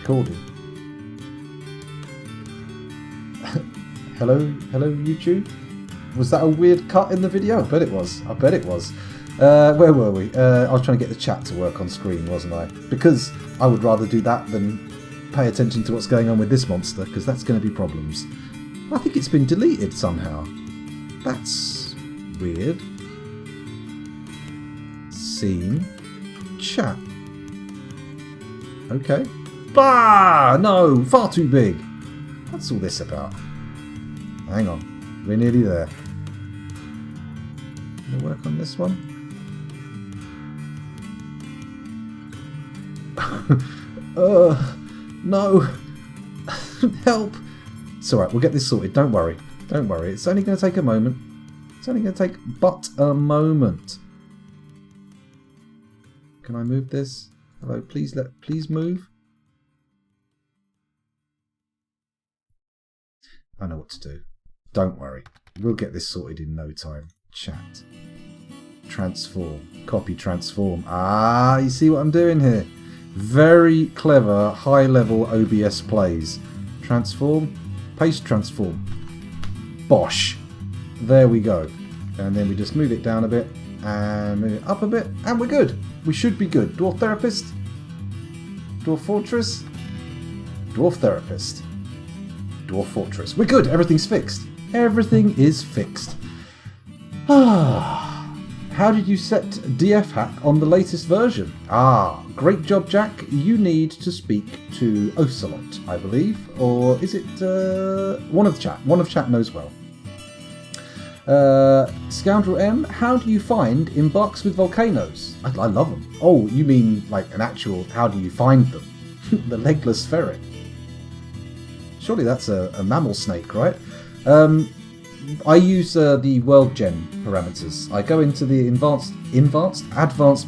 Recording. Hello YouTube? Was that a weird cut in the video? I bet it was. Where were we? I was trying to get the chat to work on screen, wasn't I? Because I would rather do that than pay attention to what's going on with this monster, because that's going to be problems. I think it's been deleted somehow. That's weird. Scene. Chat. Okay. Ah, no, far too big. What's all this about? Hang on, we're nearly there. Gonna work on this one. No. Help. It's alright, we'll get this sorted, don't worry. Don't worry, it's only going to take a moment. It's only going to take but a moment. Can I move this? Hello, please move. I know what to do. Don't worry. We'll get this sorted in no time. Chat. Transform. Copy, transform. Ah, you see what I'm doing here? Very clever, high-level OBS plays. Transform. Paste, transform. Bosh. There we go. And then we just move it down a bit. And move it up a bit. And we're good. We should be good. Dwarf Therapist. Dwarf Fortress. Dwarf Therapist. Dwarf Fortress. We're good. Everything's fixed. Everything is fixed. How did you set DF hack on the latest version? Ah, great job, Jack. You need to speak to Ocelot, I believe. Or is it one of chat? One of chat knows well. Scoundrel M, how do you find embarks with volcanoes? I love them. Oh, you mean like an actual, how do you find them? The legless ferret. Surely that's a mammal snake, right? I use the world gen parameters. I go into the advanced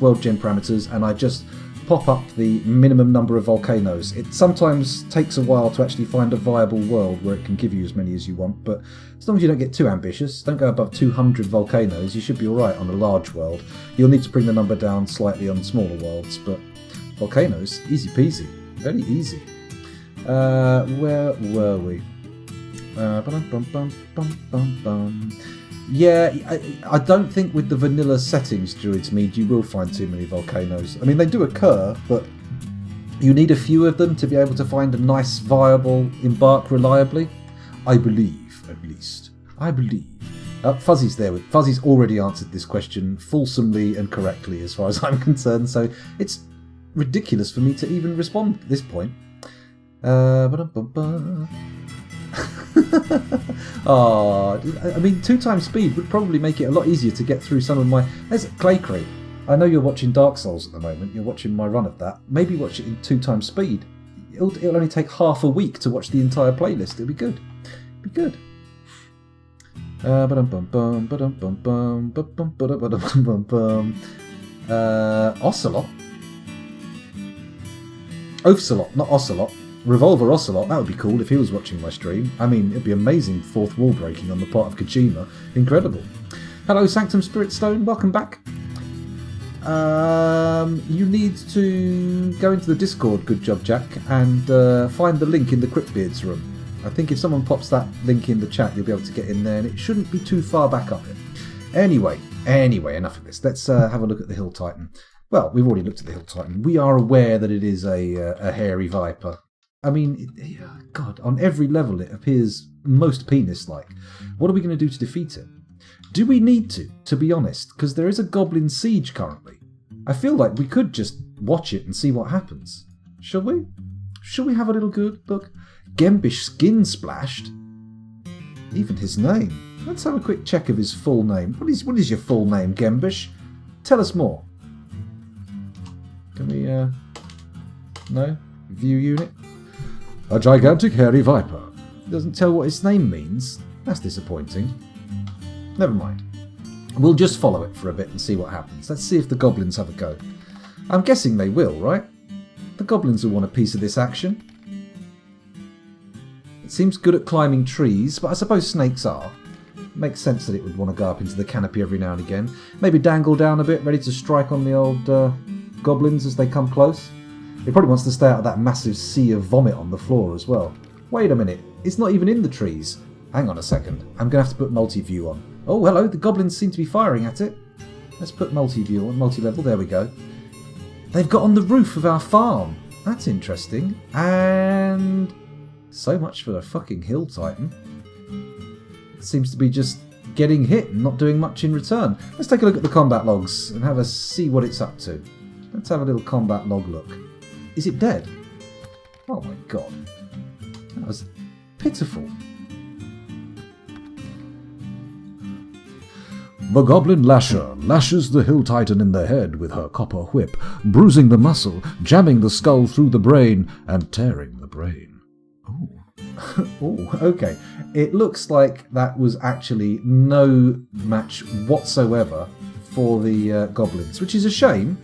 world gen parameters, and I just pop up the minimum number of volcanoes. It sometimes takes a while to actually find a viable world where it can give you as many as you want, but as long as you don't get too ambitious, don't go above 200 volcanoes, you should be alright on a large world. You'll need to bring the number down slightly on smaller worlds, but volcanoes, easy peasy, very easy. Where were we? Yeah, I don't think with the vanilla settings, Druids Mead, you will find too many volcanoes. I mean, they do occur, but you need a few of them to be able to find a nice, viable embark reliably. I believe, at least. I believe. Fuzzy's there. Fuzzy's already answered this question fulsomely and correctly as far as I'm concerned, so it's ridiculous for me to even respond at this point. Oh, I mean, 2x speed would probably make it a lot easier to get through some of my... There's Claycree. I know you're watching Dark Souls at the moment. You're watching my run of that. Maybe watch it in 2x speed. It'll only take half a week to watch the entire playlist. It'll be good. Be good. Ocelot. Ocelot, not Ocelot. Revolver Ocelot, that would be cool if he was watching my stream. I mean, it'd be amazing fourth wall breaking on the part of Kojima. Incredible. Hello, Sanctum Spirit Stone, welcome back. You need to go into the Discord, good job, Jack, and find the link in the Cryptbeards room. I think if someone pops that link in the chat, you'll be able to get in there, and it shouldn't be too far back up it. Anyway, enough of this. Let's have a look at the Hill Titan. Well, we've already looked at the Hill Titan. We are aware that it is a hairy viper. I mean, God, on every level it appears most penis-like. What are we going to do to defeat it? Do we need to be honest? Because there is a goblin siege currently. I feel like we could just watch it and see what happens. Shall we? Shall we have a little good look? Gembish skin splashed? Even his name. Let's have a quick check of his full name. What is your full name, Gembish? Tell us more. Can we, no? View unit? A gigantic hairy viper. Doesn't tell what his name means. That's disappointing. Never mind. We'll just follow it for a bit and see what happens. Let's see if the goblins have a go. I'm guessing they will, right? The goblins will want a piece of this action. It seems good at climbing trees, but I suppose snakes are. It makes sense that it would want to go up into the canopy every now and again. Maybe dangle down a bit, ready to strike on the old goblins as they come close. It probably wants to stay out of that massive sea of vomit on the floor as well. Wait a minute, it's not even in the trees. Hang on a second, I'm going to have to put multi-view on. Oh, hello, the goblins seem to be firing at it. Let's put multi-view on, multi-level, there we go. They've got on the roof of our farm. That's interesting. And so much for a fucking hill titan. It seems to be just getting hit and not doing much in return. Let's take a look at the combat logs and have a see what it's up to. Let's have a little combat log look. Is it dead? Oh my god. That was pitiful. The Goblin Lasher lashes the Hill Titan in the head with her copper whip, bruising the muscle, jamming the skull through the brain, and tearing the brain. Oh. Oh, okay. It looks like that was actually no match whatsoever for the goblins, which is a shame.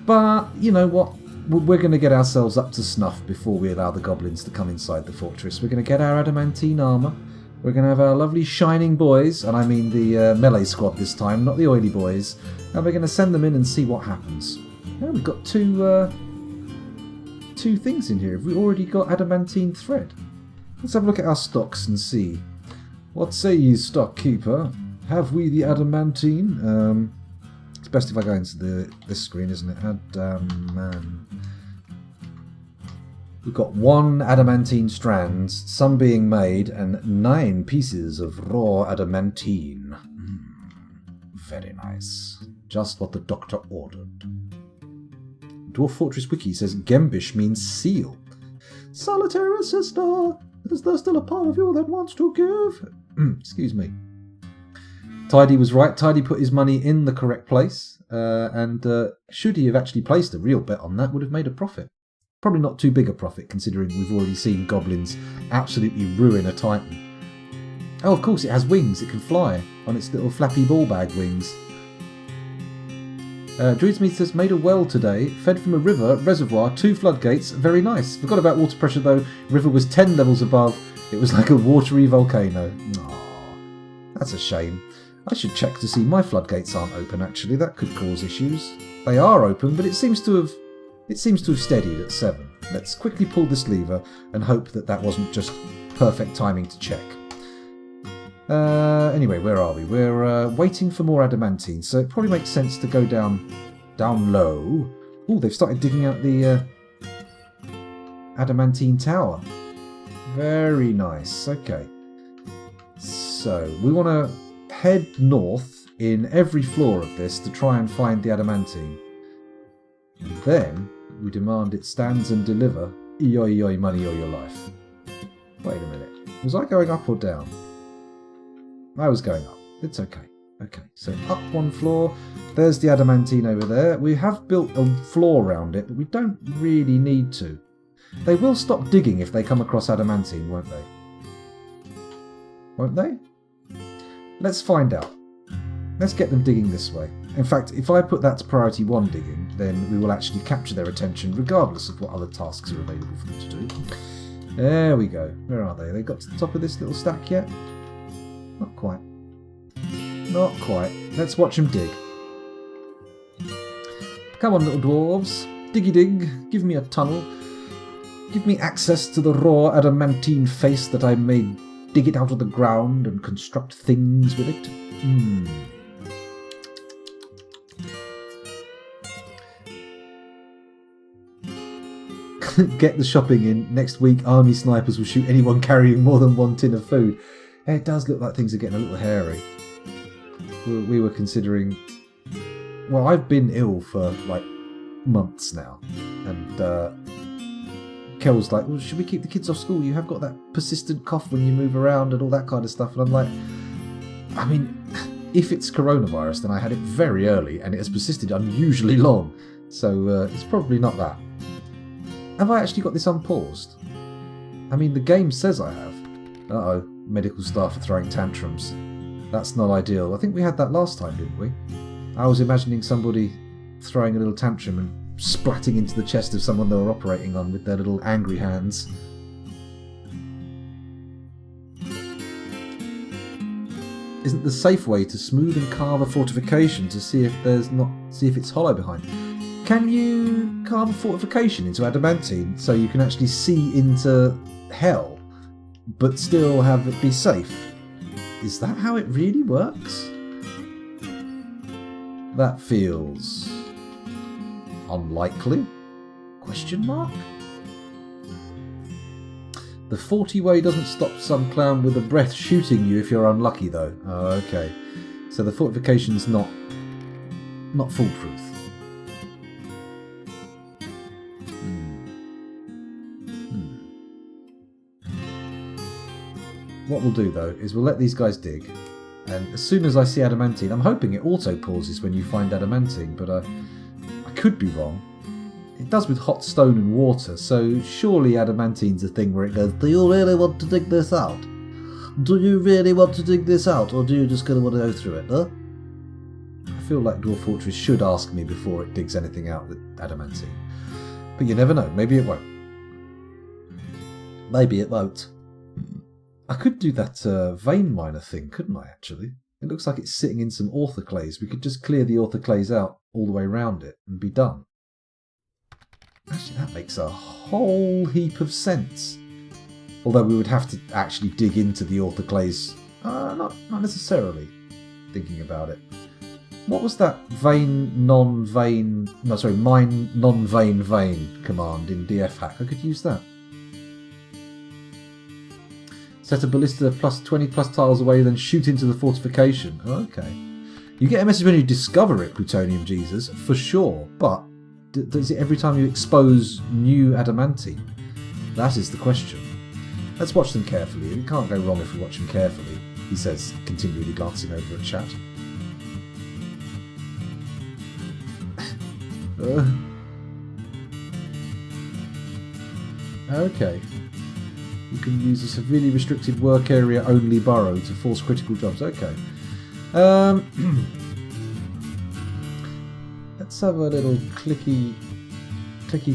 But, you know what? We're going to get ourselves up to snuff before we allow the goblins to come inside the fortress. We're going to get our adamantine armour. We're going to have our lovely shining boys, and I mean the melee squad this time, not the oily boys. And we're going to send them in and see what happens. Oh, we've got two things in here. Have we already got adamantine thread? Let's have a look at our stocks and see. What say ye, stockkeeper? Have we the adamantine? It's best if I go into this screen, isn't it? We've got 1 adamantine strand, some being made, and 9 pieces of raw adamantine. Very nice. Just what the doctor ordered. Dwarf Fortress Wiki says Gembish means seal. Solitary sister, is there still a part of you that wants to give? Excuse me. Tidy was right. Tidy put his money in the correct place, and should he have actually placed a real bet on that, would have made a profit. Probably not too big a profit, considering we've already seen goblins absolutely ruin a titan. Oh, of course, it has wings. It can fly on its little flappy ball bag wings. Druidsmead says, made a well today, fed from a river, reservoir, 2 floodgates, very nice. Forgot about water pressure though, river was 10 levels above, it was like a watery volcano. Aww, that's a shame. I should check to see my floodgates aren't open actually, that could cause issues. They are open, but it seems to have steadied at 7. Let's quickly pull this lever and hope that that wasn't just perfect timing to check. Anyway, where are we? We're waiting for more adamantine, so it probably makes sense to go down low. Oh, they've started digging out the adamantine tower. Very nice. Okay. So, we want to head north in every floor of this to try and find the adamantine. And then, we demand it stands and deliver. Oi, money or your life. Wait a minute. Was I going up or down? I was going up. It's okay. Okay, so up 1 floor. There's the adamantine over there. We have built a floor around it, but we don't really need to. They will stop digging if they come across adamantine, won't they? Won't they? Let's find out. Let's get them digging this way. In fact, if I put that to priority 1 digging, then we will actually capture their attention regardless of what other tasks are available for them to do. There we go. Where are they? They got to the top of this little stack yet? Not quite. Not quite. Let's watch them dig. Come on, little dwarves. Diggy dig. Give me a tunnel. Give me access to the raw adamantine face that I may dig it out of the ground and construct things with it. Get the shopping in. Next week, army snipers will shoot anyone carrying more than 1 tin of food. It does look like things are getting a little hairy. We were considering... Well, I've been ill for, like, months now. And Kel was like, well, should we keep the kids off school? You have got that persistent cough when you move around and all that kind of stuff. And I'm like, I mean, if it's coronavirus, then I had it very early and it has persisted unusually long. So it's probably not that. Have I actually got this unpaused? I mean, the game says I have. Uh-oh, medical staff are throwing tantrums. That's not ideal. I think we had that last time, didn't we? I was imagining somebody throwing a little tantrum and splatting into the chest of someone they were operating on with their little angry hands. Isn't the safe way to smooth and carve a fortification to see if it's hollow behind? Can you carve a fortification into adamantine so you can actually see into hell, but still have it be safe? Is that how it really works? That feels unlikely? Question mark? The 40 way doesn't stop some clown with a breath shooting you if you're unlucky though. Oh, okay. So the fortification's not foolproof. What we'll do though is we'll let these guys dig, and as soon as I see adamantine, I'm hoping it auto pauses when you find adamantine, but I could be wrong. It does with hot stone and water, so surely adamantine's a thing where it goes, do you really want to dig this out? Do you really want to dig this out, or do you just going to want to go through it, huh? I feel like Dwarf Fortress should ask me before it digs anything out with adamantine. But you never know, maybe it won't. Maybe it won't. I could do that vein miner thing, couldn't I, actually? It looks like it's sitting in some orthoclase. We could just clear the orthoclase out all the way around it and be done. Actually, that makes a whole heap of sense. Although we would have to actually dig into the orthoclase. Not necessarily, thinking about it. What was that mine non-vein vein command in DF hack? I could use that. Set a ballista plus 20 plus tiles away, then shoot into the fortification. Okay. You get a message when you discover it, Plutonium Jesus, for sure. But does it every time you expose new adamantine? That is the question. Let's watch them carefully. We can't go wrong if we watch them carefully, he says, continually glancing over at chat. Okay. You can use a severely restricted work area only burrow to force critical jobs. Okay. Let's have a little clicky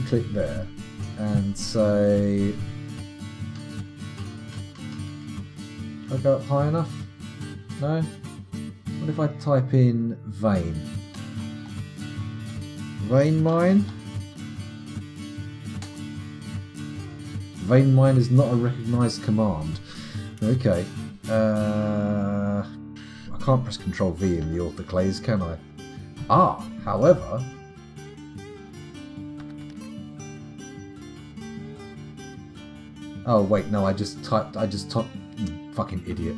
click there and say, do I go up high enough? No? What if I type in vein? Vein mine? Vein mine is not a recognised command. Okay. I can't press Ctrl V in the orthoclase, can I? However, oh wait, no, I just typed, fucking idiot.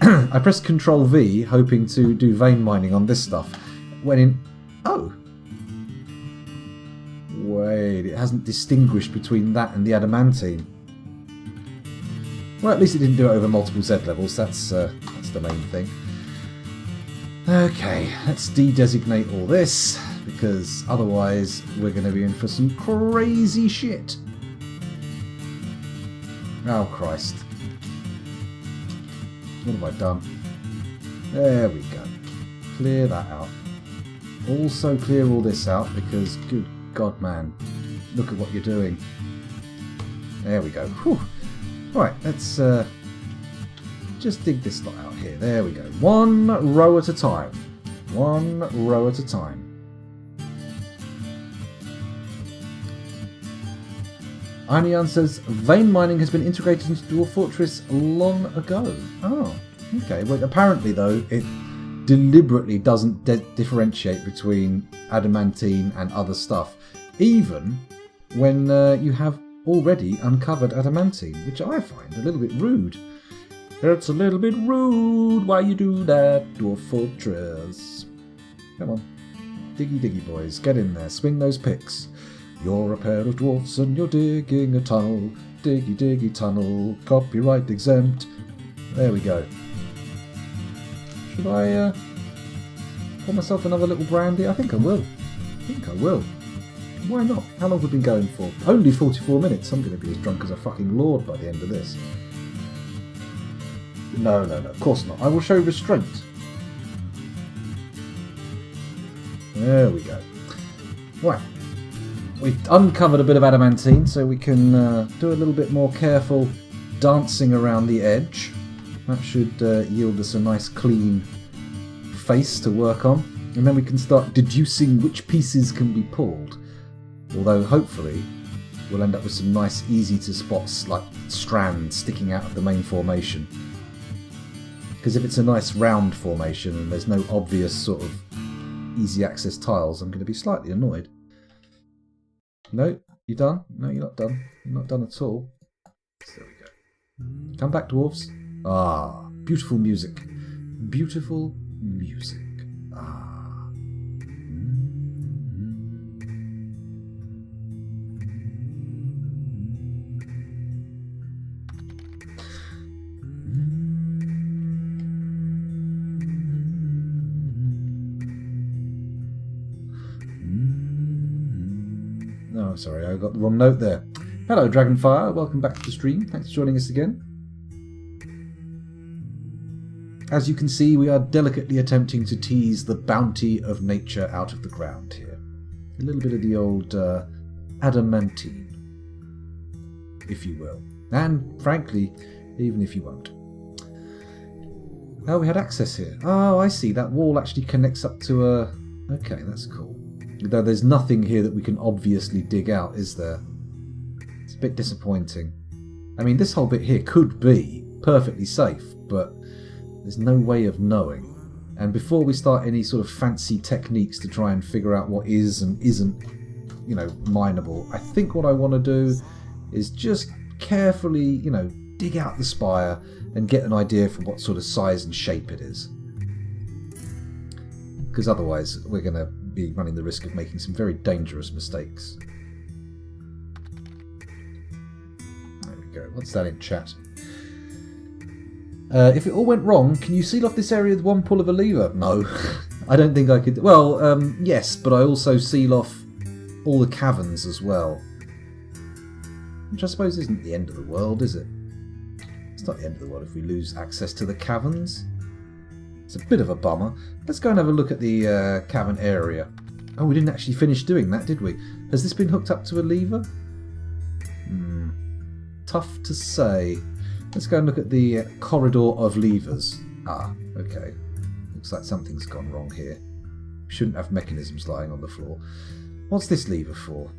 I pressed Ctrl V hoping to do vein mining on this stuff. Oh! Wait, it hasn't distinguished between that and the adamantine. Well, at least it didn't do it over multiple Z levels, that's the main thing. Okay, let's de-designate all this, because otherwise we're going to be in for some crazy shit. Oh, Christ. What have I done? There we go. Clear that out. Also clear all this out, because, good God, man, look at what you're doing. There we go. Whew. Right, let's just dig this lot out here. There we go. One row at a time. One row at a time. Anian says, vein mining has been integrated into Dwarf Fortress long ago. Oh, okay. Well, apparently, though, it deliberately doesn't differentiate between adamantine and other stuff, even when you have already uncovered adamantine, which I find a little bit rude. It's a little bit rude why you do that, Dwarf Fortress. Come on. Diggy diggy boys, get in there, swing those picks. You're a pair of dwarfs and you're digging a tunnel. Diggy diggy tunnel, copyright exempt. There we go. Should I pour myself another little brandy? I think I will. Why not? How long have we been going for? Only 44 minutes. I'm going to be as drunk as a fucking lord by the end of this. No, of course not. I will show restraint. There we go. Right. We've uncovered a bit of adamantine, so we can do a little bit more careful dancing around the edge. That should yield us a nice clean face to work on. And then we can start deducing which pieces can be pulled. Although, hopefully, we'll end up with some nice, easy-to-spot like strands sticking out of the main formation. Because if it's a nice round formation and there's no obvious sort of easy-access tiles, I'm going to be slightly annoyed. No, you done? No, you're not done. You're not done at all. So there we go. Come back, dwarves. Ah, beautiful music. Beautiful music. Ah. Oh, sorry, I got the wrong note there. Hello, Dragonfire. Welcome back to the stream. Thanks for joining us again. As you can see, we are delicately attempting to tease the bounty of nature out of the ground here. A little bit of the old adamantine, if you will. And, frankly, even if you won't. Oh, we had access here. Oh, I see. That wall actually connects up to a... Okay, that's cool. Though there's nothing here that we can obviously dig out, is there? It's a bit disappointing. I mean, this whole bit here could be perfectly safe, but there's no way of knowing. And before we start any sort of fancy techniques to try and figure out what is and isn't, you know, mineable, I think what I want to do is just carefully, you know, dig out the spire and get an idea for what sort of size and shape it is. Because otherwise we're going to be running the risk of making some very dangerous mistakes. There we go. What's that in chat? If it all went wrong, can you seal off this area with one pull of a lever? No. I don't think I could... Well, yes, but I also seal off all the caverns as well. Which I suppose isn't the end of the world, is it? It's not the end of the world if we lose access to the caverns. It's a bit of a bummer. Let's go and have a look at the cavern area. Oh, we didn't actually finish doing that, did we? Has this been hooked up to a lever? Tough to say. Let's go and look at the corridor of levers. Ah, okay. Looks like something's gone wrong here. We shouldn't have mechanisms lying on the floor. What's this lever for?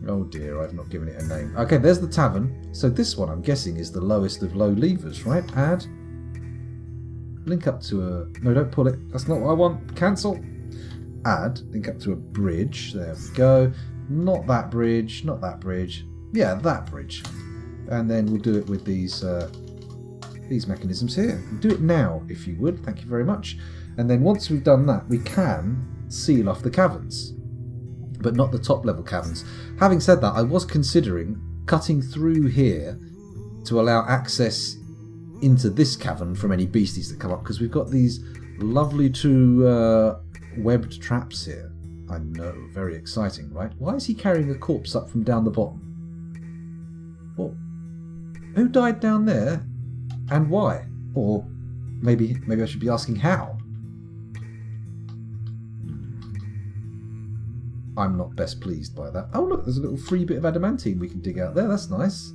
Oh dear, I've not given it a name. Okay, there's the tavern. So this one, I'm guessing, is the lowest of low levers, right? Add. Link up to a... No, don't pull it. That's not what I want. Cancel. Add. Link up to a bridge. There we go. Not that bridge. Not that bridge. Yeah, that bridge. And then we'll do it with these mechanisms here. Do it now, if you would. Thank you very much. And then once we've done that, we can seal off the caverns. But not the top level caverns. Having said that, I was considering cutting through here to allow access into this cavern from any beasties that come up, because we've got these lovely two webbed traps here. I know, very exciting, right? Why is he carrying a corpse up from down the bottom? What? Who died down there, and why? Or maybe I should be asking how. I'm not best pleased by that. Oh look, there's a little free bit of adamantine we can dig out there. That's nice.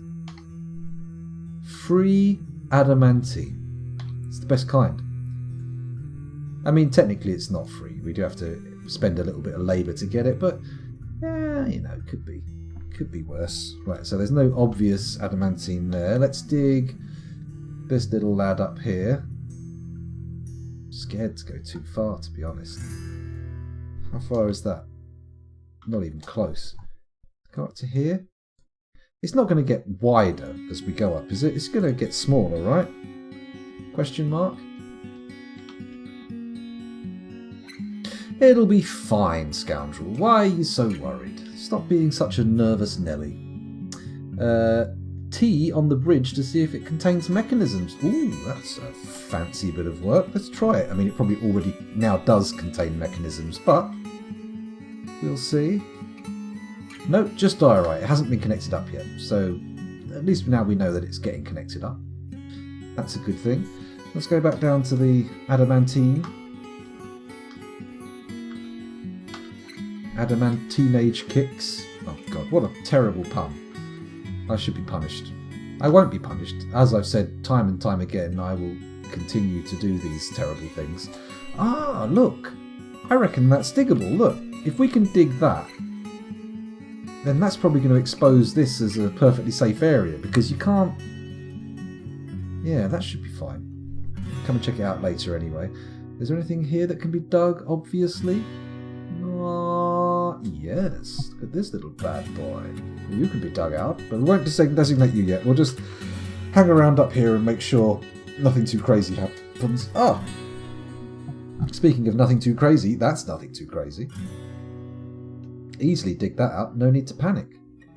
Free adamantine. It's the best kind. I mean, technically it's not free. We do have to spend a little bit of labour to get it, but yeah, you know, could be worse. Right, so there's no obvious adamantine there. Let's dig this little lad up here. I'm scared to go too far, to be honest. How far is that? Not even close. Go up to here. It's not going to get wider as we go up, is it? It's going to get smaller, right? Question mark? It'll be fine, scoundrel. Why are you so worried? Stop being such a nervous Nelly. T on the bridge to see if it contains mechanisms. Ooh, that's a fancy bit of work. Let's try it. I mean, it probably already now does contain mechanisms, but we'll see. Nope, just diorite. It hasn't been connected up yet, so at least now we know that it's getting connected up. That's a good thing. Let's go back down to the adamantine. Adamantinage kicks. Oh god, what a terrible pun. I should be punished. I won't be punished. As I've said time and time again, I will continue to do these terrible things. Ah, look! I reckon that's diggable. Look, if we can dig that, then that's probably going to expose this as a perfectly safe area, because you can't... Yeah, that should be fine. Come and check it out later anyway. Is there anything here that can be dug, obviously? Yes. Look at this little bad boy. You can be dug out, but we won't designate you yet. We'll just hang around up here and make sure nothing too crazy happens. Oh! Speaking of nothing too crazy, that's nothing too crazy. Easily dig that out, no need to panic.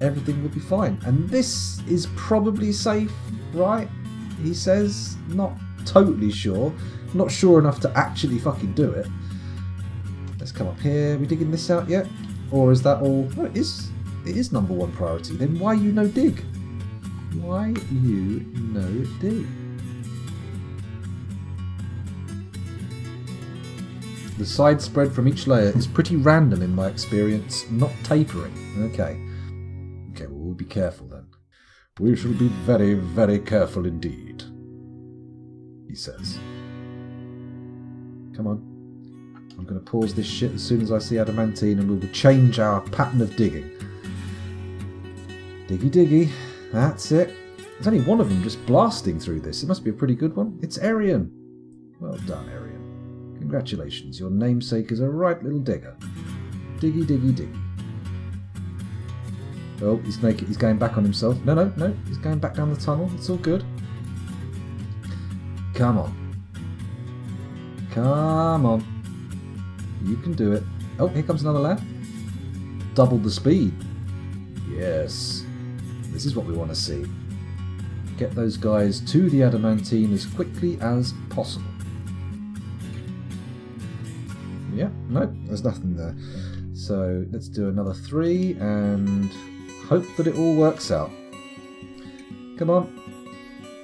Everything will be fine. And this is probably safe, right? He says, not totally sure. Not sure enough to actually fucking do it. Let's come up here. Are we digging this out yet? Or is that all... No, it is number one priority. Then why you no dig? Why you no dig? The side spread from each layer is pretty random in my experience, not tapering. Okay. Okay, well, we'll be careful then. We shall be very, very careful indeed, he says. Come on. I'm going to pause this shit as soon as I see adamantine and we will change our pattern of digging. Diggy diggy. That's it. There's only one of them just blasting through this. It must be a pretty good one. It's Arian. Well done, Arian. Congratulations. Your namesake is a right little digger. Diggy diggy diggy. Oh, he's naked. He's going back on himself. No. He's going back down the tunnel. It's all good. Come on. Come on. You can do it. Oh, here comes another lad. Double the speed. Yes. This is what we want to see. Get those guys to the adamantine as quickly as possible. Yeah, no, there's nothing there. So let's do another 3 and hope that it all works out. Come on.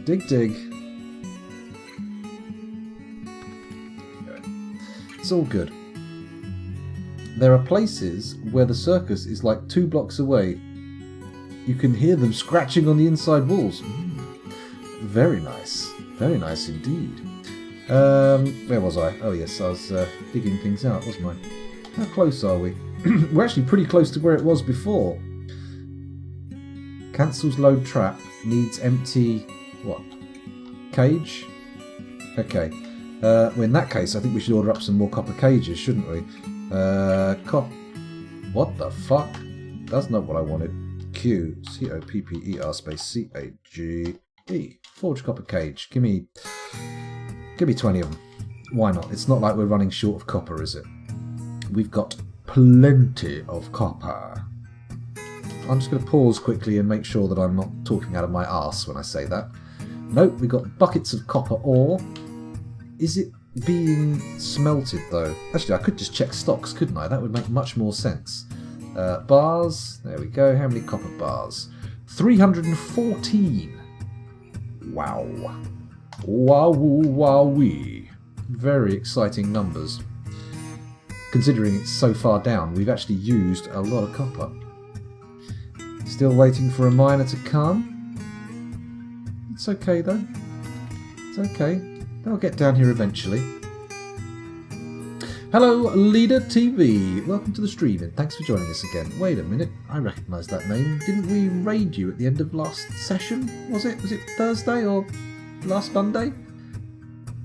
Dig, dig. It's all good. There are places where the circus is like 2 blocks away. You can hear them scratching on the inside walls. Very nice. Very nice indeed. Where was I? Oh yes, I was digging things out, wasn't I? How close are we? We're actually pretty close to where it was before. Cancels load trap. Needs empty... what? Cage? Okay. Well, in that case, I think we should order up some more copper cages, shouldn't we? What the fuck? That's not what I wanted. Q COPPER space CAGE. Forge copper cage. Give me 20 of them. Why not? It's not like we're running short of copper, is it? We've got plenty of copper. I'm just going to pause quickly and make sure that I'm not talking out of my arse when I say that. Nope, we've got buckets of copper ore. Is it being smelted though? Actually, I could just check stocks, couldn't I? That would make much more sense. Bars. There we go. How many copper bars? 314. Wow. Wowee. Very exciting numbers. Considering it's so far down, we've actually used a lot of copper. Still waiting for a miner to come. It's okay though. It's okay. They'll get down here eventually. Hello, Leader TV. Welcome to the stream and thanks for joining us again. Wait a minute, I recognise that name. Didn't we raid you at the end of last session? Was it Thursday or last Monday?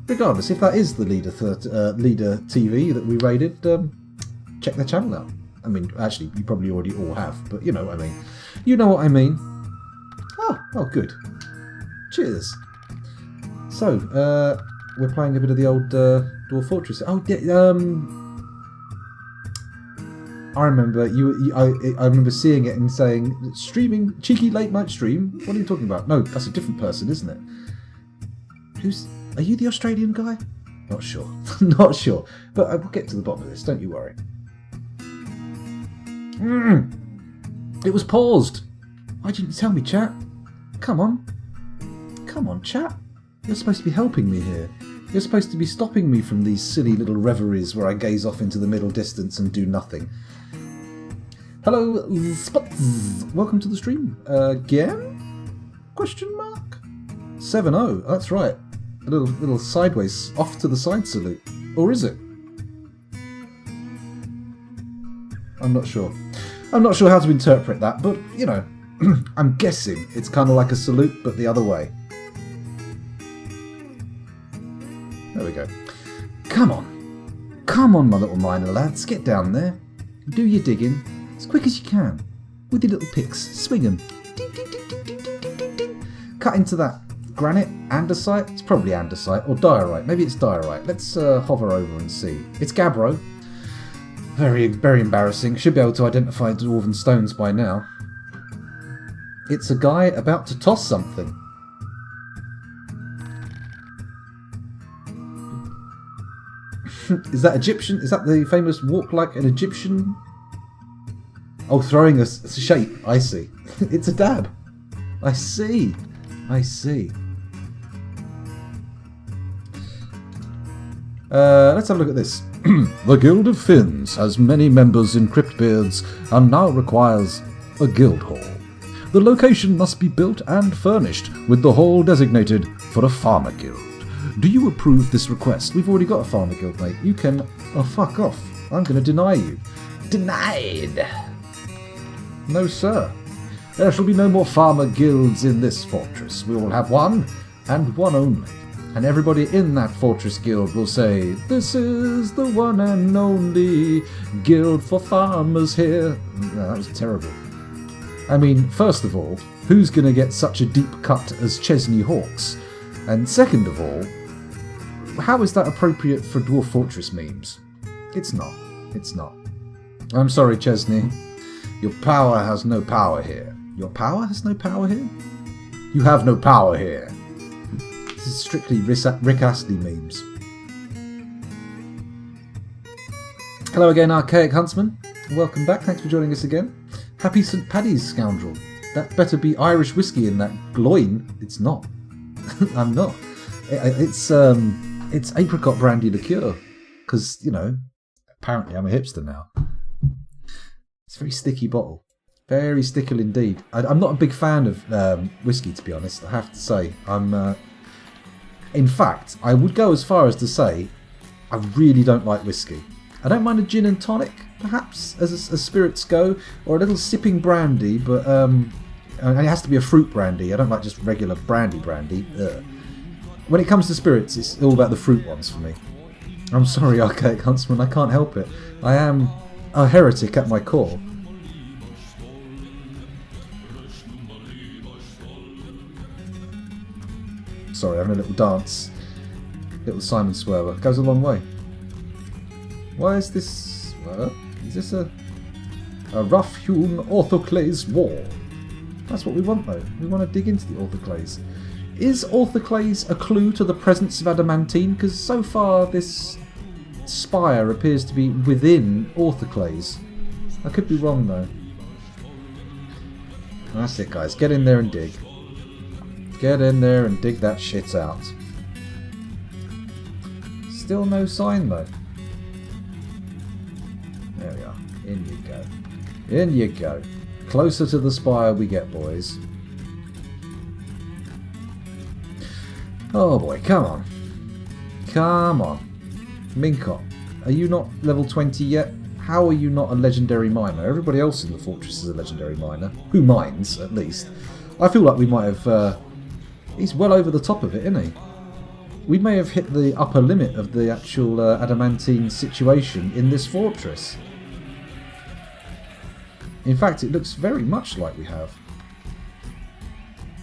Regardless, if that is the Leader TV that we raided, check their channel out. I mean, actually, you probably already all have, but you know what I mean. You know what I mean. Oh, good. Cheers. So, we're playing a bit of the old Dwarf Fortress. Oh, yeah, I remember I remember seeing it and saying, streaming, cheeky late night stream? What are you talking about? No, that's a different person, isn't it? Are you the Australian guy? Not sure. Not sure. But I will get to the bottom of this, don't you worry. It was paused. Why didn't you tell me, chat? Come on. Come on, chat. You're supposed to be helping me here. You're supposed to be stopping me from these silly little reveries where I gaze off into the middle distance and do nothing. Hello, Spots. Welcome to the stream. Again? Question mark? 7-0. That's right. A little sideways, off to the side salute. Or is it? I'm not sure. I'm not sure how to interpret that, but, you know, I'm guessing it's kind of like a salute, but the other way. There we go. Come on. Come on, my little miner lads. Get down there. Do your digging as quick as you can. With your little picks. Swing them. Cut into that granite, andesite. It's probably andesite or diorite. Maybe it's diorite. Let's hover over and see. It's gabbro. Very, very embarrassing. Should be able to identify dwarven stones by now. It's a guy about to toss something. Is that Egyptian? Is that the famous walk like an Egyptian? Oh, throwing a shape. I see. It's a dab. I see. I see. Let's have a look at this. The Guild of Finns has many members in Cryptbeards and now requires a guild hall. The location must be built and furnished, with the hall designated for a farmer guild. Do you approve this request? We've already got a farmer guild, mate. You can... Oh, fuck off. I'm going to deny you. Denied! No, sir. There shall be no more farmer guilds in this fortress. We will have one, and one only. And everybody in that fortress guild will say, "This is the one and only guild for farmers here." No, that was terrible. I mean, first of all, who's going to get such a deep cut as Chesney Hawks? And second of all, how is that appropriate for Dwarf Fortress memes? It's not. It's not. I'm sorry, Chesney. Your power has no power here. Your power has no power here? You have no power here. This is strictly Rick Astley memes. Hello again, Archaic Huntsman. Welcome back. Thanks for joining us again. Happy St. Paddy's, scoundrel. That better be Irish whiskey in that gloin. It's not. I'm not. It's apricot brandy liqueur. Because, you know, apparently I'm a hipster now. It's a very sticky bottle. Very sticky indeed. I'm not a big fan of whiskey, to be honest. I have to say. In fact, I would go as far as to say I really don't like whiskey. I don't mind a gin and tonic, perhaps, as spirits go, or a little sipping brandy, but and it has to be a fruit brandy. I don't like just regular brandy. Ugh. When it comes to spirits, it's all about the fruit ones for me. I'm sorry, Archaic Huntsman, I can't help it. I am a heretic at my core. Sorry, having a little dance. Little Simon Swerver. Goes a long way. Why is this... is this a rough-hewn orthoclase wall? That's what we want, though. We want to dig into the orthoclase. Is orthoclase a clue to the presence of adamantine? Because so far this spire appears to be within orthoclase. I could be wrong, though. That's it, guys. Get in there and dig. Get in there and dig that shit out. Still no sign, though. There we are. In you go. In you go. Closer to the spire we get, boys. Oh boy, come on. Come on. Minkot, are you not level 20 yet? How are you not a legendary miner? Everybody else in the fortress is a legendary miner. Who mines, at least. I feel like we might have... he's well over the top of it, isn't he? We may have hit the upper limit of the actual adamantine situation in this fortress. In fact, it looks very much like we have.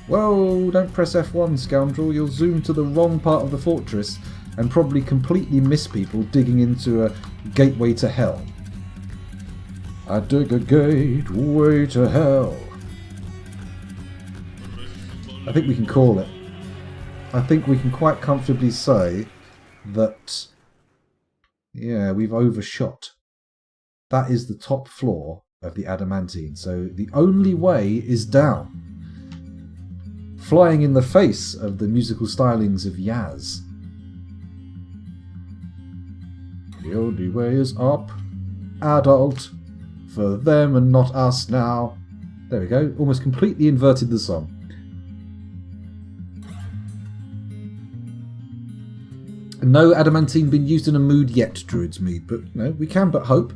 Whoa, don't press F1, scoundrel. You'll zoom to the wrong part of the fortress and probably completely miss people digging into a gateway to hell. I dig a gateway to hell. I think we can call it. I think we can quite comfortably say that, yeah, we've overshot. That is the top floor of the adamantine, so the only way is down. Flying in the face of the musical stylings of Yaz. The only way is up, adult, for them and not us now. There we go, almost completely inverted the song. No adamantine been used in a mood yet, Druid's Mead, but we can but hope.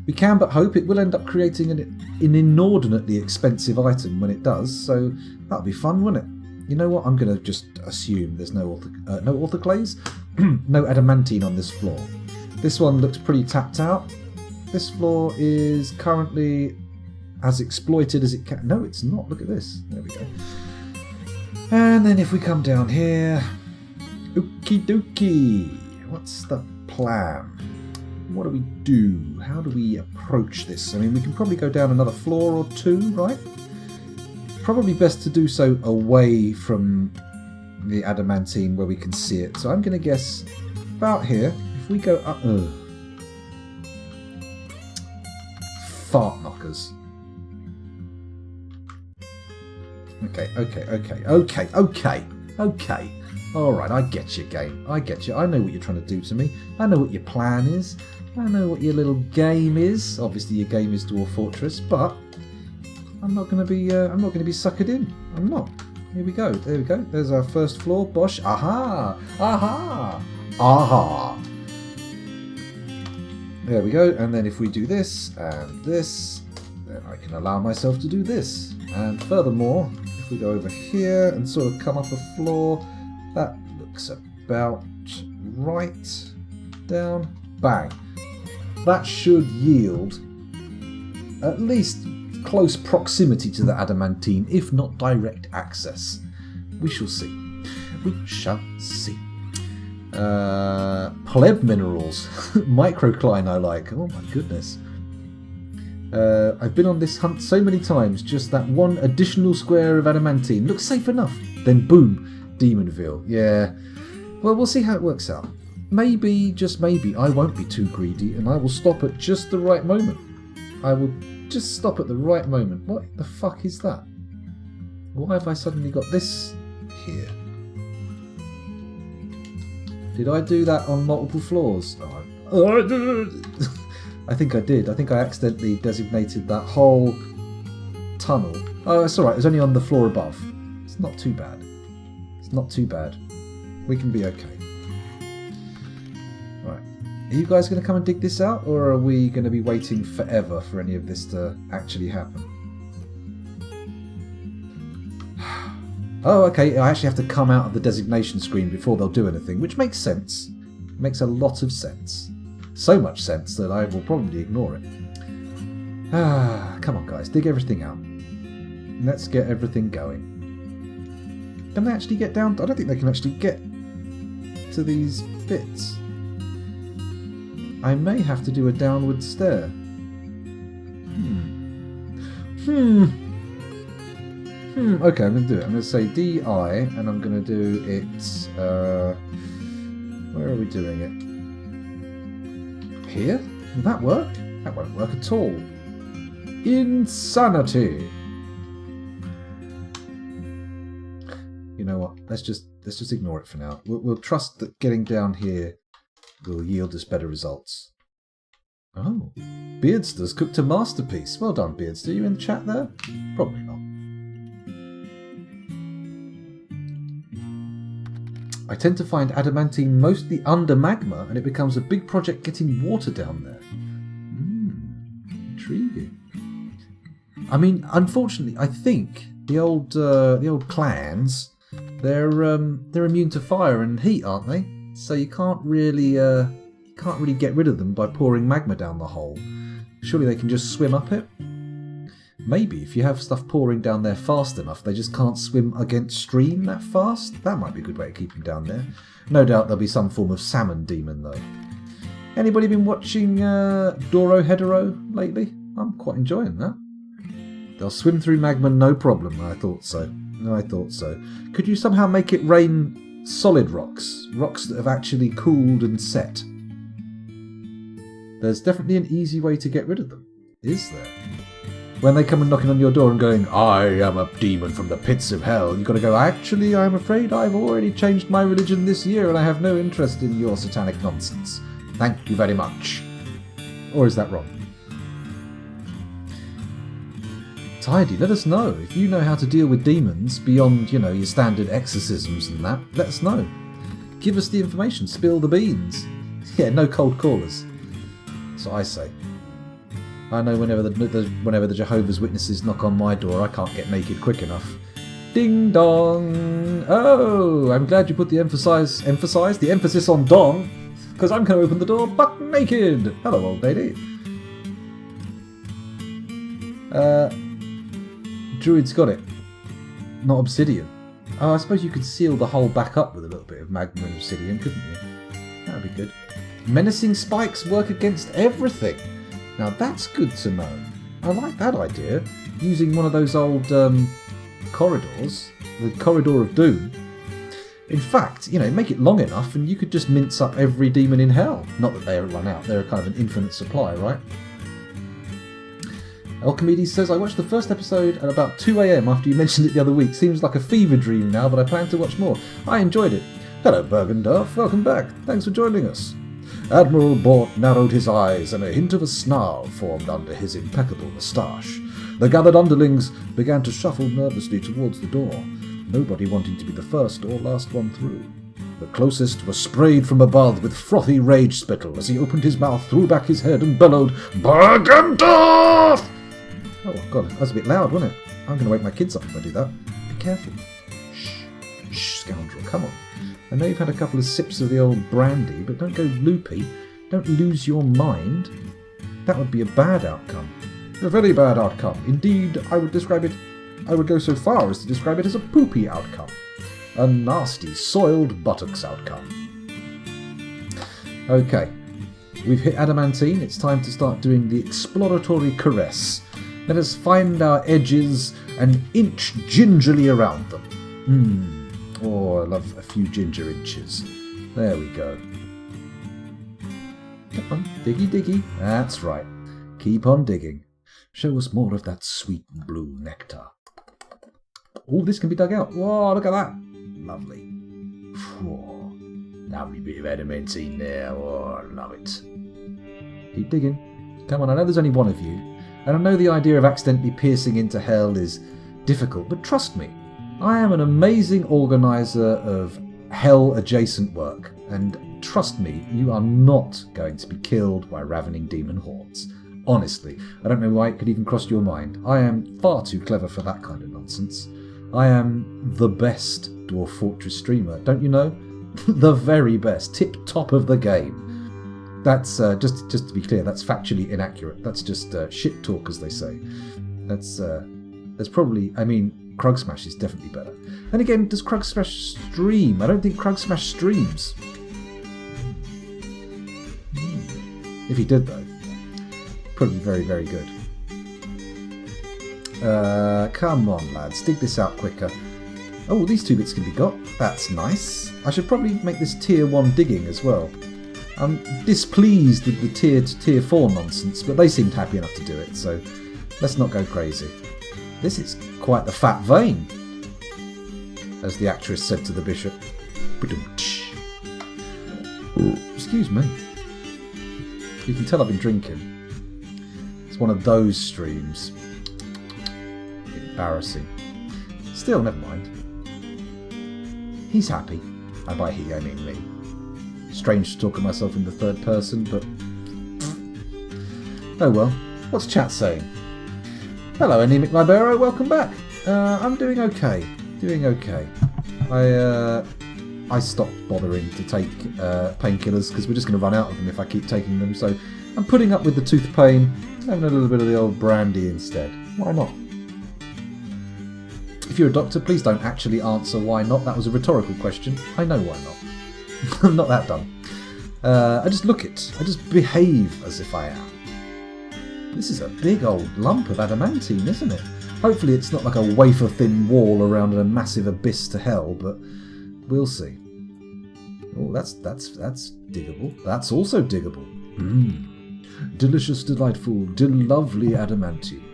We can but hope it will end up creating an inordinately expensive item when it does, so that'll be fun, won't it? You know what? I'm going to just assume there's no orthoclase, no adamantine on this floor. This one looks pretty tapped out. This floor is currently as exploited as it can. No, it's not. Look at this. There we go. And then if we come down here, okie dokie. What's the plan? What do we do? How do we approach this? I mean, we can probably go down another floor or two, right? Probably best to do so away from the adamantine where we can see it. So I'm going to guess about here. If we go up... Fart knockers. Okay. Alright, I get you, game. I get you. I know what you're trying to do to me. I know what your plan is. I know what your little game is. Obviously your game is Dwarf Fortress, but I'm not gonna be suckered in. I'm not. Here we go. There we go. There's our first floor. Bosh. Aha! Aha! Aha! There we go. And then if we do this and this, then I can allow myself to do this. And furthermore, if we go over here and sort of come up a floor, that looks about right. Down. Bang. That should yield at least close proximity to the adamantine, if not direct access. We shall see. We shall see. Pleb minerals. Microcline I like. Oh my goodness. I've been on this hunt so many times, just that one additional square of adamantine looks safe enough. Then boom, Demonville. Yeah. Well, we'll see how it works out. Maybe, just maybe, I won't be too greedy and I will stop at just the right moment. I will just stop at the right moment. What the fuck is that? Why have I suddenly got this here? Did I do that on multiple floors? I think I did. I think I accidentally designated that whole tunnel. Oh, it's alright. It's only on the floor above. It's not too bad. It's not too bad. We can be okay. Right. Are you guys going to come and dig this out? Or are we going to be waiting forever for any of this to actually happen? Oh, okay. I actually have to come out of the designation screen before they'll do anything, which makes sense. It makes a lot of sense. So much sense that I will probably ignore it. Come on, guys. Dig everything out. Let's get everything going. Can they actually get down? I don't think they can actually get to these bits. I may have to do a downward stair. Okay, I'm going to do it. I'm going to say DI, and I'm going to do it... where are we doing it? Here? Will that work? That won't work at all. Insanity! You know what? Let's just ignore it for now. We'll trust that getting down here will yield us better results. Oh, Beardster's cooked a masterpiece. Well done, Beardster. You in the chat there? Probably not. I tend to find adamantine mostly under magma, and it becomes a big project getting water down there. Intriguing. I mean, unfortunately, I think the old clans, they're immune to fire and heat, aren't they? So you can't really get rid of them by pouring magma down the hole. Surely they can just swim up it. Maybe if you have stuff pouring down there fast enough, they just can't swim against stream that fast. That might be a good way of keeping down there. No doubt there'll be some form of salmon demon though. Anybody been watching Doro Hedero lately? I'm quite enjoying that. They'll swim through magma no problem. I thought so. Could you somehow make it rain solid rocks? Rocks that have actually cooled and set? There's definitely an easy way to get rid of them. Is there? When they come and knocking on your door and going, I am a demon from the pits of hell, you've got to go, actually, I'm afraid I've already changed my religion this year and I have no interest in your satanic nonsense. Thank you very much. Or is that wrong? Tidy, let us know. If you know how to deal with demons beyond, your standard exorcisms and that, let us know. Give us the information. Spill the beans. Yeah, no cold callers. That's what I say. I know whenever the Jehovah's Witnesses knock on my door, I can't get naked quick enough. Ding dong! Oh, I'm glad you put the emphasis on dong, because I'm going to open the door buck naked. Hello, old lady. Druid's got it. Not obsidian. Oh, I suppose you could seal the hole back up with a little bit of magma and obsidian, couldn't you? That'd be good. Menacing spikes work against everything. Now that's good to know. I like that idea. Using one of those old corridors, the Corridor of Doom. In fact, make it long enough and you could just mince up every demon in hell. Not that they run out, they're kind of an infinite supply, right? Alchemedes says, I watched the first episode at about 2 a.m. after you mentioned it the other week. Seems like a fever dream now, but I plan to watch more. I enjoyed it. Hello, Bergendorf. Welcome back. Thanks for joining us. Admiral Bort narrowed his eyes and a hint of a snarl formed under his impeccable moustache. The gathered underlings began to shuffle nervously towards the door, nobody wanting to be the first or last one through. The closest was sprayed from above with frothy rage spittle as he opened his mouth, threw back his head and bellowed, Bergendorf! Oh, God, that was a bit loud, wasn't it? I'm going to wake my kids up if I do that. Be careful. Shh, scoundrel, come on. I know you've had a couple of sips of the old brandy, but don't go loopy. Don't lose your mind. That would be a bad outcome. A very bad outcome. Indeed, I would go so far as to describe it as a poopy outcome. A nasty, soiled buttocks outcome. Okay, we've hit adamantine. It's time to start doing the exploratory caress. Let us find our edges and inch gingerly around them. Oh, I love a few ginger inches. There we go. Come on, diggy diggy. That's right. Keep on digging. Show us more of that sweet blue nectar. All this can be dug out. Whoa, look at that. Lovely. Whoa. Lovely bit of adamantine there. Oh, I love it. Keep digging. Come on, I know there's only one of you. And I know the idea of accidentally piercing into hell is difficult, but trust me, I am an amazing organiser of hell-adjacent work, and trust me, you are not going to be killed by ravening demon hordes. Honestly, I don't know why it could even cross your mind. I am far too clever for that kind of nonsense. I am the best Dwarf Fortress streamer, don't you know? The very best, tip-top of the game. That's, just to be clear, that's factually inaccurate. That's just shit talk, as they say. That's probably, Krug Smash is definitely better. And again, does Krug Smash stream? I don't think Krug Smash streams. If he did, though, probably very, very good. Come on, lads, dig this out quicker. Oh, these 2 bits can be got. That's nice. I should probably make this tier 1 digging as well. I'm displeased with the tier to tier 4 nonsense, but they seemed happy enough to do it, so let's not go crazy. This is quite the fat vein, as the actress said to the bishop. Excuse me. You can tell I've been drinking. It's one of those streams. Embarrassing. Still, never mind. He's happy. And by he, I mean me. Strange to talk of myself in the third person, but... Oh well. What's chat saying? Hello, Anemic Libero, welcome back. I'm doing okay. I stopped bothering to take painkillers because we're just going to run out of them if I keep taking them, so I'm putting up with the tooth pain and having a little bit of the old brandy instead. Why not? If you're a doctor, please don't actually answer why not. That was a rhetorical question. I know why not. I'm not that dumb. I just look it. I just behave as if I am. This is a big old lump of adamantine, isn't it? Hopefully it's not like a wafer-thin wall around a massive abyss to hell, but we'll see. Oh, that's diggable. That's also diggable. Delicious, delightful, lovely adamantine.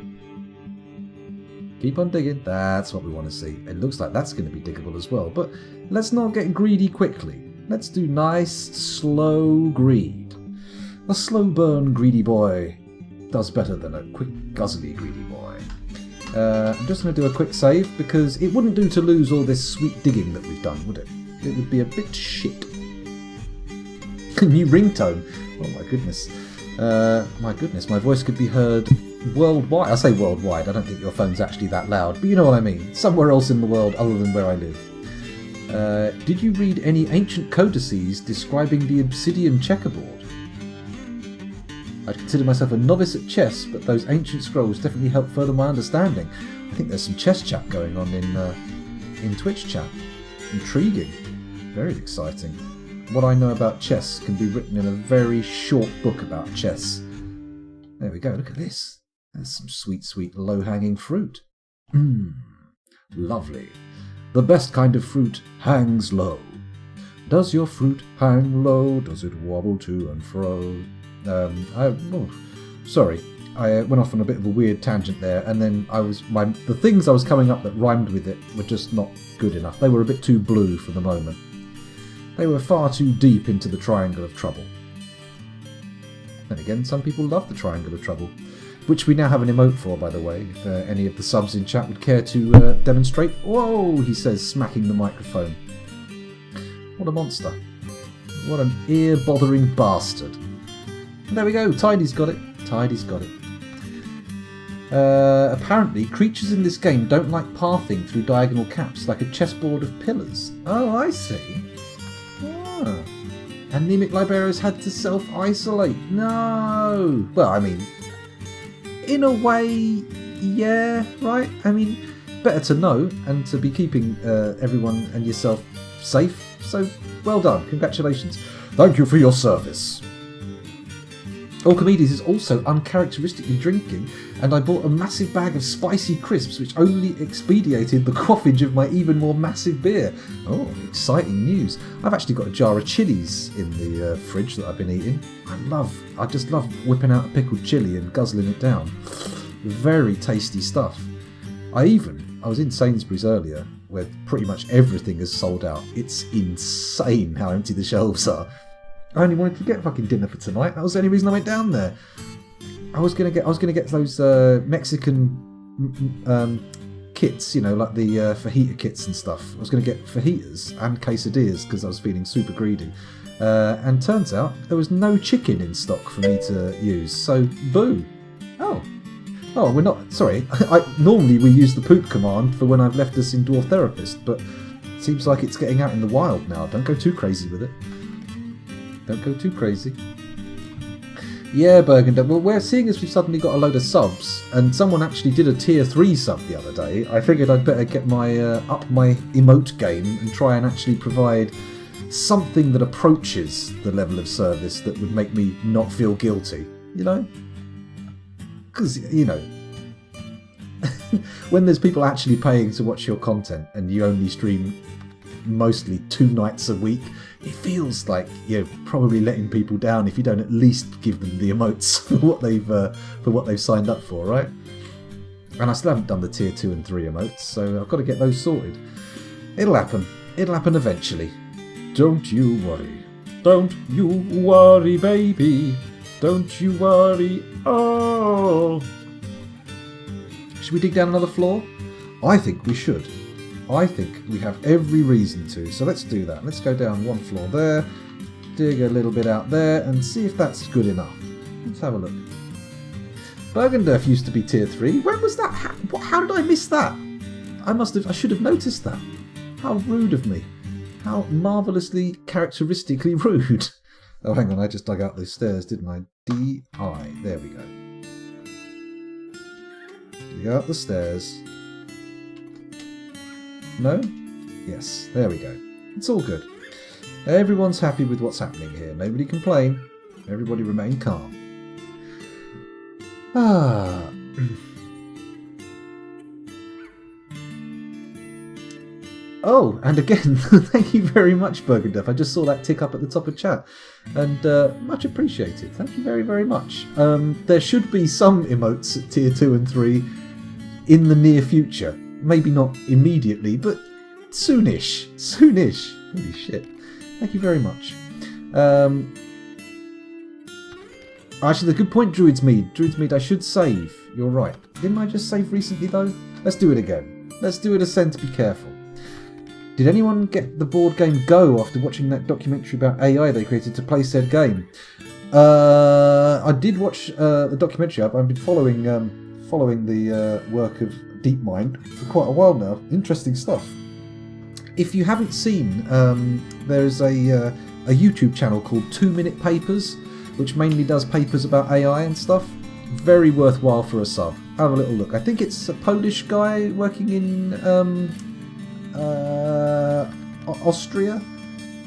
Keep on digging. That's what we want to see. It looks like that's going to be diggable as well, but let's not get greedy quickly. Let's do nice, slow greed. A slow burn greedy boy does better than a quick, guzzly greedy boy. I'm just going to do a quick save because it wouldn't do to lose all this sweet digging that we've done, would it? It would be a bit shit. New ringtone. Oh my goodness. My voice could be heard worldwide. I say worldwide, I don't think your phone's actually that loud, but you know what I mean. Somewhere else in the world other than where I live. Did you read any ancient codices describing the obsidian checkerboard? I'd consider myself a novice at chess, but those ancient scrolls definitely help further my understanding. I think there's some chess chat going on in Twitch chat. Intriguing. Very exciting. What I know about chess can be written in a very short book about chess. There we go, look at this. There's some sweet, sweet low-hanging fruit. Lovely. The best kind of fruit hangs low. Does your fruit hang low? Does it wobble to and fro? Sorry, I went off on a bit of a weird tangent there, and then the things I was coming up that rhymed with it were just not good enough. They were a bit too blue for the moment. They were far too deep into the triangle of trouble. Then again, some people love the triangle of trouble, which we now have an emote for, by the way, if any of the subs in chat would care to demonstrate. Whoa, he says, smacking the microphone. What a monster. What an ear-bothering bastard. And there we go, Tidy's got it. Tidy's got it. Apparently, creatures in this game don't like pathing through diagonal caps like a chessboard of pillars. Oh, I see. Ah. Anemic Liberios had to self-isolate. No! Well, I mean, in a way, yeah, right? I mean, better to know and to be keeping everyone and yourself safe. So, well done. Congratulations. Thank you for your service. Orchimedes is also uncharacteristically drinking, and I bought a massive bag of spicy crisps which only expedited the quaffage of my even more massive beer. Oh, exciting news. I've actually got a jar of chilies in the fridge that I've been eating. I just love whipping out a pickled chili and guzzling it down. Very tasty stuff. I was in Sainsbury's earlier, where pretty much everything is sold out. It's insane how empty the shelves are. I only wanted to get fucking dinner for tonight. That was the only reason I went down there. I was gonna get those Mexican kits, you know, like the fajita kits and stuff. I was gonna get fajitas and quesadillas because I was feeling super greedy. And turns out there was no chicken in stock for me to use. So boo. Oh, we're not. Sorry. Normally we use the poop command for when I've left us in Dwarf Therapist, but it seems like it's getting out in the wild now. Don't go too crazy with it. Don't go too crazy. Yeah, Burgundy. Well, we're seeing as we've suddenly got a load of subs, and someone actually did a tier 3 sub the other day. I figured I'd better get my up my emote game and try and actually provide something that approaches the level of service that would make me not feel guilty. You know? Because, you know, when there's people actually paying to watch your content and you only stream mostly 2 nights a week, it feels like you're probably letting people down if you don't at least give them the emotes for what they've signed up for, right? And I still haven't done the tier 2 and 3 emotes, so I've got to get those sorted. It'll happen. It'll happen eventually. Don't you worry. Don't you worry, baby. Don't you worry. Oh. Should we dig down another floor? I think we should. I think we have every reason to, so let's do that. Let's go down 1 floor there, dig a little bit out there, and see if that's good enough. Let's have a look. Bergendorf used to be tier 3. When was that? How did I miss that? I should have noticed that. How rude of me. How marvellously, characteristically rude. Oh, hang on, I just dug out those stairs, didn't I? D-I. There we go. Dig out the stairs. No? Yes, there we go. It's all good. Everyone's happy with what's happening here. Nobody complain. Everybody remain calm. Ah. Oh, and again, thank you very much, Bergenduff. I just saw that tick up at the top of chat. And much appreciated. Thank you very, very much. There should be some emotes at tier 2 and 3 in the near future. Maybe not immediately, but soonish. Soonish. Holy shit. Thank you very much. Actually, the good point, Druid's Mead. Druid's Mead, I should save. You're right. Didn't I just save recently, though? Let's do it again. Let's do it ascend to be careful. Did anyone get the board game Go after watching that documentary about AI they created to play said game? I did watch the documentary. I've been following the work of DeepMind for quite a while now. Interesting stuff. If you haven't seen, there's a YouTube channel called 2 Minute Papers, which mainly does papers about AI and stuff. Very worthwhile for a sub. Have a little look. I think it's a Polish guy working in Austria. I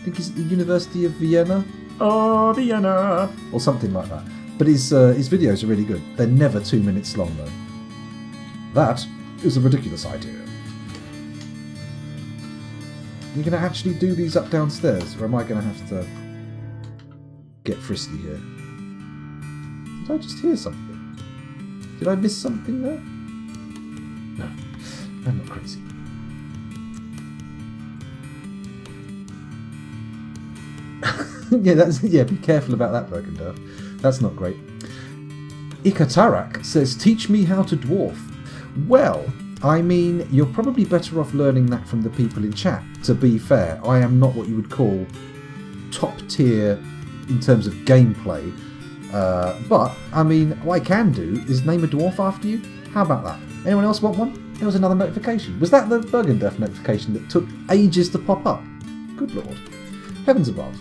think he's at the University of Vienna. Oh, Vienna! Or something like that. But his videos are really good. They're never 2 minutes long, though. That is a ridiculous idea. You're going to actually do these up downstairs, or am I going to have to get frisky here? Did I just hear something? Did I miss something there? No, I'm not crazy. Be careful about that, Bergendorf. That's not great. Ikatarak says, teach me how to dwarf. Well, I mean, you're probably better off learning that from the people in chat, to be fair. I am not what you would call top tier in terms of gameplay. But, I mean, what I can do is name a dwarf after you. How about that? Anyone else want one? There was another notification. Was that the Bergendorf notification that took ages to pop up? Good lord. Heavens above.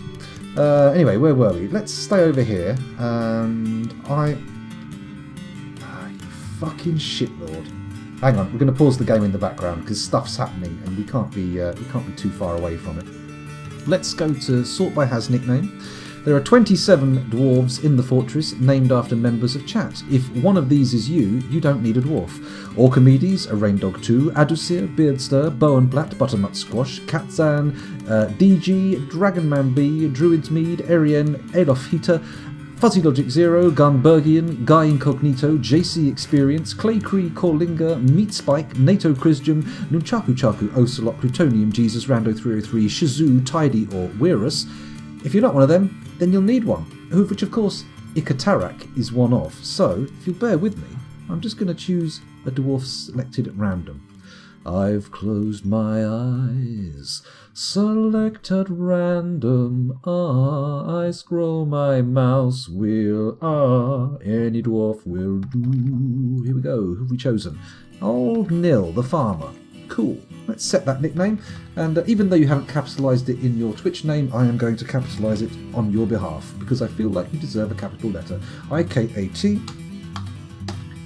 Anyway, where were we? Let's stay over here. And you fucking shitlord. Hang on, we're going to pause the game in the background because stuff's happening and we can't be too far away from it. Let's go to sort by has nickname. There are 27 dwarves in the fortress named after members of chat. If one of these is you, you don't need a dwarf. Orchimedes, a Raindog 2, Adusir, Beardstir, Bowenblatt, Butternut Squash, Katzan, DG, Dragonman B, Druid's Mead, Ariane, Elof Heater, Fuzzy Logic 0, Gunbergian, Guy Incognito, JC Experience, Claycree, Corlinga, Meat Spike, NATO Christium, Nunchaku Chaku, Ocelot, Plutonium, Jesus, Rando 303, Shazoo, Tidy, or Weirus. If you're not one of them, then you'll need one, which of course Ikatarak is one of. So, if you'll bear with me, I'm just going to choose a dwarf selected at random. I've closed my eyes, select at random, I scroll my mouse wheel, any dwarf will do. Here we go, who have we chosen? Old Nil, the farmer. Cool. Let's set that nickname, and even though you haven't capitalised it in your Twitch name, I am going to capitalise it on your behalf, because I feel like you deserve a capital letter. I-K-A-T,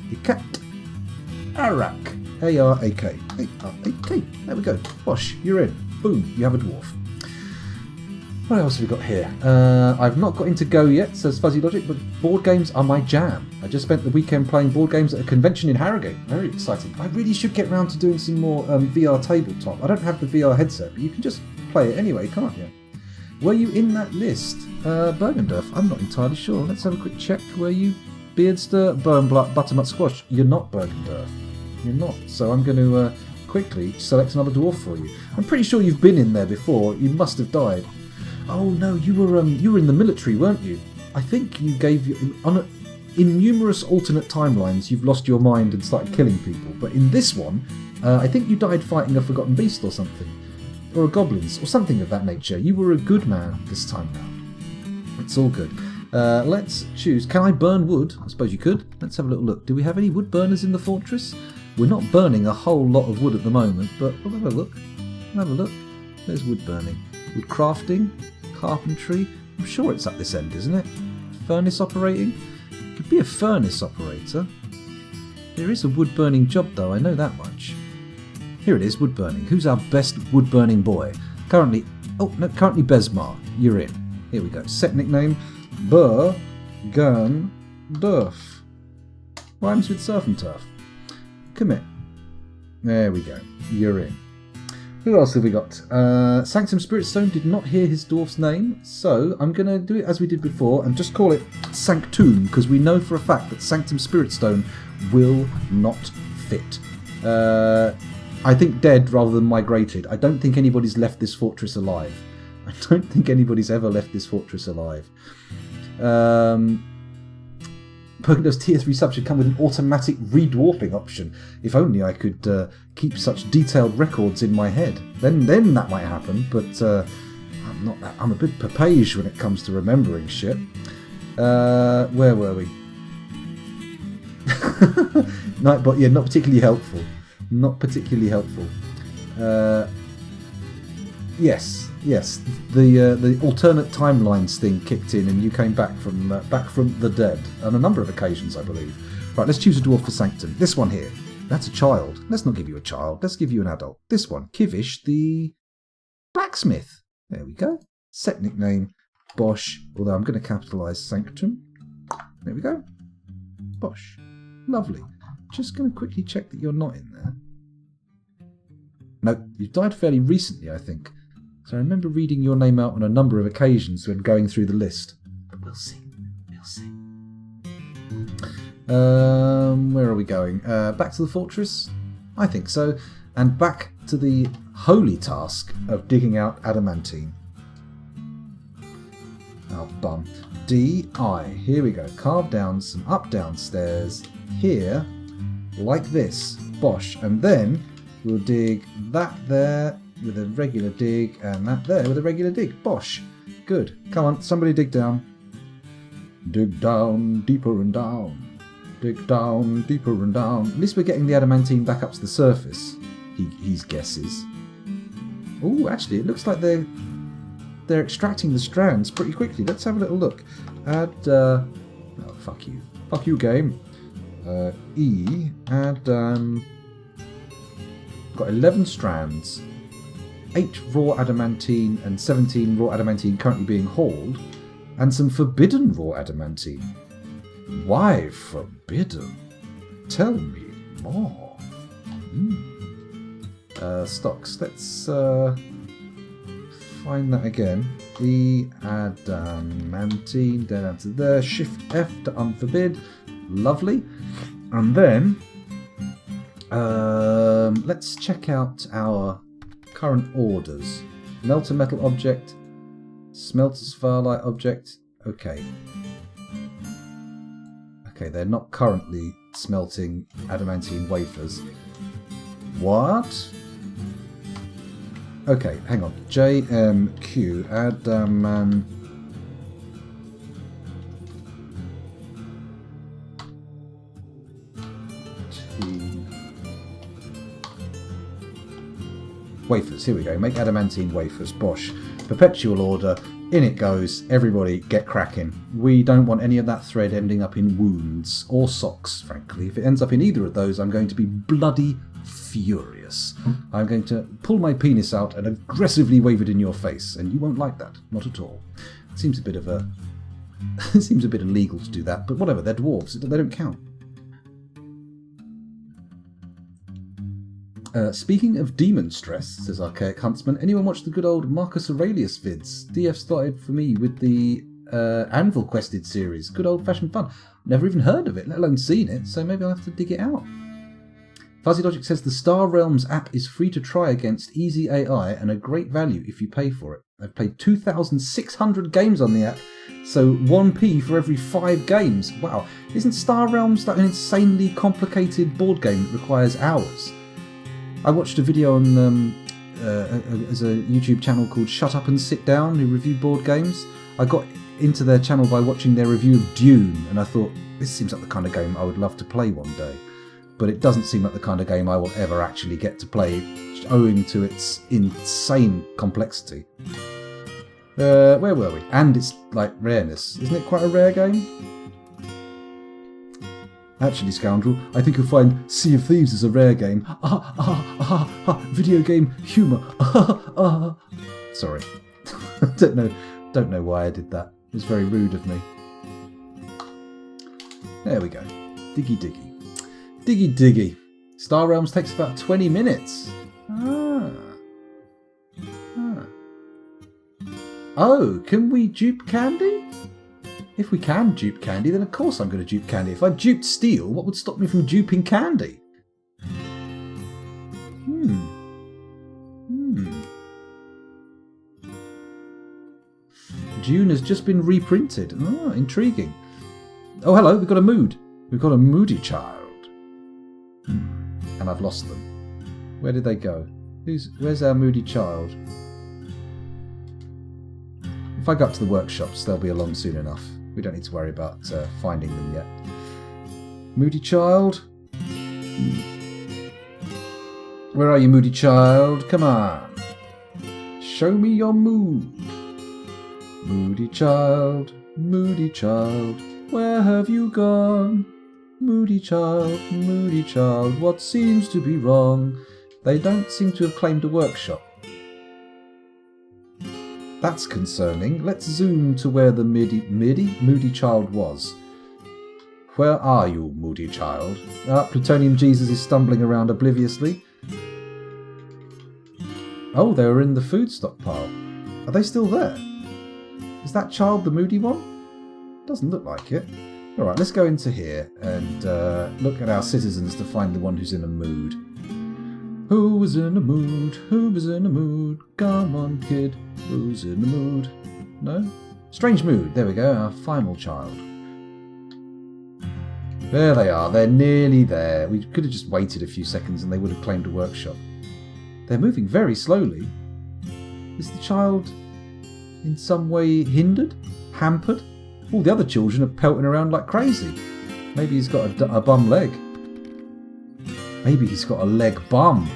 Ikat, Arak, A-R-A-K, A-R-A-K, there we go. Bosh, you're in. Boom, you have a dwarf. What else have we got here? I've not got into Go yet, says Fuzzy Logic, but board games are my jam. I just spent the weekend playing board games at a convention in Harrogate. Very exciting. I really should get round to doing some more VR tabletop. I don't have the VR headset, but you can just play it anyway, can't you? Were you in that list? Bergendorf, I'm not entirely sure. Let's have a quick check. Were you Beardster, Burnblatt, Butternut Squash? You're not Bergendorf. You're not. So I'm going to quickly select another dwarf for you. I'm pretty sure you've been in there before. You must have died. Oh no, you were in the military, weren't you? I think you gave in numerous alternate timelines you've lost your mind and started killing people, but in this one, I think you died fighting a forgotten beast or something, or a goblins or something of that nature. You were a good man this time now. It's all good. Let's choose. Can I burn wood? I suppose you could. Let's have a little look. Do we have any wood burners in the fortress? We're not burning a whole lot of wood at the moment, but we'll have a look. We'll have a look. There's wood burning. Wood crafting. Carpentry. I'm sure it's at this end, isn't it? Furnace operating. Could be a furnace operator. There is a wood burning job though, I know that much. Here it is, wood burning. Who's our best wood burning boy? Currently Besmar. You're in. Here we go. Set nickname Bergendorf. Rhymes with surf and turf. Commit. There we go. You're in. Who else have we got? Sanctum Spiritstone did not hear his dwarf's name, so I'm going to do it as we did before and just call it Sanctum, because we know for a fact that Sanctum Spiritstone will not fit. I think dead rather than migrated. I don't think anybody's left this fortress alive. I don't think anybody's ever left this fortress alive. Pokemon's tier 3 subs should come with an automatic redwarping option. If only I could keep such detailed records in my head. Then that might happen, but I'm a bit papage when it comes to remembering shit. Where were we? Nightbot, yeah, not particularly helpful. Not particularly helpful. Yes. The alternate timelines thing kicked in, and you came back from the dead on a number of occasions, I believe. Right, let's choose a dwarf for Sanctum. This one here. That's a child. Let's not give you a child. Let's give you an adult. This one, Kivish the blacksmith. There we go. Set nickname, Bosch. Although I'm going to capitalise Sanctum. There we go. Bosch. Lovely. Just going to quickly check that you're not in there. No, you died fairly recently, I think. So I remember reading your name out on a number of occasions when going through the list. But we'll see. Where are we going? Back to the fortress? I think so. And back to the holy task of digging out adamantine. Oh, bum. D-I. Here we go. Carve down some up-down stairs here, like this. Bosh. And then we'll dig that there with a regular dig, and that there with a regular dig. Bosh. Good. Come on, somebody dig down. Dig down, deeper and down. Dig down, deeper and down. At least we're getting the adamantine back up to the surface. He guesses. Oh, actually, it looks like they're extracting the strands pretty quickly. Let's have a little look. Add, oh, fuck you. Fuck you, game. Add, got 11 strands. 8 raw adamantine and 17 raw adamantine currently being hauled, and some forbidden raw adamantine. Why forbidden? Tell me more. Stocks. Let's find that again. The adamantine down to there. Shift F to unforbid. Lovely. And then let's check out our current orders. Melter metal object, smelter spharlite object. Okay, they're not currently smelting adamantine wafers. What? Okay, hang on. JMQ adamantine wafers. Here we go. Make adamantine wafers. Bosh. Perpetual order. In it goes. Everybody get cracking. We don't want any of that thread ending up in wounds or socks, frankly. If it ends up in either of those, I'm going to be bloody furious. I'm going to pull my penis out and aggressively wave it in your face, and you won't like that. Not at all. It seems a bit of a... it seems a bit illegal to do that, but whatever. They're dwarves. They don't count. Speaking of demon stress, says Archaic Huntsman, anyone watch the good old Marcus Aurelius vids? DF started for me with the Anvil Quested series. Good old-fashioned fun. Never even heard of it, let alone seen it, so maybe I'll have to dig it out. Fuzzy Logic says the Star Realms app is free to try against easy AI and a great value if you pay for it. I've played 2,600 games on the app, so 1p for every 5 games. Wow, isn't Star Realms like an insanely complicated board game that requires hours? I watched a video on as a YouTube channel called Shut Up and Sit Down, who review board games. I got into their channel by watching their review of Dune, and I thought, this seems like the kind of game I would love to play one day. But it doesn't seem like the kind of game I will ever actually get to play, owing to its insane complexity. Where were we? And it's like rareness. Isn't it quite a rare game? Actually, Scoundrel, I think you'll find Sea of Thieves is a rare game. Video game humour. Sorry. Don't know why I did that. It was very rude of me. There we go. Diggy diggy. Diggy diggy. Star Realms takes about 20 minutes. Oh, can we dupe Candy? If we can dupe Candy, then of course I'm going to dupe Candy. If I duped Steel, what would stop me from duping Candy? Dune has just been reprinted. Oh, intriguing. Oh, hello, we've got a mood. We've got a moody child. And I've lost them. Where did they go? Where's our moody child? If I go up to the workshops, they'll be along soon enough. We don't need to worry about finding them yet. Moody child? Where are you, moody child? Come on. Show me your mood. Moody child, where have you gone? Moody child, what seems to be wrong? They don't seem to have claimed a workshop. That's concerning. Let's zoom to where the moody child was. Where are you, moody child? Plutonium Jesus is stumbling around obliviously. Oh, they were in the food stockpile. Are they still there? Is that child the moody one? Doesn't look like it. Alright, let's go into here and look at our citizens to find the one who's in a mood. Who's in a mood? Who's in a mood? Come on, kid. Who's in the mood? No? Strange mood. There we go, our final child. There they are. They're nearly there. We could have just waited a few seconds and they would have claimed a workshop. They're moving very slowly. Is the child in some way hindered? Hampered? All the other children are pelting around like crazy. Maybe he's got a bum leg. Maybe he's got a leg bum.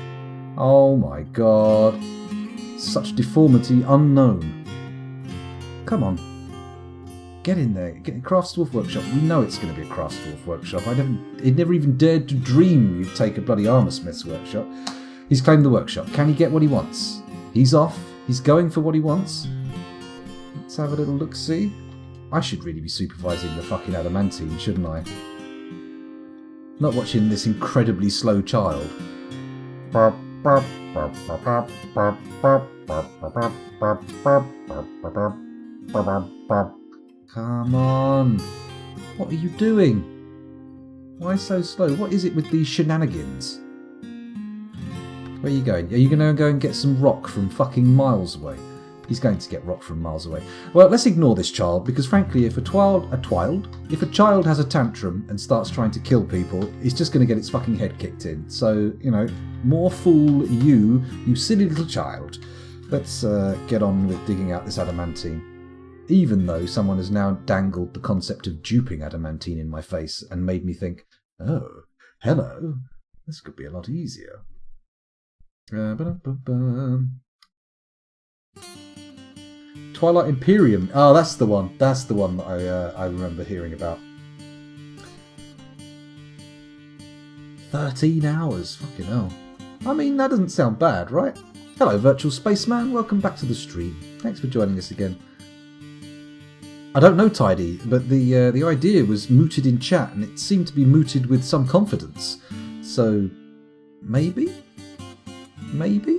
Oh my god. Such deformity unknown. Come on. Get in there. Get a Craftsdwarf workshop. We know it's going to be a Craftsdwarf workshop. It never even dared to dream you'd take a bloody Armorsmith's workshop. He's claimed the workshop. Can he get what he wants? He's off. He's going for what he wants. Let's have a little look-see. I should really be supervising the fucking adamantine, shouldn't I? Not watching this incredibly slow child. Come on. What are you doing? Why so slow? What is it with these shenanigans? Where are you going? Are you going to go and get some rock from fucking miles away? He's going to get rock from miles away. Well, let's ignore this child, because frankly, if a child has a tantrum and starts trying to kill people, it's just going to get its fucking head kicked in. So, you know, more fool you silly little child. Let's get on with digging out this adamantine. Even though someone has now dangled the concept of duping adamantine in my face and made me think, oh, hello, this could be a lot easier. Twilight Imperium. Oh, that's the one. That's the one that I remember hearing about. 13 hours. Fucking hell. I mean, that doesn't sound bad, right? Hello, Virtual Spaceman. Welcome back to the stream. Thanks for joining us again. I don't know, Tidy, but the idea was mooted in chat, and it seemed to be mooted with some confidence. So, maybe? Maybe?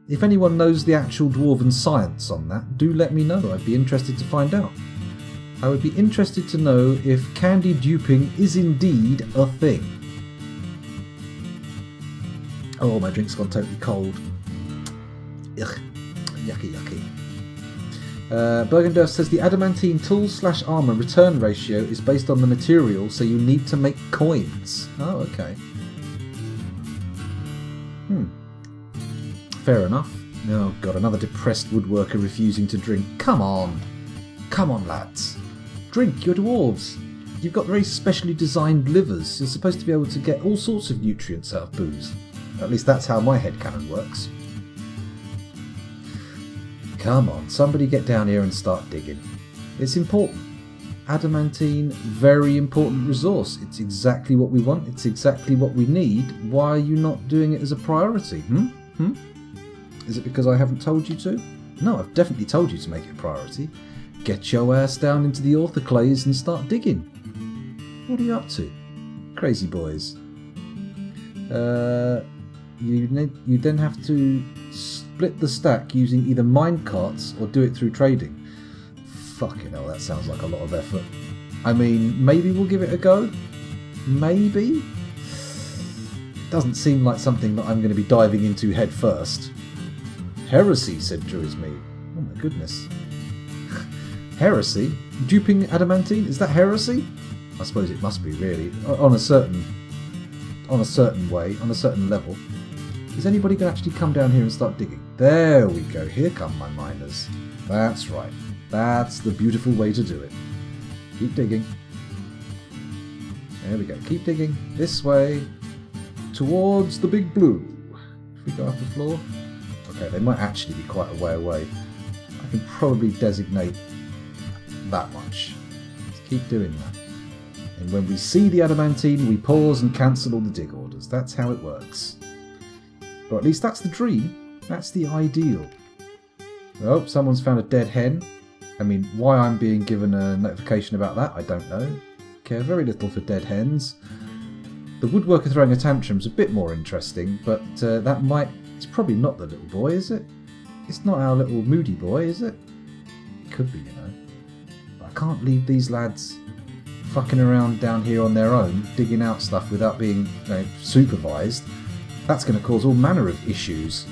If anyone knows the actual dwarven science on that, do let me know. I'd be interested to find out. I would be interested to know if candy duping is indeed a thing. Oh, my drink's gone totally cold. Ugh. Yucky, yucky. Bergendurf says the adamantine tools/armor return ratio is based on the material, so you need to make coins. Oh, okay. Fair enough. Oh god, another depressed woodworker refusing to drink. Come on. Come on, lads. Drink, you're dwarves. You've got very specially designed livers. You're supposed to be able to get all sorts of nutrients out of booze. At least that's how my headcanon works. Come on, somebody get down here and start digging. It's important. Adamantine, very important resource. It's exactly what we want. It's exactly what we need. Why are you not doing it as a priority? Is it because I haven't told you to? No, I've definitely told you to make it a priority. Get your ass down into the orthoclase and start digging. What are you up to? Crazy boys. You then have to split the stack using either mine carts or do it through trading. Fucking hell, that sounds like a lot of effort. I mean, maybe we'll give it a go. Maybe? Doesn't seem like something that I'm going to be diving into head first. Heresy, said Druisme. Oh my goodness. Heresy? Duping adamantine? Is that heresy? I suppose it must be, really. On a certain way, on a certain level. Is anybody going to actually come down here and start digging? There we go. Here come my miners. That's right. That's the beautiful way to do it. Keep digging. There we go. Keep digging. This way. Towards the big blue. If we go up the floor. Okay, they might actually be quite a way away. I can probably designate that much. Let's keep doing that. And when we see the adamantine, we pause and cancel all the dig orders. That's how it works. Or at least that's the dream. That's the ideal. Oh, someone's found a dead hen. I mean, why I'm being given a notification about that, I don't know. Care very little for dead hens. The woodworker throwing a tantrum's a bit more interesting, but that might... It's probably not the little boy, is it? It's not our little moody boy, is it? It could be, you know. But I can't leave these lads fucking around down here on their own, digging out stuff without being, you know, supervised. That's going to cause all manner of issues.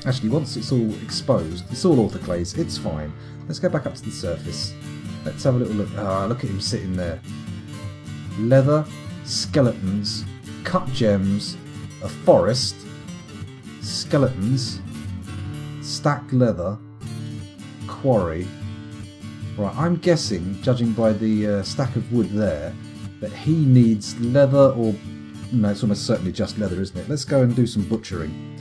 Actually, once it's all exposed, it's all autoclaves, it's fine. Let's go back up to the surface. Let's have a little look. Ah, look at him sitting there. Leather, skeletons, cut gems, a forest, skeletons, stacked leather, quarry. Right, I'm guessing, judging by the stack of wood there, that he needs leather or... No, it's almost certainly just leather, isn't it? Let's go and do some butchering.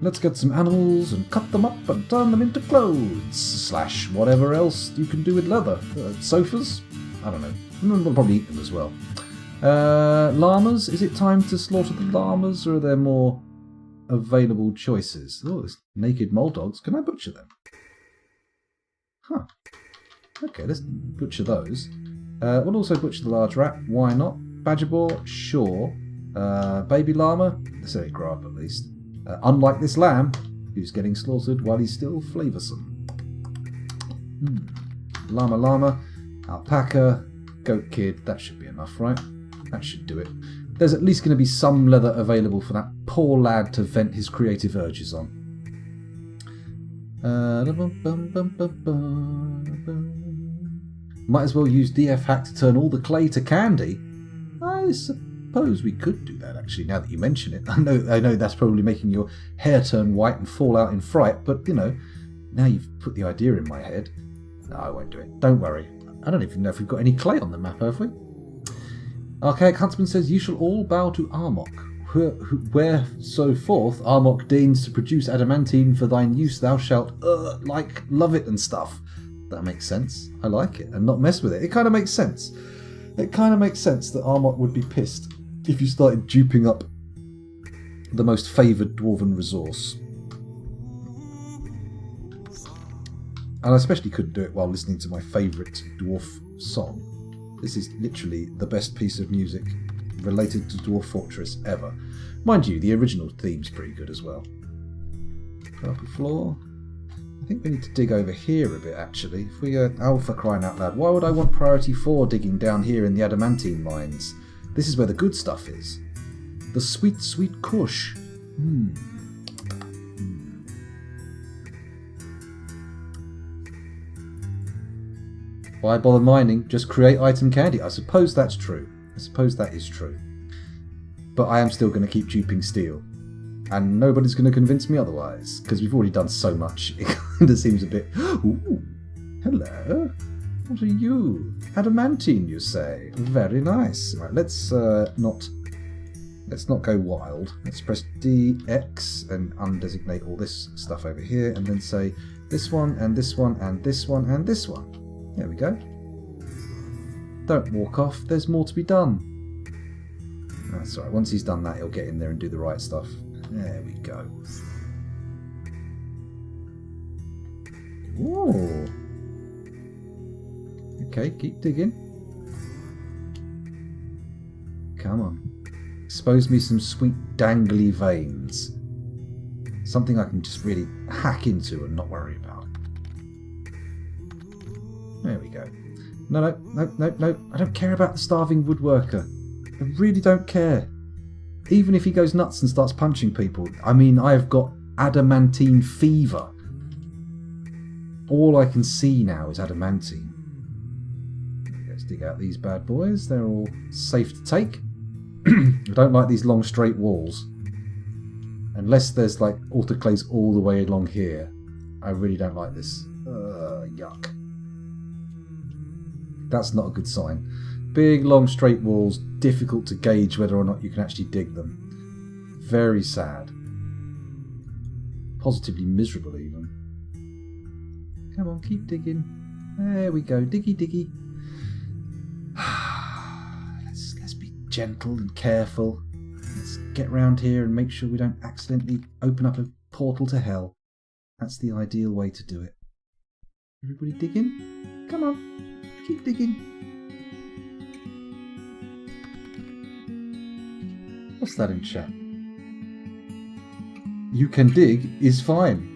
Let's get some animals and cut them up and turn them into clothes. / whatever else you can do with leather. Sofas? I don't know. We'll probably eat them as well. Llamas? Is it time to slaughter the llamas, or are there more available choices? Oh, there's naked mole dogs. Can I butcher them? Huh. Okay, let's butcher those. We'll also butcher the large rat. Why not? Badger boar? Sure. Baby llama? Let's let it grow up at least. Unlike this lamb, who's getting slaughtered while he's still flavoursome. Llama, alpaca, goat kid. That should be enough, right? That should do it. There's at least going to be some leather available for that poor lad to vent his creative urges on. Might as well use DF hack to turn all the clay to candy. I suppose we could do that, actually, now that you mention it. I know that's probably making your hair turn white and fall out in fright, but, you know, now you've put the idea in my head. No, I won't do it. Don't worry. I don't even know if we've got any clay on the map, have we? Archaic Huntsman says, you shall all bow to Armok. Where so forth Armok deigns to produce adamantine for thine use, thou shalt, love it and stuff. That makes sense. I like it. And not mess with it. It kind of makes sense. It kind of makes sense that Armok would be pissed if you started duping up the most favoured dwarven resource. And I especially couldn't do it while listening to my favourite dwarf song. This is literally the best piece of music related to Dwarf Fortress ever. Mind you, the original theme's pretty good as well. Purple floor. I think we need to dig over here a bit, actually. If we go... Oh, for crying out loud. Why would I want priority 4 digging down here in the adamantine mines? This is where the good stuff is. The sweet, sweet kush. Why bother mining? Just create item candy. I suppose that's true. I suppose that is true. But I am still going to keep duping steel. And nobody's going to convince me otherwise, because we've already done so much. It kind of seems a bit... Ooh, hello. What are you? Adamantine, you say? Very nice. Right, let's not go wild. Let's press DX and undesignate all this stuff over here, and then say this one, and this one, and this one, and this one. There we go. Don't walk off. There's more to be done. That's all right. Once he's done that, he'll get in there and do the right stuff. There we go. Ooh. Okay, keep digging. Come on. Expose me some sweet dangly veins. Something I can just really hack into and not worry about. There we go. No. I don't care about the starving woodworker. I really don't care. Even if he goes nuts and starts punching people. I mean, I've got adamantine fever. All I can see now is adamantine. Let's dig out these bad boys. They're all safe to take. I don't like these long straight walls. Unless there's like autoclaves all the way along here. I really don't like this. Yuck. That's not a good sign. Big long straight walls, difficult to gauge whether or not you can actually dig them. Very sad. Positively miserable even. Come on, keep digging. There we go. Diggy, diggy. Let's be gentle and careful. Let's get round here and make sure we don't accidentally open up a portal to hell. That's the ideal way to do it. Everybody digging? Come on. Keep digging. What's that in chat? You can dig is fine.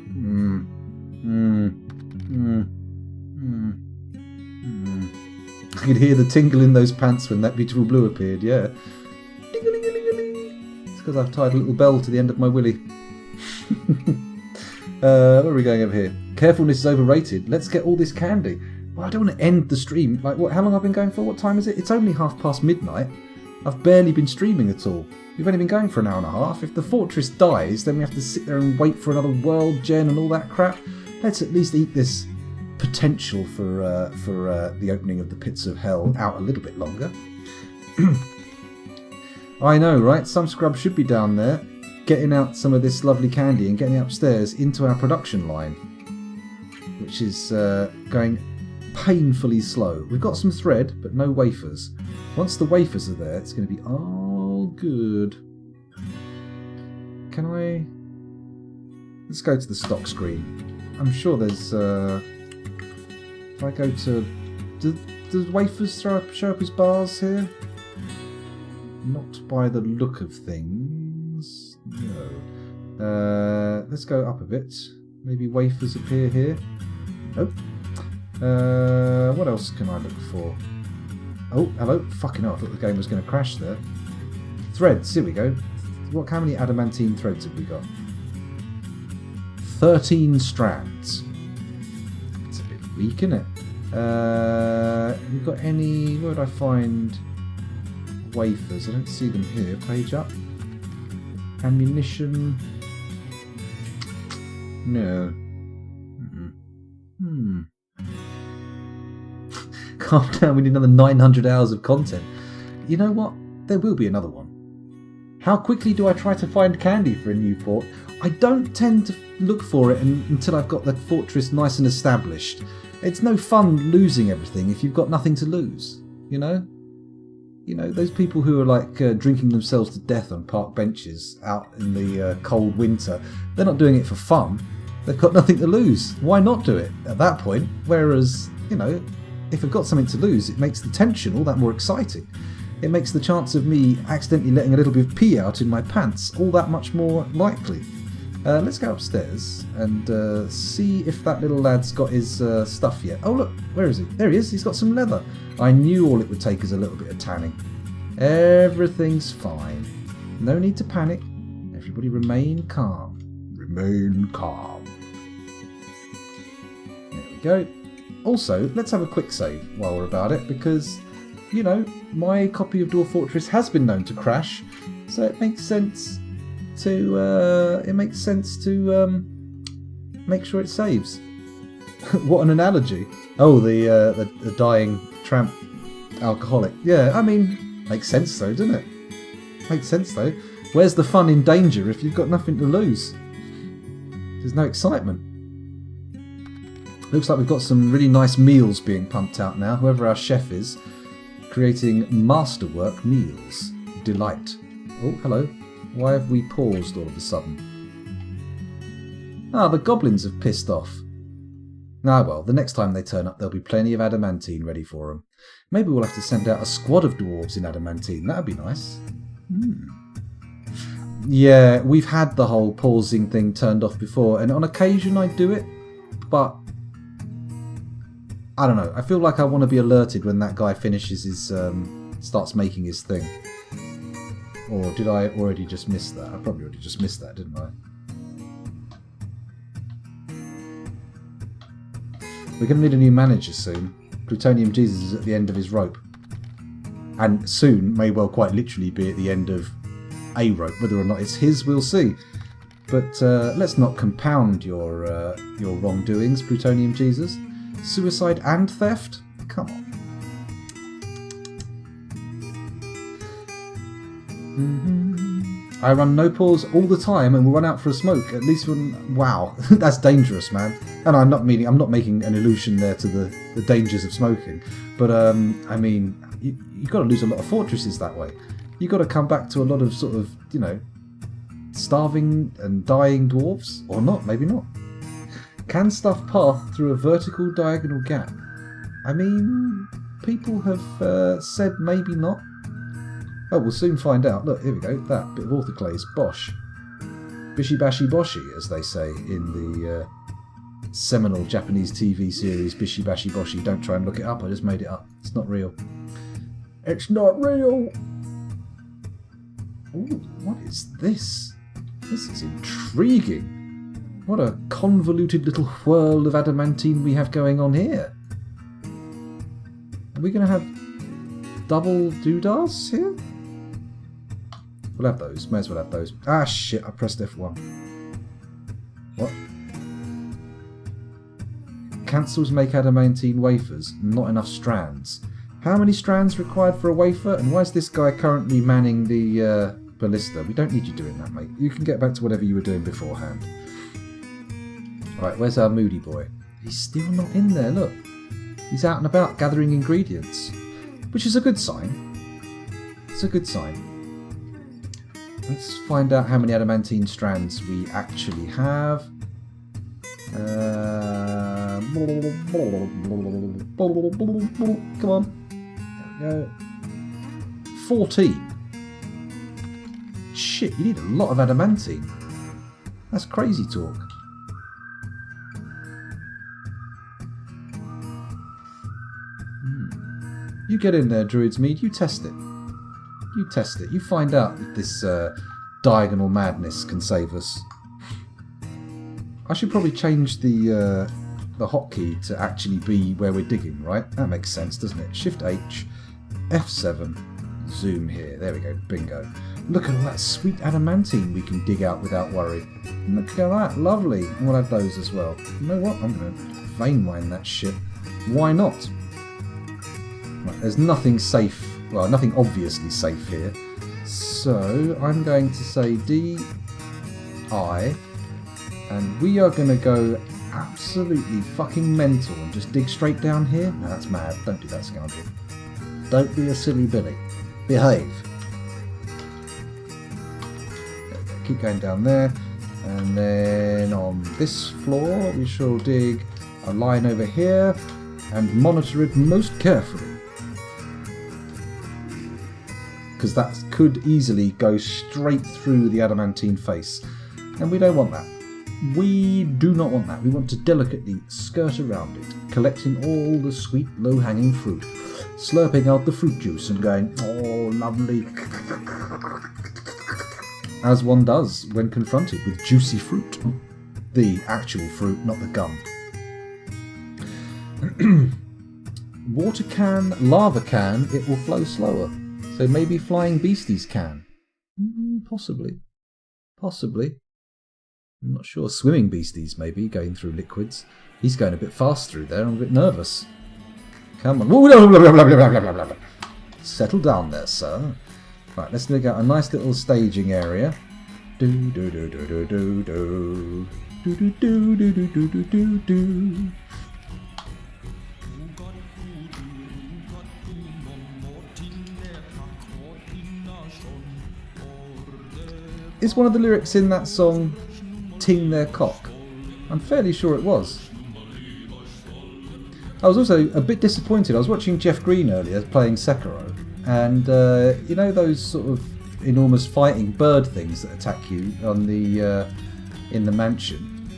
I could hear the tingle in those pants when that beautiful blue appeared, yeah. It's because I've tied a little bell to the end of my willy. Where are we going over here? Carefulness is overrated. Let's get all this candy. Well, I don't want to end the stream. Like, what? How long have I been going for? What time is it? It's only midnight. I've barely been streaming at all. We've only been going for an hour and a half. If the fortress dies, then we have to sit there and wait for another world gen and all that crap. Let's at least eat this potential for the opening of the pits of hell out a little bit longer. I know, right? Some scrub should be down there getting out some of this lovely candy and getting it upstairs into our production line, which is going painfully slow. We've got some thread, but no wafers. Once the wafers are there, it's going to be all good. Can I... Let's go to the stock screen. I'm sure there's... If I go to... Does wafers show up as bars here? Not by the look of things. No. Let's go up a bit. Maybe wafers appear here. Nope. What else can I look for? Oh, hello. Fucking hell, I thought the game was going to crash there. Threads, here we go. How many adamantine threads have we got? 13 strands. It's a bit weak, isn't it? Have we got any... Where would I find wafers? I don't see them here. Page up. Ammunition. No. Calm down, we need another 900 hours of content. You know what? There will be another one. How quickly do I try to find candy for a new fort? I don't tend to look for it until I've got the fortress nice and established. It's no fun losing everything if you've got nothing to lose, you know? You know, those people who are like drinking themselves to death on park benches out in the cold winter, they're not doing it for fun. They've got nothing to lose. Why not do it at that point? Whereas, you know, if I've got something to lose, it makes the tension all that more exciting. It makes the chance of me accidentally letting a little bit of pee out in my pants all that much more likely. Let's go upstairs and see if that little lad's got his stuff yet. Oh look, where is he? There he is, he's got some leather. I knew all it would take is a little bit of tanning. Everything's fine. No need to panic. Everybody remain calm. Remain calm. There we go. Also, let's have a quick save while we're about it, because, you know, my copy of Dwarf Fortress has been known to crash, so it makes sense to make sure it saves. What an analogy! Oh, the dying tramp alcoholic. Yeah, I mean, makes sense though, doesn't it? Makes sense though. Where's the fun in danger if you've got nothing to lose? There's no excitement. Looks like we've got some really nice meals being pumped out now. Whoever our chef is, creating masterwork meals. Delight. Oh, hello. Why have we paused all of a sudden? Ah, the goblins have pissed off. Ah well, the next time they turn up there'll be plenty of adamantine ready for them. Maybe we'll have to send out a squad of dwarves in adamantine. That'd be nice. Yeah, we've had the whole pausing thing turned off before, and on occasion I do it, but I don't know. I feel like I want to be alerted when that guy finishes his, starts making his thing. Or did I already just miss that? I probably already just missed that, didn't I? We're going to need a new manager soon. Plutonium Jesus is at the end of his rope. And soon may well quite literally be at the end of a rope. Whether or not it's his, we'll see. But let's not compound your wrongdoings, Plutonium Jesus. Suicide and theft? Come on. I run no pause all the time and will run out for a smoke. At least when... Wow, that's dangerous, man. And I'm not making an allusion there to the dangers of smoking. But, I mean, you've got to lose a lot of fortresses that way. You've got to come back to a lot of sort of, you know, starving and dying dwarves. Or not, maybe not. Can stuff path through a vertical diagonal gap? I mean, people have said maybe not. Oh, we'll soon find out. Look, here we go. That bit of orthoclase. Bosh. Bishi bashi boshi, as they say in the seminal Japanese TV series Bishi bashi boshi. Don't try and look it up. I just made it up. It's not real. It's not real! Ooh, what is this? This is intriguing. What a convoluted little whirl of adamantine we have going on here. Are we going to have double doodahs here? We'll have those. May as well have those. Ah, shit. I pressed F1. What? Cancels make adamantine wafers. Not enough strands. How many strands required for a wafer? And why is this guy currently manning the ballista? We don't need you doing that, mate. You can get back to whatever you were doing beforehand. Right, where's our moody boy? He's still not in there, look. He's out and about gathering ingredients. Which is a good sign. It's a good sign. Let's find out how many adamantine strands we actually have. Come on. There we go. 14. Shit, you need a lot of adamantine. That's crazy talk. You get in there, Druid's Mead. You test it. You test it. You find out if this diagonal madness can save us. I should probably change the hotkey to actually be where we're digging, right? That makes sense, doesn't it? Shift H, F7, zoom here. There we go. Bingo. Look at all that sweet adamantine we can dig out without worry. Look at that. Lovely. And we'll have those as well. You know what? I'm going to vein mine that shit. Why not? Right, there's nothing safe. Well, nothing obviously safe here. So I'm going to say DI, and we are going to go absolutely fucking mental and just dig straight down here. No, that's mad. Don't do that, scoundrel. Don't be a silly Billy. Behave. Keep going down there, and then on this floor we shall dig a line over here and monitor it most carefully. Because that could easily go straight through the adamantine face. And we don't want that. We do not want that. We want to delicately skirt around it, collecting all the sweet, low-hanging fruit, slurping out the fruit juice and going, oh, lovely, as one does when confronted with juicy fruit. The actual fruit, not the gum. Water can, lava can, it will flow slower. So maybe flying beasties can. Possibly. Possibly. I'm not sure. Swimming beasties, maybe, going through liquids. He's going a bit fast through there. I'm a bit nervous. Come on. Settle down there, sir. Right, let's dig out a nice little staging area. Do do do do do do do. Do do do do do do do do do. Is one of the lyrics in that song "Ting their cock"? I'm fairly sure it was. I was also a bit disappointed. I was watching Jeff Green earlier playing Sekiro, and you know those sort of enormous fighting bird things that attack you on the in the mansion,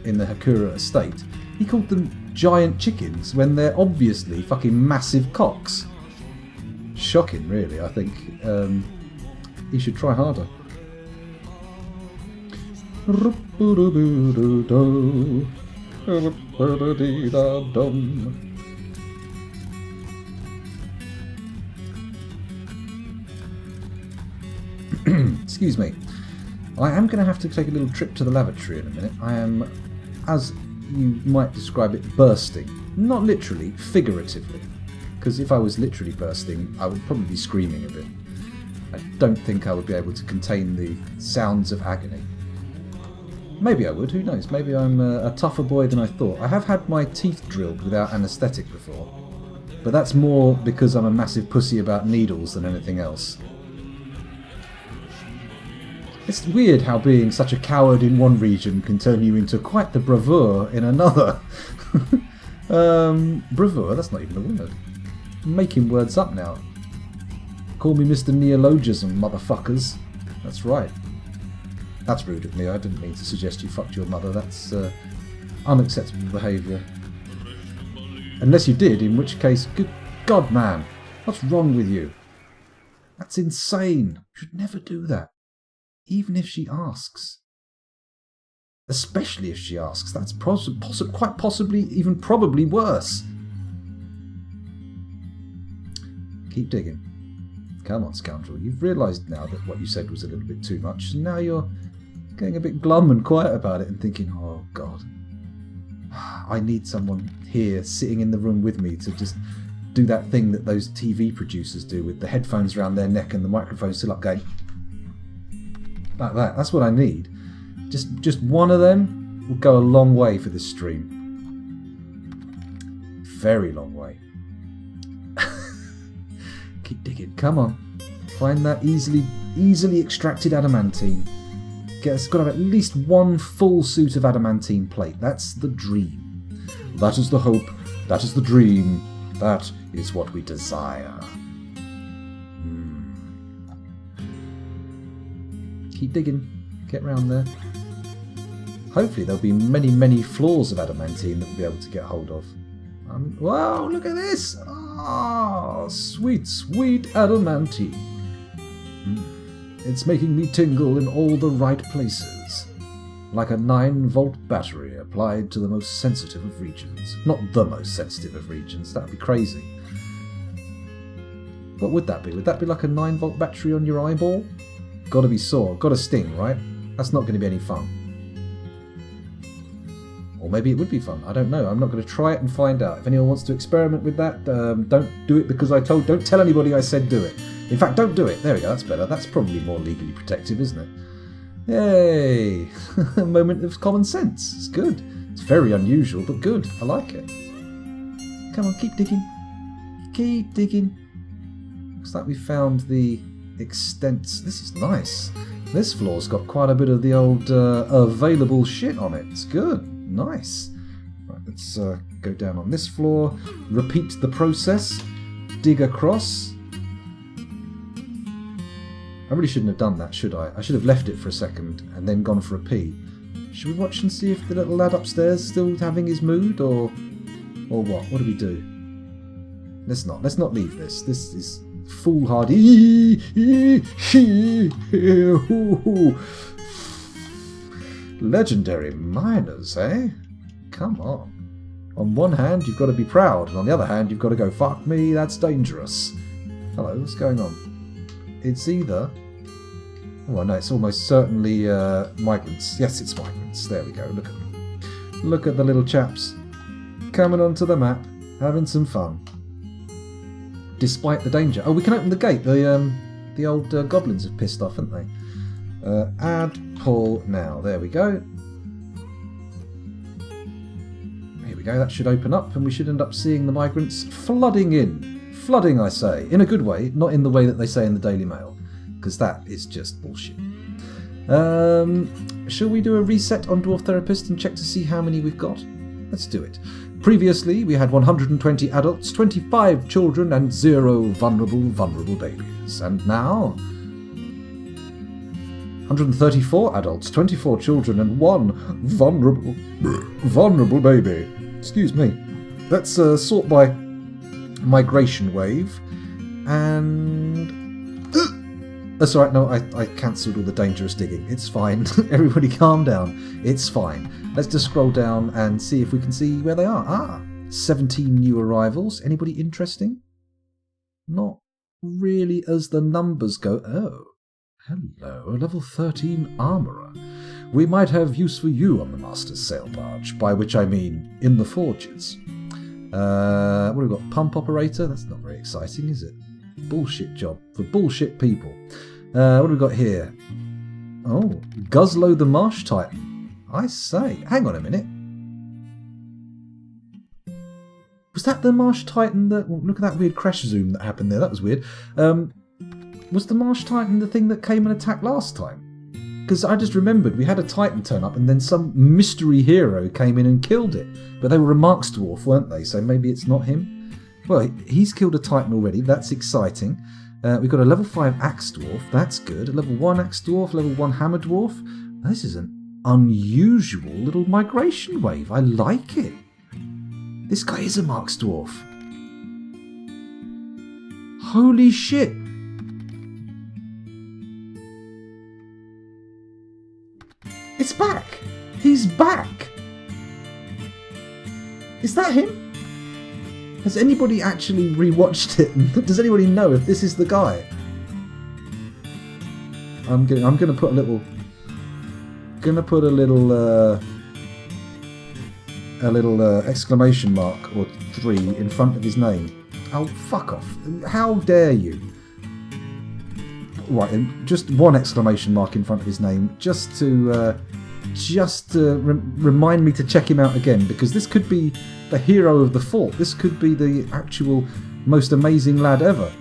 in the Hakura estate. He called them giant chickens when they're obviously fucking massive cocks. Shocking, really. I think he should try harder. Excuse me. I am going to have to take a little trip to the lavatory in a minute. I am, as you might describe it, bursting. Not literally, figuratively. Because if I was literally bursting, I would probably be screaming a bit. I don't think I would be able to contain the sounds of agony. Maybe I would, who knows? Maybe I'm a tougher boy than I thought. I have had my teeth drilled without anaesthetic before. But that's more because I'm a massive pussy about needles than anything else. It's weird how being such a coward in one region can turn you into quite the bravura in another. Bravura? That's not even a word. I'm making words up now. Call me Mr. Neologism, motherfuckers. That's right. That's rude of me. I didn't mean to suggest you fucked your mother. That's unacceptable behaviour. Unless you did, in which case, good God, man. What's wrong with you? That's insane. You should never do that. Even if she asks. Especially if she asks. That's quite possibly, even probably worse. Keep digging. Come on, scoundrel. You've realised now that what you said was a little bit too much, and now you're getting a bit glum and quiet about it and thinking, oh, God. I need someone here sitting in the room with me to just do that thing that those TV producers do with the headphones around their neck and the microphone still up going... like that. That's what I need. Just one of them will go a long way for this stream. Very long way. Keep digging. Come on. Find that easily extracted adamantine. It's got to have at least one full suit of adamantine plate. That's the dream. That is the hope. That is the dream. That is what we desire. Keep digging. Get round there. Hopefully there'll be many, many floors of adamantine that we'll be able to get hold of. Wow, look at this! Ah, sweet, sweet adamantine. It's making me tingle in all the right places. Like a 9-volt battery applied to the most sensitive of regions. Not the most sensitive of regions, that'd be crazy. What would that be? Would that be like a 9-volt battery on your eyeball? Gotta be sore, gotta sting, right? That's not going to be any fun. Or maybe it would be fun, I don't know. I'm not going to try it and find out. If anyone wants to experiment with that, don't do it because I told... Don't tell anybody I said do it. In fact, don't do it. There we go, that's better. That's probably more legally protective, isn't it? Yay! A moment of common sense. It's good. It's very unusual, but good. I like it. Come on, keep digging. Keep digging. Looks like we found the extents. This is nice. This floor's got quite a bit of the old available shit on it. It's good. Nice. Right, let's go down on this floor. Repeat the process. Dig across. I really shouldn't have done that, should I? I should have left it for a second and then gone for a pee. Should we watch and see if the little lad upstairs is still having his mood, or what? What do we do? Let's not leave this. This is foolhardy. Legendary miners, eh? Come on. On one hand, you've got to be proud, and on the other hand, you've got to go, fuck me, that's dangerous. Hello, what's going on? It's either... Oh, no, it's almost certainly migrants. Yes, it's migrants. There we go, look at them. Look at the little chaps. Coming onto the map, having some fun. Despite the danger. Oh, we can open the gate. The old goblins have pissed off, haven't they? Add pull now. There we go. Here we go. That should open up, and we should end up seeing the migrants flooding in. Flooding, I say. In a good way, not in the way that they say in the Daily Mail, because that is just bullshit. Shall we do a reset on Dwarf Therapist and check to see how many we've got? Let's do it. Previously, we had 120 adults, 25 children, and 0 vulnerable babies. And now... 134 adults, 24 children, and 1 vulnerable baby. Excuse me. Let's sort by migration wave. And... That's all right. No, I cancelled all the dangerous digging. It's fine. Everybody calm down. It's fine. Let's just scroll down and see if we can see where they are. 17 new arrivals. Anybody interesting? Not really as the numbers go. Oh, hello. A level 13 armourer. We might have use for you on the Master's sail barge, by which I mean in the forges. What have we got? Pump operator? That's not very exciting, is it? Bullshit job for bullshit people. What have we got here? Oh, Guzlo the Marsh Titan. I say. Hang on a minute. Was that the Marsh Titan that... Well, look at that weird crash zoom that happened there. That was weird. Was the Marsh Titan the thing that came and attacked last time? Because I just remembered we had a Titan turn up and then some mystery hero came in and killed it. But they were a Marks Dwarf, weren't they? So maybe it's not him? Well, he's killed a Titan already. That's exciting. We've got a level 5 Axe Dwarf. That's good. A level 1 Axe Dwarf, level 1 Hammer Dwarf. This is an unusual little migration wave. I like it. This guy is a Marks Dwarf. Holy shit. It's back. He's back. Is that him? Has anybody actually rewatched it? Does anybody know if this is the guy? I'm gonna put a little exclamation mark or 3 in front of his name. Oh, fuck off! How dare you? Right, and just 1 exclamation mark in front of his name, just to remind me to check him out again, because this could be the hero of the fort. This could be the actual most amazing lad ever.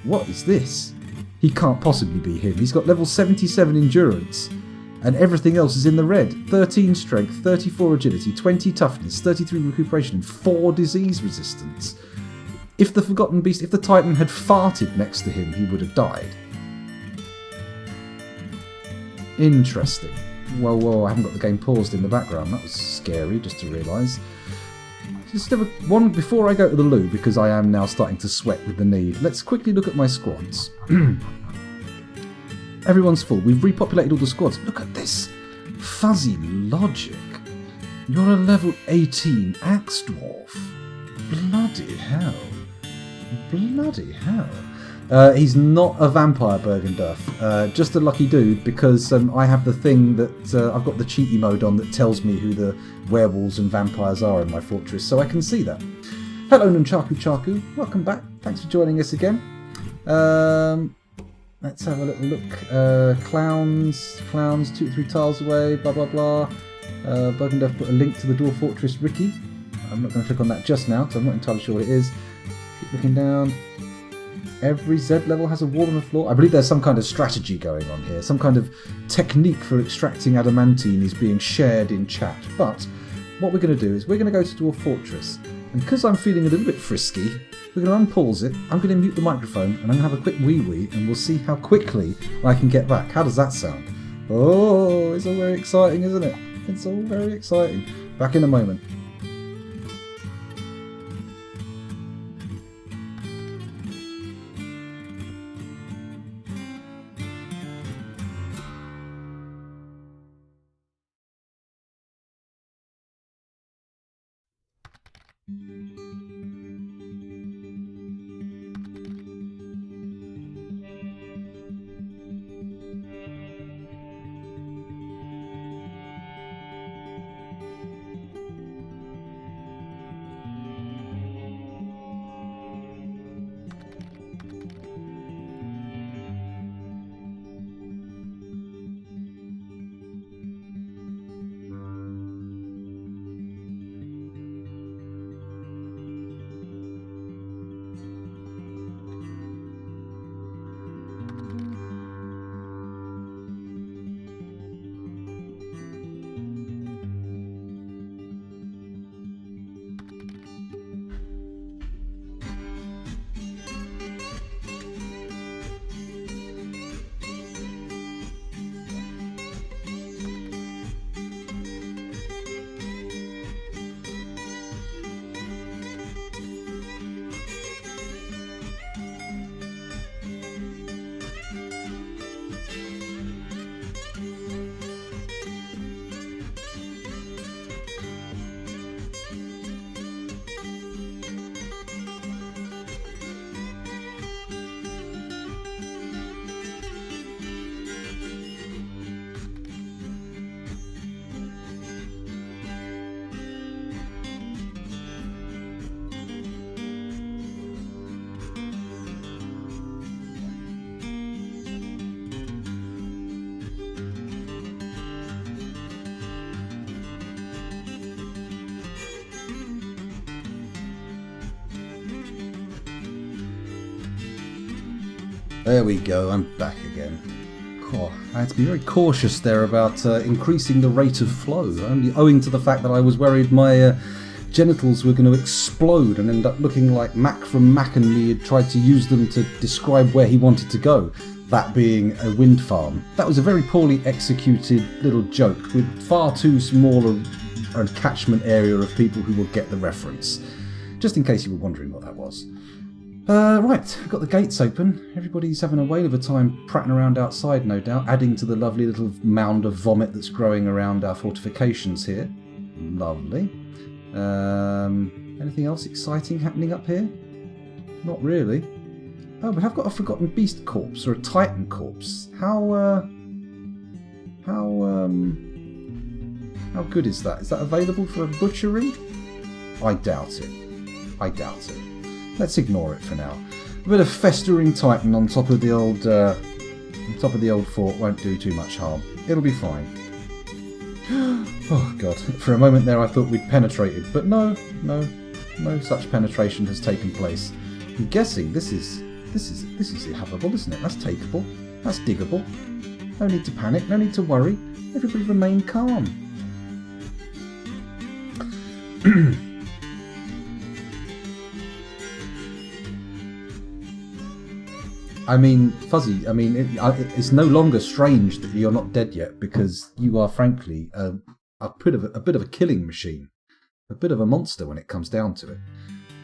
What is this? He can't possibly be him. He's got level 77 endurance, and everything else is in the red. 13 strength, 34 agility, 20 toughness, 33 recuperation, and 4 disease resistance. If the Forgotten Beast, if the Titan had farted next to him, he would have died. Interesting. Whoa, I haven't got the game paused in the background. That was scary just to realise. Just have one before I go to the loo, because I am now starting to sweat with the need. Let's quickly look at my squads. Everyone's full. We've repopulated all the squads. Look at this. Fuzzy Logic. You're a level 18 Axe Dwarf. Bloody hell. Bloody hell. He's not a vampire, Bergendorf. Just a lucky dude, because I have the thing that I've got the cheaty mode on that tells me who the werewolves and vampires are in my fortress, so I can see that. Hello, Nunchaku Chaku. Welcome back. Thanks for joining us again. Let's have a little look. Clowns 2 to 3 tiles away, blah, blah, blah. Bergendorf put a link to the Dwarf Fortress Ricky. I'm not going to click on that just now, because I'm not entirely sure what it is. Keep looking down. Every Z level has a wall on the floor. I believe there's some kind of strategy going on here. Some kind of technique for extracting adamantine is being shared in chat. But what we're going to do is we're going to go to Dwarf Fortress. And because I'm feeling a little bit frisky, we're going to unpause it. I'm going to mute the microphone and I'm going to have a quick wee-wee and we'll see how quickly I can get back. How does that sound? Oh, it's all very exciting, isn't it? It's all very exciting. Back in a moment. There we go, I'm back again. Oh, I had to be very cautious there about increasing the rate of flow, only owing to the fact that I was worried my genitals were going to explode and end up looking like Mac from Mac and me had tried to use them to describe where he wanted to go, that being a wind farm. That was a very poorly executed little joke with far too small a catchment area of people who will get the reference. Just in case you were wondering what that was. Right, we've got the gates open. Everybody's having a whale of a time prattling around outside, no doubt, adding to the lovely little mound of vomit that's growing around our fortifications here. Lovely. Anything else exciting happening up here? Not really. Oh, we have got a Forgotten Beast corpse, or a Titan corpse. How good is that? Is that available for a butchery? I doubt it. Let's ignore it for now. A bit of festering Titan on top of the old fort won't do too much harm. It'll be fine. Oh god! For a moment there, I thought we'd penetrated, but no such penetration has taken place. I'm guessing this is habitable, isn't it? That's takeable. That's diggable. No need to panic. No need to worry. Everybody remain calm. I mean, Fuzzy, it's no longer strange that you're not dead yet, because you are, frankly, a bit of a killing machine. A bit of a monster when it comes down to it.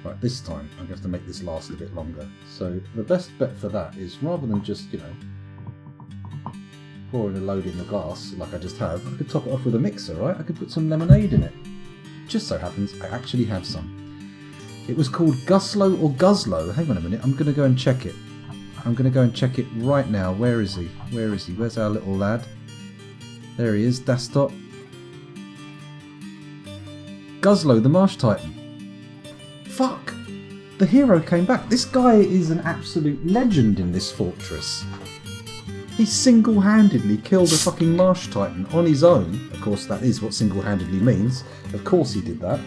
Right, this time, I'm going to have to make this last a bit longer. So, the best bet for that is, rather than just, pouring a load in the glass, like I just have, I could top it off with a mixer, right? I could put some lemonade in it. Just so happens, I actually have some. It was called Guslow or Guzlo. Hang on a minute, I'm going to go and check it. Right now. Where is he? Where's our little lad? There he is, Dastot. Guzlo, the Marsh Titan. Fuck! The hero came back. This guy is an absolute legend in this fortress. He single-handedly killed a fucking Marsh Titan on his own. Of course, that is what single-handedly means. Of course he did that.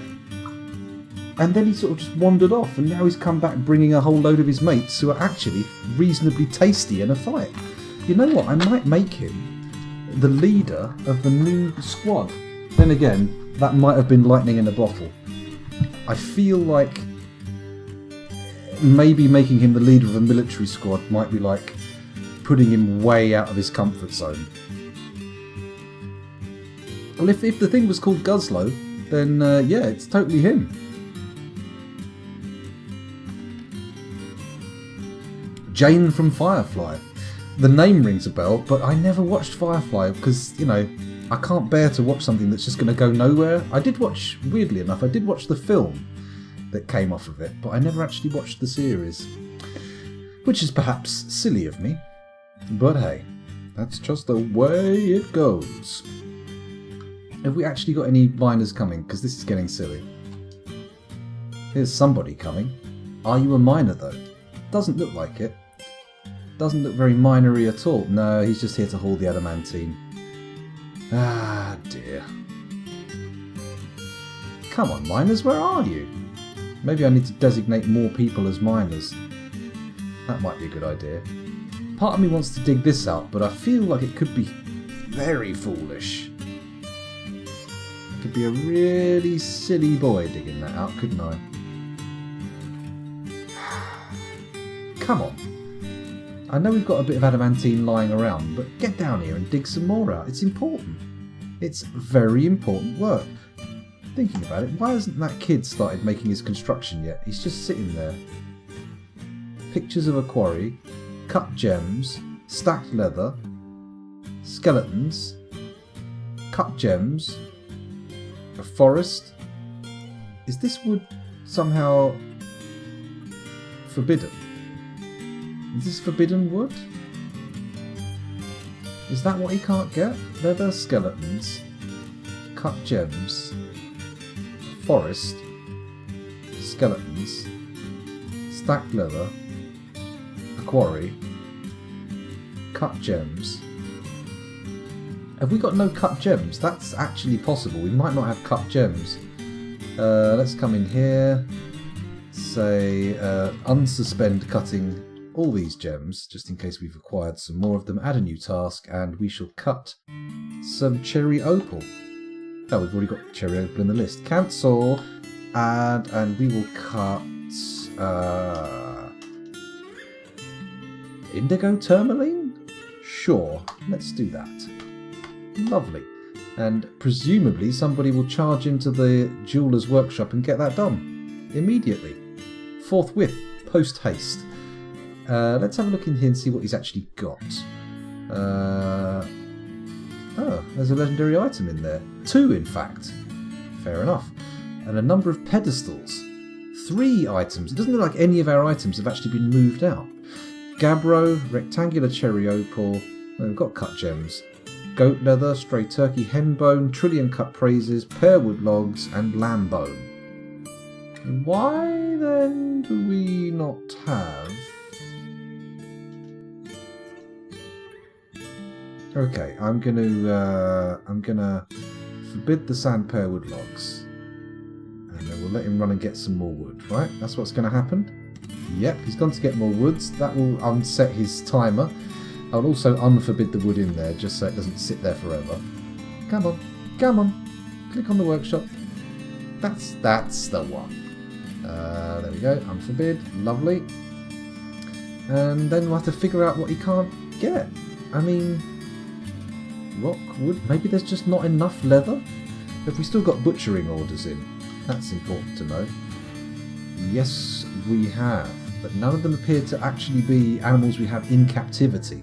And then he sort of just wandered off, and now he's come back bringing a whole load of his mates who are actually reasonably tasty in a fight. You know what? I might make him the leader of the new squad. Then again, that might have been lightning in a bottle. I feel like maybe making him the leader of a military squad might be like putting him way out of his comfort zone. Well, if the thing was called Guzlo, then yeah, it's totally him. Jane from Firefly. The name rings a bell, but I never watched Firefly because, I can't bear to watch something that's just going to go nowhere. Weirdly enough, I did watch the film that came off of it, but I never actually watched the series. Which is perhaps silly of me. But hey, that's just the way it goes. Have we actually got any miners coming? Because this is getting silly. Here's somebody coming. Are you a miner though? Doesn't look like it. Doesn't look very minery at all. No, he's just here to haul the adamantine. Ah, dear. Come on, miners, where are you? Maybe I need to designate more people as miners. That might be a good idea. Part of me wants to dig this out, but I feel like it could be very foolish. I could be a really silly boy digging that out, couldn't I? Come on. I know we've got a bit of adamantine lying around, but get down here and dig some more out. It's important. It's very important work. Thinking about it, why hasn't that kid started making his construction yet? He's just sitting there. Pictures of a quarry, cut gems, stacked leather, skeletons, cut gems, a forest. Is this wood somehow forbidden? Is this forbidden wood? Is that what he can't get? Leather, skeletons, cut gems, forest, skeletons, stacked leather, a quarry, cut gems. Have we got no cut gems? That's actually possible. We might not have cut gems. Let's come in here. Say unsuspend cutting all these gems, just in case we've acquired some more of them. Add a new task, and we shall cut some cherry opal. Oh, we've already got cherry opal in the list. Cancel, and we will cut indigo tourmaline? Sure, let's do that. Lovely. And presumably somebody will charge into the jeweller's workshop and get that done immediately. Forthwith, post haste. Let's have a look in here and see what he's actually got. Oh, there's a legendary item in there. 2, in fact. Fair enough. And a number of pedestals. 3 items. It doesn't look like any of our items have actually been moved out. Gabbro, rectangular cherry opal. We've got cut gems. Goat leather, stray turkey hen bone, trillion cut praises, pearwood logs, and lamb bone. Why then do we not have... Okay, I'm gonna forbid the sand pearwood logs, and then we'll let him run and get some more wood. Right, that's what's going to happen. Yep, he's gone to get more woods. That will unset his timer. I'll also unforbid the wood in there, just so it doesn't sit there forever. Come on, come on. Click on the workshop. That's the one. There we go, unforbid, lovely. And then we'll have to figure out what he can't get. I mean, rock, wood, maybe there's just not enough leather? Have we still got butchering orders in? That's important to know. Yes, we have, but none of them appear to actually be animals we have in captivity.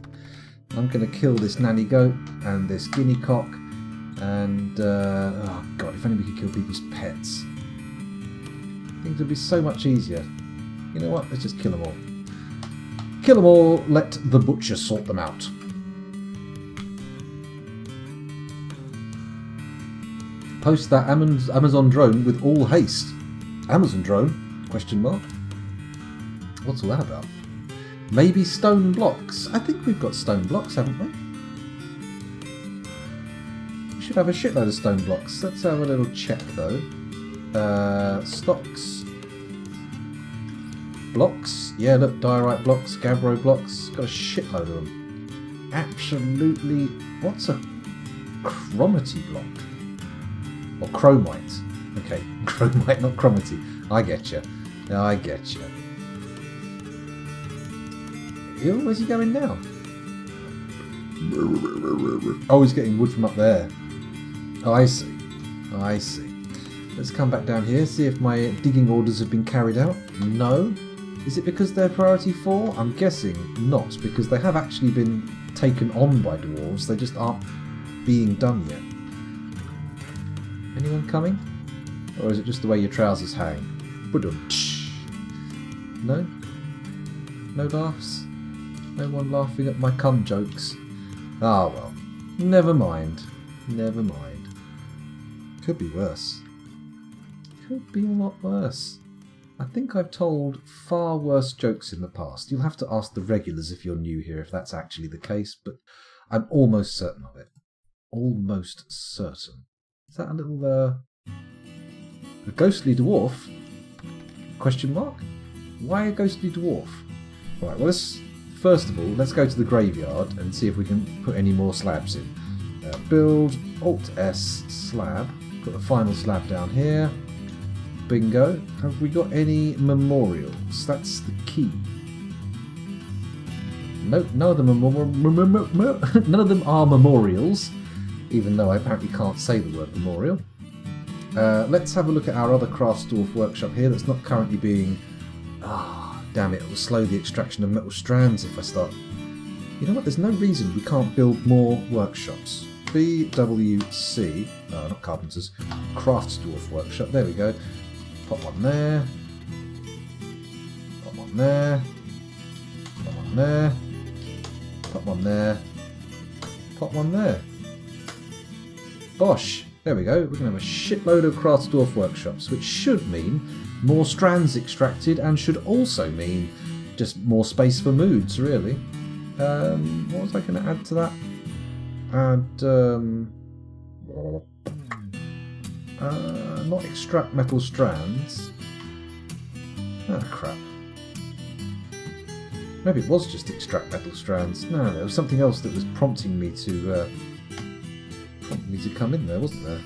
I'm going to kill this nanny goat and this guinea cock, and oh god, if only we could kill people's pets. Things would be so much easier. You know what, let's just kill them all. Kill them all, let the butcher sort them out. Post that Amazon drone with all haste. Amazon drone? Question mark. What's all that about? Maybe stone blocks. I think we've got stone blocks, haven't we? We should have a shitload of stone blocks. Let's have a little check though. Stocks. Blocks. Yeah, look, diorite blocks, gabbro blocks. Got a shitload of them. Absolutely. What's a chromity block? Or chromite. Okay, chromite, not chromity. I get you. I get you. Ew, where's he going now? Oh, he's getting wood from up there. Oh, I see. I see. Let's come back down here, see if my digging orders have been carried out. No. Is it because they're priority 4? I'm guessing not, because they have actually been taken on by dwarves. They just aren't being done yet. Anyone coming? Or is it just the way your trousers hang? No? No laughs? No one laughing at my cum jokes? Ah well. Never mind. Never mind. Could be worse. Could be a lot worse. I think I've told far worse jokes in the past. You'll have to ask the regulars if you're new here if that's actually the case, but I'm almost certain of it. Almost certain. Is that a little, a ghostly dwarf? Question mark? Why a ghostly dwarf? Right, well, first of all, let's go to the graveyard and see if we can put any more slabs in. Build, Alt-S, slab. Put the final slab down here. Bingo. Have we got any memorials? That's the key. Nope, none of them are memorials, even though I apparently can't say the word memorial. Let's have a look at our other crafts dwarf workshop here that's not currently being... damn it, it will slow the extraction of metal strands if I start... You know what, there's no reason we can't build more workshops. BWC, no, not carpenters, crafts dwarf workshop, there we go. Pop one there. Pop one there. Pop one there. Pop one there. Pop one there. Bosh! There we go. We're going to have a shitload of crafts dwarf workshops, which should mean more strands extracted and should also mean just more space for moods, really. What was I going to add to that? Not extract metal strands. Ah, crap. Maybe it was just extract metal strands. No, there was something else that was prompting me to come in there, wasn't there?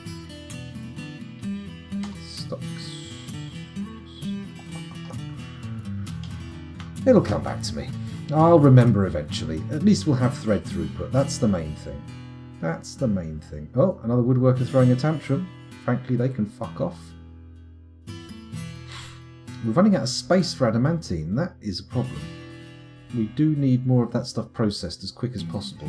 Stocks. It'll come back to me. I'll remember eventually. At least we'll have thread throughput. That's the main thing. That's the main thing. Oh, another woodworker throwing a tantrum. Frankly, they can fuck off. We're running out of space for adamantine. That is a problem. We do need more of that stuff processed as quick as possible.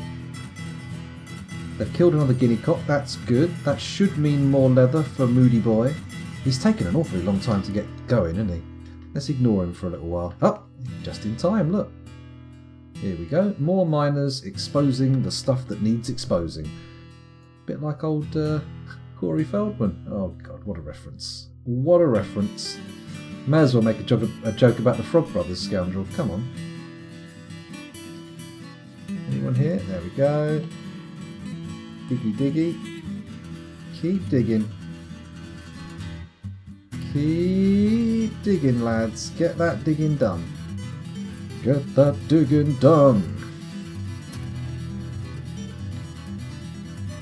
They've killed another guinea cock. That's good. That should mean more leather for Moody Boy. He's taken an awfully long time to get going, hasn't he? Let's ignore him for a little while. Oh, just in time, look. Here we go. More miners exposing the stuff that needs exposing. Bit like old Corey Feldman. Oh, God, what a reference. What a reference. May as well make a joke about the Frog Brothers, scoundrel. Come on. Anyone here? There we go. Diggy diggy. Keep digging. Keep digging, lads. Get that digging done. Get that digging done.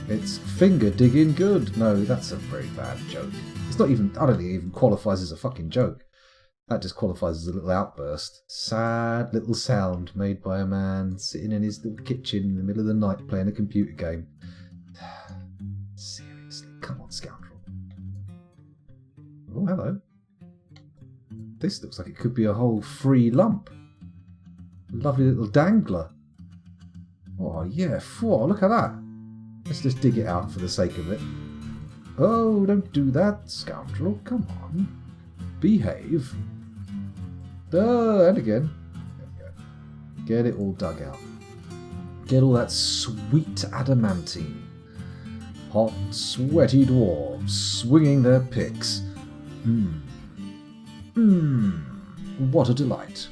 It's finger digging good. No, that's a very bad joke. It's not even, I don't think it even qualifies as a fucking joke. That just qualifies as a little outburst. Sad little sound made by a man sitting in his little kitchen in the middle of the night playing a computer game. Seriously, come on, scoundrel. Oh, hello. This looks like it could be a whole free lump. Lovely little dangler. Oh, yeah. Whoa, look at that. Let's just dig it out for the sake of it. Oh, don't do that, scoundrel. Come on. Behave. And again. There we go. Get it all dug out. Get all that sweet adamantine. Hot, sweaty dwarves swinging their picks. What a delight.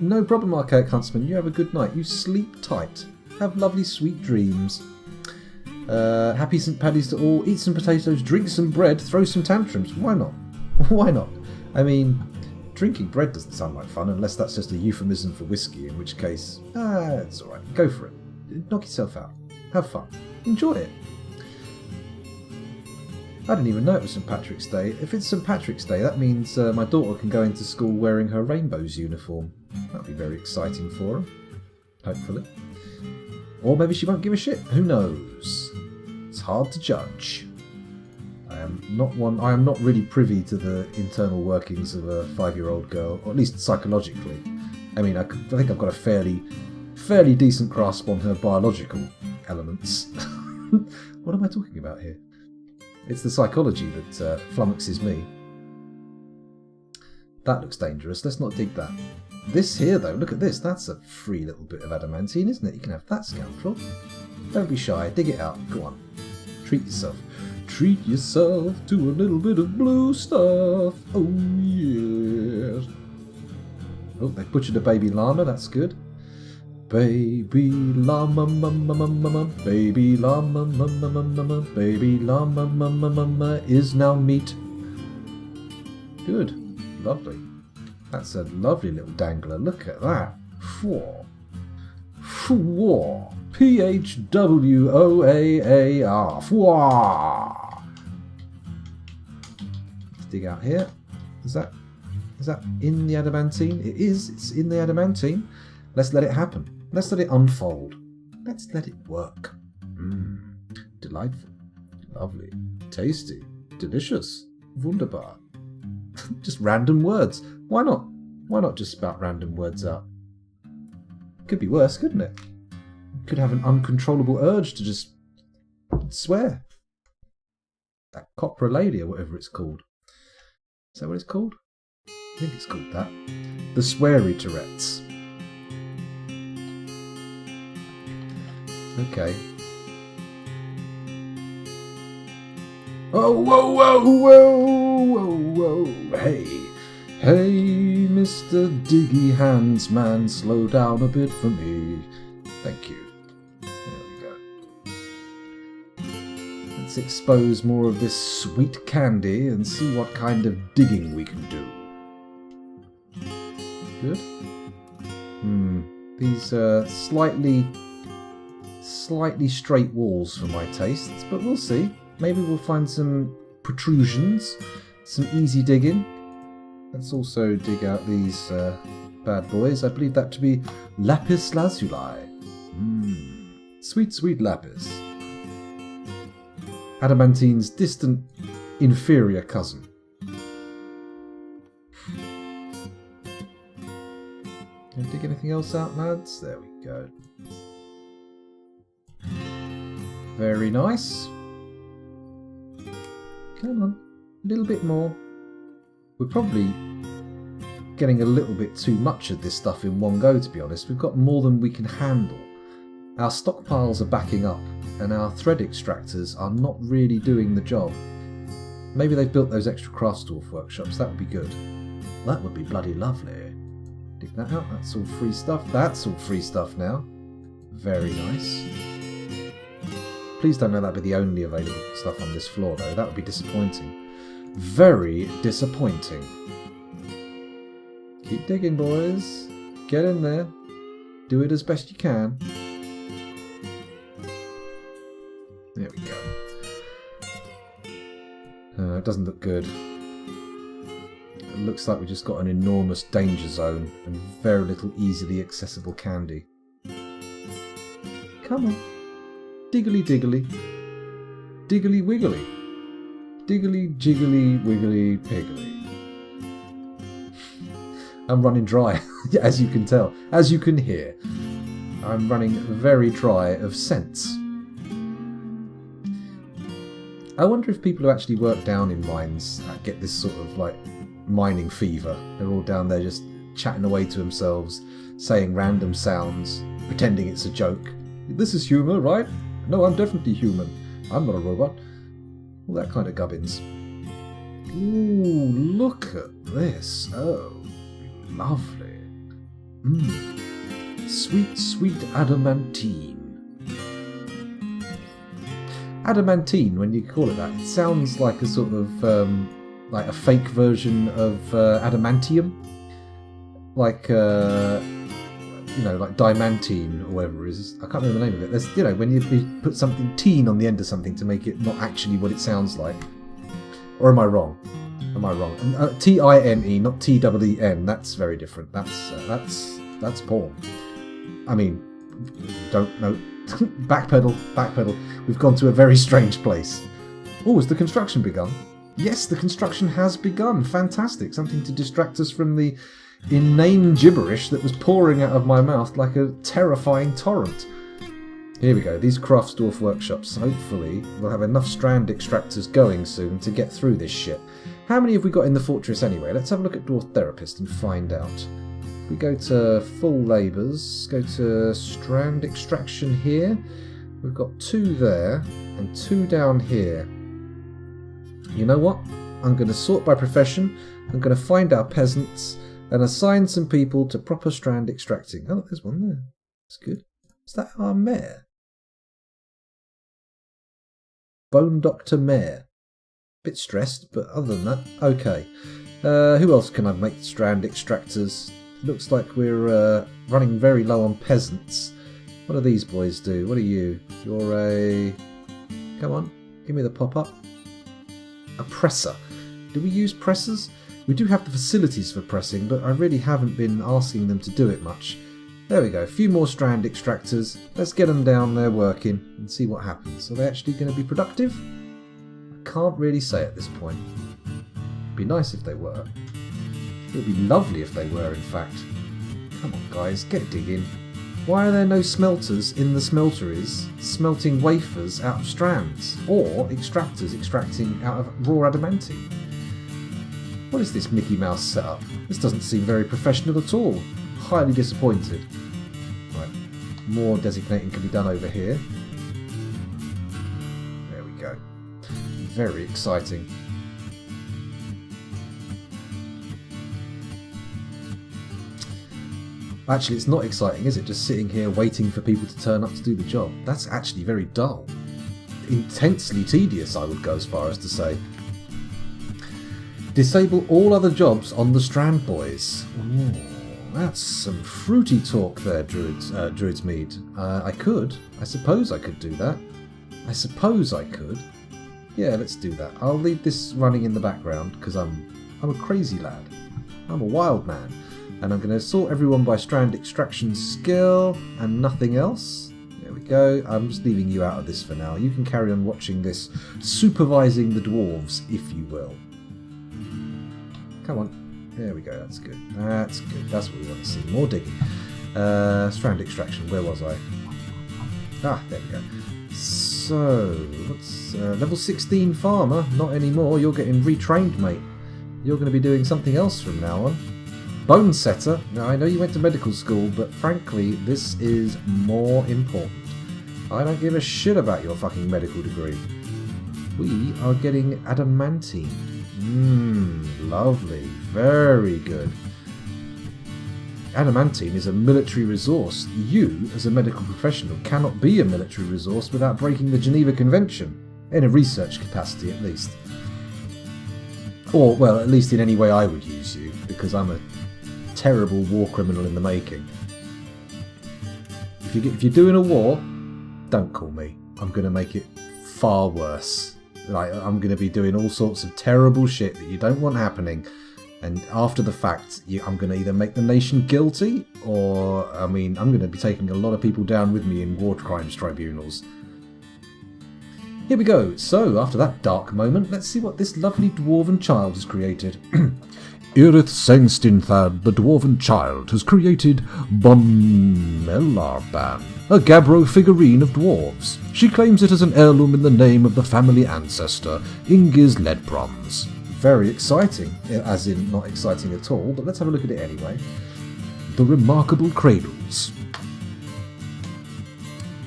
No problem, Archaic Huntsman. You have a good night. You sleep tight. Have lovely sweet dreams. Happy St. Paddy's to all. Eat some potatoes, drink some bread, throw some tantrums. Why not? Why not? I mean, drinking bread doesn't sound like fun unless that's just a euphemism for whiskey, in which case, it's alright. Go for it. Knock yourself out. Have fun. Enjoy it. I didn't even know it was St. Patrick's Day. If it's St. Patrick's Day, that means my daughter can go into school wearing her Rainbows uniform. That'll be very exciting for her. Hopefully. Or maybe she won't give a shit. Who knows? It's hard to judge. I am not really privy to the internal workings of a 5-year-old girl, or at least psychologically. I mean, I think I've got a fairly decent grasp on her biological elements. What am I talking about here? It's the psychology that flummoxes me. That looks dangerous. Let's not dig that. This here, though, look at this. That's a free little bit of adamantine, isn't it? You can have that, scoundrel. Don't be shy. Dig it out. Go on. Treat yourself. Treat yourself to a little bit of blue stuff. Oh, yes. Oh, they butchered a baby llama. That's good. Baby llama, mama, mama, baby llama, mama, mama, baby llama, mama, mama is now meat. Good. Lovely. That's a lovely little dangler. Look at that. Four. PHWOAAR. Fwar. Let's dig out here. Is that in the adamantine? It is. It's in the adamantine. Let's let it happen. Let's let it unfold. Let's let it work. Delightful. Lovely. Tasty. Delicious. Wunderbar. Just random words. Why not? Why not just spout random words out? Could be worse, couldn't it? Could have an uncontrollable urge to just swear. That copra lady or whatever it's called. Is that what it's called? I think it's called that. The sweary Tourette's. Okay. Oh, whoa, whoa, whoa, whoa, whoa. Hey, Mr. Diggy Hands Man, slow down a bit for me. Thank you. There we go. Let's expose more of this sweet candy and see what kind of digging we can do. Good. These are slightly straight walls for my tastes, but we'll see. Maybe we'll find some protrusions, some easy digging. Let's also dig out these bad boys. I believe that to be lapis lazuli. Sweet, sweet lapis. Adamantine's distant, inferior cousin. Can I dig anything else out, lads? There we go. Very nice. Come on, a little bit more. We're probably getting a little bit too much of this stuff in one go, to be honest. We've got more than we can handle. Our stockpiles are backing up, and our thread extractors are not really doing the job. Maybe they've built those extra craftsdwarf workshops. That would be good. That would be bloody lovely. Dig that out. That's all free stuff. That's all free stuff now. Very nice. Please don't let that be the only available stuff on this floor, though. That would be disappointing. Very disappointing. Keep digging, boys. Get in there. Do it as best you can. There we go. It doesn't look good. It looks like we just got an enormous danger zone and very little easily accessible candy. Come on. Diggly diggly. Diggly wiggly. Diggly jiggly wiggly piggly. I'm running dry, as you can tell. As you can hear. I'm running very dry of sense. I wonder if people who actually work down in mines get this sort of like mining fever. They're all down there just chatting away to themselves, saying random sounds, pretending it's a joke. This is humour, right? No, I'm definitely human. I'm not a robot. All that kind of gubbins. Ooh, look at this. Oh, lovely. Sweet, sweet adamantine. Adamantine, when you call it that, it sounds like a sort of like a fake version of adamantium, like you know, like diamantine or whatever it is. I can't remember the name of it. There's, you know, when you put something teen on the end of something to make it not actually what it sounds like. Or am I wrong? Am I wrong? T-I-N-E, not T-E-E-N. That's very different. That's porn. I mean, don't know. Backpedal. We've gone to a very strange place. Oh, has the construction begun? Yes, the construction has begun. Fantastic. Something to distract us from the inane gibberish that was pouring out of my mouth like a terrifying torrent. Here we go. These craftsdwarf workshops. Hopefully we'll have enough strand extractors going soon to get through this shit. How many have we got in the fortress anyway? Let's have a look at Dwarf Therapist and find out. We go to full labours, go to strand extraction here. We've got 2 there and 2 down here. You know what? I'm going to sort by profession. I'm going to find our peasants and assign some people to proper strand extracting. Oh, there's one there. That's good. Is that our mayor? Bone Doctor Mayor. Bit stressed, but other than that, okay. Who else can I make strand extractors? Looks like we're running very low on peasants. What do these boys do? What are you? You're a... Come on, give me the pop-up. A presser. Do we use pressers? We do have the facilities for pressing, but I really haven't been asking them to do it much. There we go, a few more strand extractors. Let's get them down there working and see what happens. Are they actually going to be productive? I can't really say at this point. It'd be nice if they were. It would be lovely if they were, in fact. Come on, guys, get digging. Why are there no smelters in the smelteries smelting wafers out of strands? Or extractors extracting out of raw adamantine? What is this Mickey Mouse setup? This doesn't seem very professional at all. Highly disappointed. Right, more designating can be done over here. There we go. Very exciting. Actually, it's not exciting, is it? Just sitting here waiting for people to turn up to do the job. That's actually very dull. intensely tedious, I would go as far as to say. Disable all other jobs on the Strand Boys. Ooh, that's some fruity talk there, Druid's Mead. I suppose I could do that. I suppose I could. Yeah, let's do that. I'll leave this running in the background because I'm a crazy lad. I'm a wild man. And I'm going to sort everyone by strand extraction skill and nothing else. There we go. I'm just leaving you out of this for now. You can carry on watching this, supervising the dwarves, if you will. Come on. There we go. That's good. That's good. That's what we want to see. More digging. Strand extraction. Where was I? Ah, there we go. So, what's level 16 farmer? Not anymore. You're getting retrained, mate. You're going to be doing something else from now on. Bone setter. Now, I know you went to medical school, but frankly, this is more important. I don't give a shit about your fucking medical degree. We are getting adamantine. Lovely. Very good. Adamantine is a military resource. You, as a medical professional, cannot be a military resource without breaking the Geneva Convention. In a research capacity, at least. Or, well, at least in any way I would use you, because I'm a terrible war criminal in the making. If you're doing a war, don't call me. I'm going to make it far worse. Like, I'm going to be doing all sorts of terrible shit that you don't want happening, and after the fact, I'm going to either make the nation guilty, or, I'm going to be taking a lot of people down with me in war crimes tribunals. Here we go. So, after that dark moment, let's see what this lovely dwarven child has created. Irith Sengstinthad, the dwarven child, has created Bonmelarban, a Gabbro figurine of dwarves. She claims it as an heirloom in the name of the family ancestor, Ingiz Ledbrons. Very exciting, as in not exciting at all, but let's have a look at it anyway. The remarkable cradles.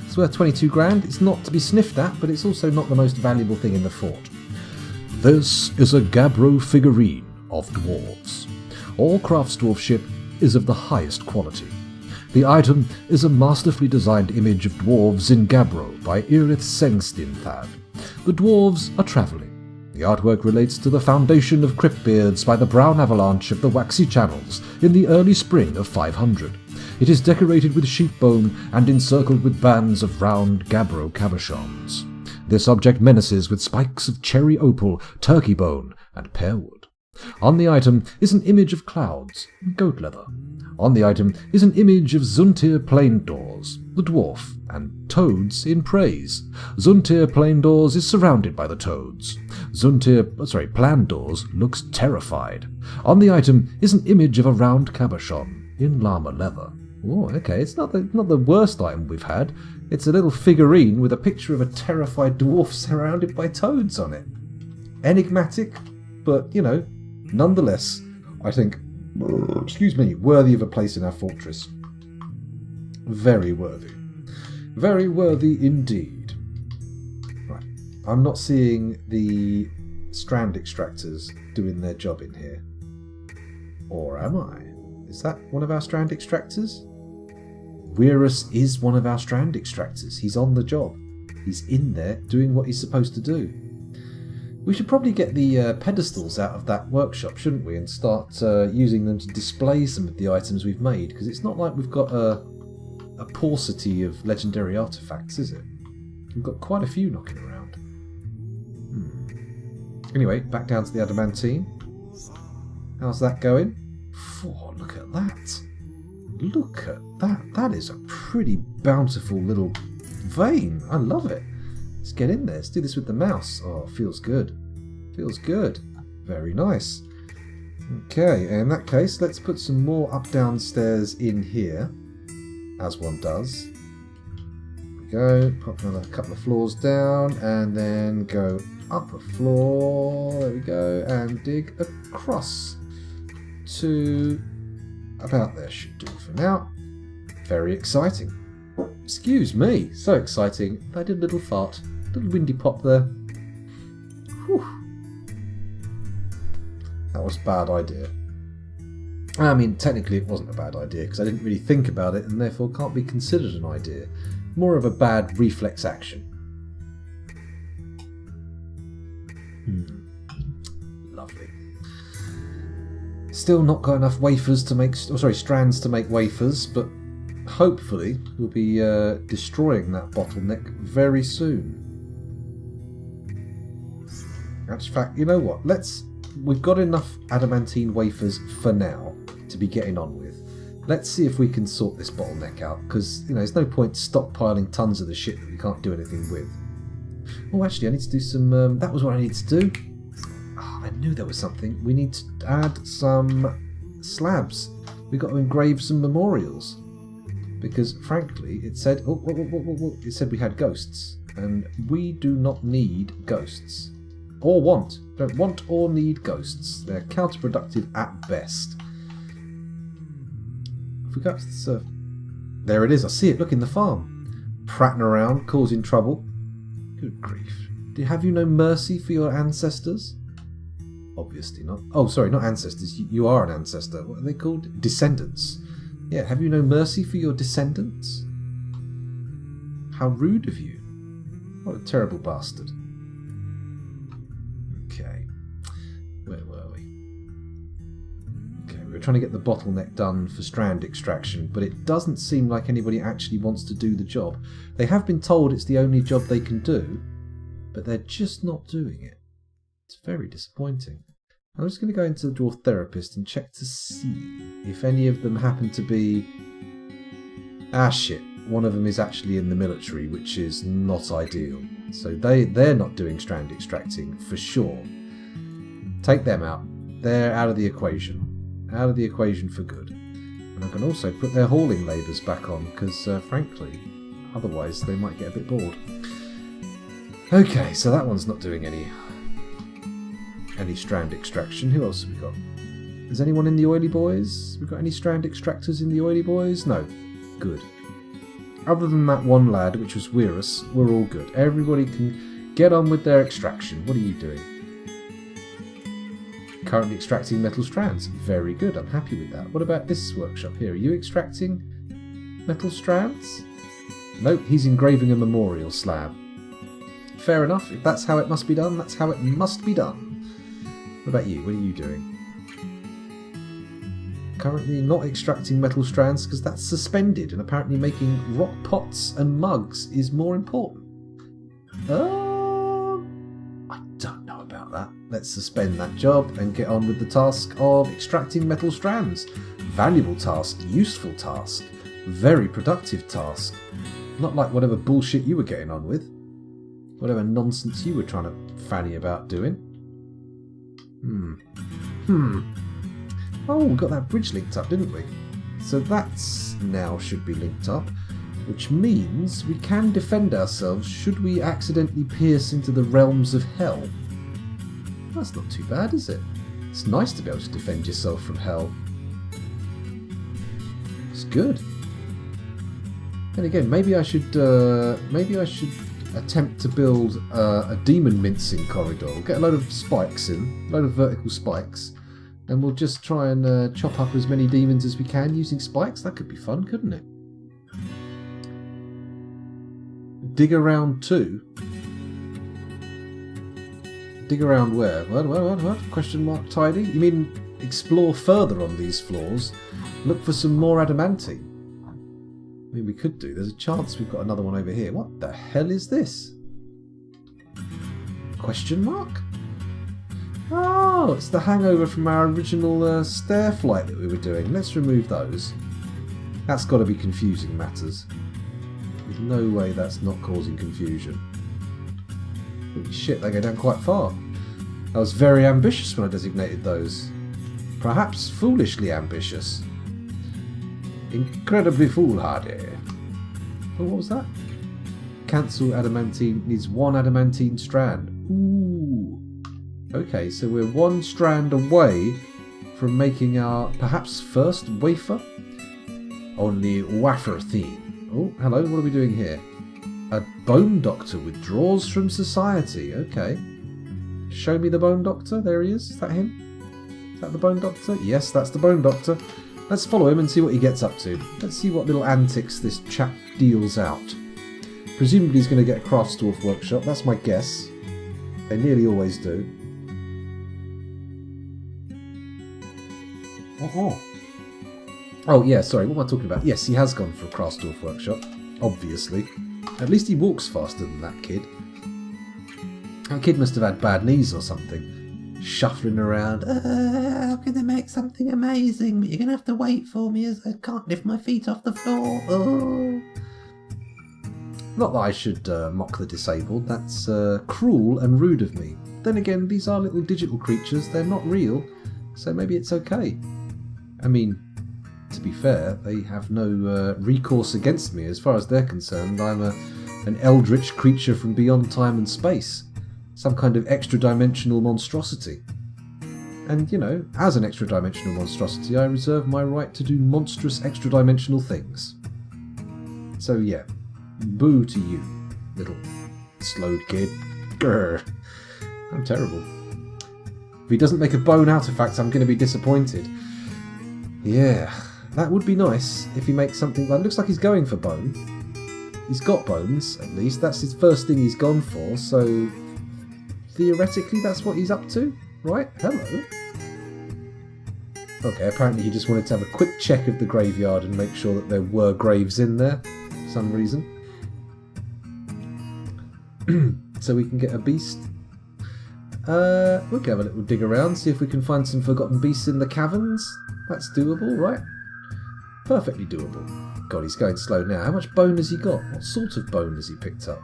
It's worth 22 grand. It's not to be sniffed at, but it's also not the most valuable thing in the fort. This is a Gabbro figurine of dwarves. All craftsdwarfship is of the highest quality. The item is a masterfully designed image of dwarves in Gabbro by Irith Sengstinthad. The dwarves are travelling. The artwork relates to the foundation of Cryptbeards by the brown avalanche of the waxy channels in the early spring of 500. It is decorated with sheepbone and encircled with bands of round Gabbro cabochons. This object menaces with spikes of cherry opal, turkey bone, and pearwood. On the item is an image of clouds and goat leather. On the item is an image of Zuntir Plaindoors, the dwarf, and toads in praise. Zuntir Plaindoors is surrounded by the toads. Plandors looks terrified. On the item is an image of a round cabochon in llama leather. Oh, okay, it's not the worst item we've had. It's a little figurine with a picture of a terrified dwarf surrounded by toads on it. Enigmatic, but, nonetheless, I think, worthy of a place in our fortress. Very worthy. Very worthy indeed. Right. I'm not seeing the strand extractors doing their job in here. Or am I? Is that one of our strand extractors? Wyrus is one of our strand extractors. He's on the job. He's in there doing what he's supposed to do. We should probably get the pedestals out of that workshop, shouldn't we, and start using them to display some of the items we've made, because it's not like we've got a paucity of legendary artifacts, is it? We've got quite a few knocking around. Anyway, back down to the adamantine. How's that going? Oh, look at that. Look at that. That is a pretty bountiful little vein. I love it. Let's get in there. Let's do this with the mouse. Oh, feels good. Feels good. Very nice. Okay, in that case, let's put some more up-down stairs in here, as one does. There we go. Pop another couple of floors down, and then go up a floor. There we go. And dig across to about there. Should do for now. Very exciting. Excuse me. So exciting. I did a little fart. Little windy pop there. Whew. That was a bad idea. I mean, technically it wasn't a bad idea because I didn't really think about it and therefore can't be considered an idea. More of a bad reflex action. Lovely. Still not got enough wafers to make... Oh, sorry, strands to make wafers, but hopefully we'll be destroying that bottleneck very soon. In fact, you know what? We've got enough adamantine wafers for now to be getting on with. Let's see if we can sort this bottleneck out, because there's no point stockpiling tons of the shit that we can't do anything with. Oh, actually, I need to do some... that was what I need to do. Oh, I knew there was something. We need to add some slabs. We've got to engrave some memorials. Because, frankly, it said... it said we had ghosts. And we do not need ghosts. Don't want or need ghosts. They're counterproductive at best. If we go up to the surf... There it is. I see it. Look, in the farm. Prattling around, causing trouble. Good grief. Have you no mercy for your ancestors? Obviously not. Oh, sorry, not ancestors. You are an ancestor. What are they called? Descendants. Yeah, have you no mercy for your descendants? How rude of you. What a terrible bastard. Okay. Where were we? Okay, we were trying to get the bottleneck done for strand extraction, but it doesn't seem like anybody actually wants to do the job. They have been told it's the only job they can do, but they're just not doing it. It's very disappointing. I'm just going to go into the Dwarf Therapist and check to see if any of them happen to be... Ah, shit. One of them is actually in the military, which is not ideal. So they're not doing strand extracting, for sure. Take them out. They're out of the equation. Out of the equation for good. And I can also put their hauling labours back on, because, frankly, otherwise they might get a bit bored. Okay, so that one's not doing any strand extraction. Who else have we got? Is anyone in the Oily Boys? We've got any strand extractors in the Oily Boys? No. Good. Other than that one lad, which was Weirus, we're all good. Everybody can get on with their extraction. What are you doing? Currently extracting metal strands. Very good. I'm happy with that. What about this workshop here? Are you extracting metal strands? Nope, he's engraving a memorial slab. Fair enough. If that's how it must be done, that's how it must be done. What about you? What are you doing? Currently not extracting metal strands because that's suspended, and apparently making rock pots and mugs is more important. I don't know about that. Let's suspend that job and get on with the task of extracting metal strands. Valuable task, useful task, very productive task. Not like whatever bullshit you were getting on with. Whatever nonsense you were trying to fanny about doing. Oh, we got that bridge linked up, didn't we? So that's now should be linked up, which means we can defend ourselves should we accidentally pierce into the realms of hell. That's not too bad, is it? It's nice to be able to defend yourself from hell. It's good. And again, maybe I should attempt to build a demon mincing corridor. We'll get a load of spikes in, a load of vertical spikes, and we'll just try and chop up as many demons as we can using spikes. That could be fun, couldn't it? Dig around too. Dig around where? What? Question mark tidy? You mean explore further on these floors? Look for some more adamantine? I mean, we could do. There's a chance we've got another one over here. What the hell is this? Question mark? Oh, it's the hangover from our original stair flight that we were doing. Let's remove those. That's got to be confusing matters. There's no way that's not causing confusion. Holy shit, they go down quite far. I was very ambitious when I designated those. Perhaps foolishly ambitious. Incredibly foolhardy. Oh, what was that? Cancel adamantine. Needs one adamantine strand. Ooh. Okay, so we're one strand away from making our perhaps first wafer. Only wafer theme. Oh, hello. What are we doing here? A bone doctor withdraws from society. Okay. Show me the bone doctor. There he is. Is that him? Is that the bone doctor? Yes, that's the bone doctor. Let's follow him and see what he gets up to. Let's see what little antics this chap deals out. Presumably he's going to get a crafts dwarf workshop. That's my guess. They nearly always do. Oh yeah, sorry, what am I talking about? Yes, he has gone for a Krasdorf workshop, obviously. At least he walks faster than that kid. That kid must have had bad knees or something. Shuffling around. I'm going to make something amazing, but you're going to have to wait for me as I can't lift my feet off the floor. Oh. Not that I should mock the disabled. That's cruel and rude of me. Then again, these are little digital creatures. They're not real, so maybe it's okay. I mean, to be fair, they have no recourse against me. As far as they're concerned, I'm an eldritch creature from beyond time and space. Some kind of extra-dimensional monstrosity. And, you know, as an extra-dimensional monstrosity, I reserve my right to do monstrous extra-dimensional things. So, yeah. Boo to you, little slowed kid. Grr. I'm terrible. If he doesn't make a bone artifact, I'm going to be disappointed. Yeah, that would be nice if he makes something that looks like he's going for bone. He's got bones, at least. That's his first thing he's gone for, so theoretically that's what he's up to, right? Hello. Okay, apparently he just wanted to have a quick check of the graveyard and make sure that there were graves in there for some reason. So we can get a beast. We can have a little dig around, see if we can find some forgotten beasts in the caverns. That's doable, right? Perfectly doable. God, he's going slow now. How much bone has he got? What sort of bone has he picked up?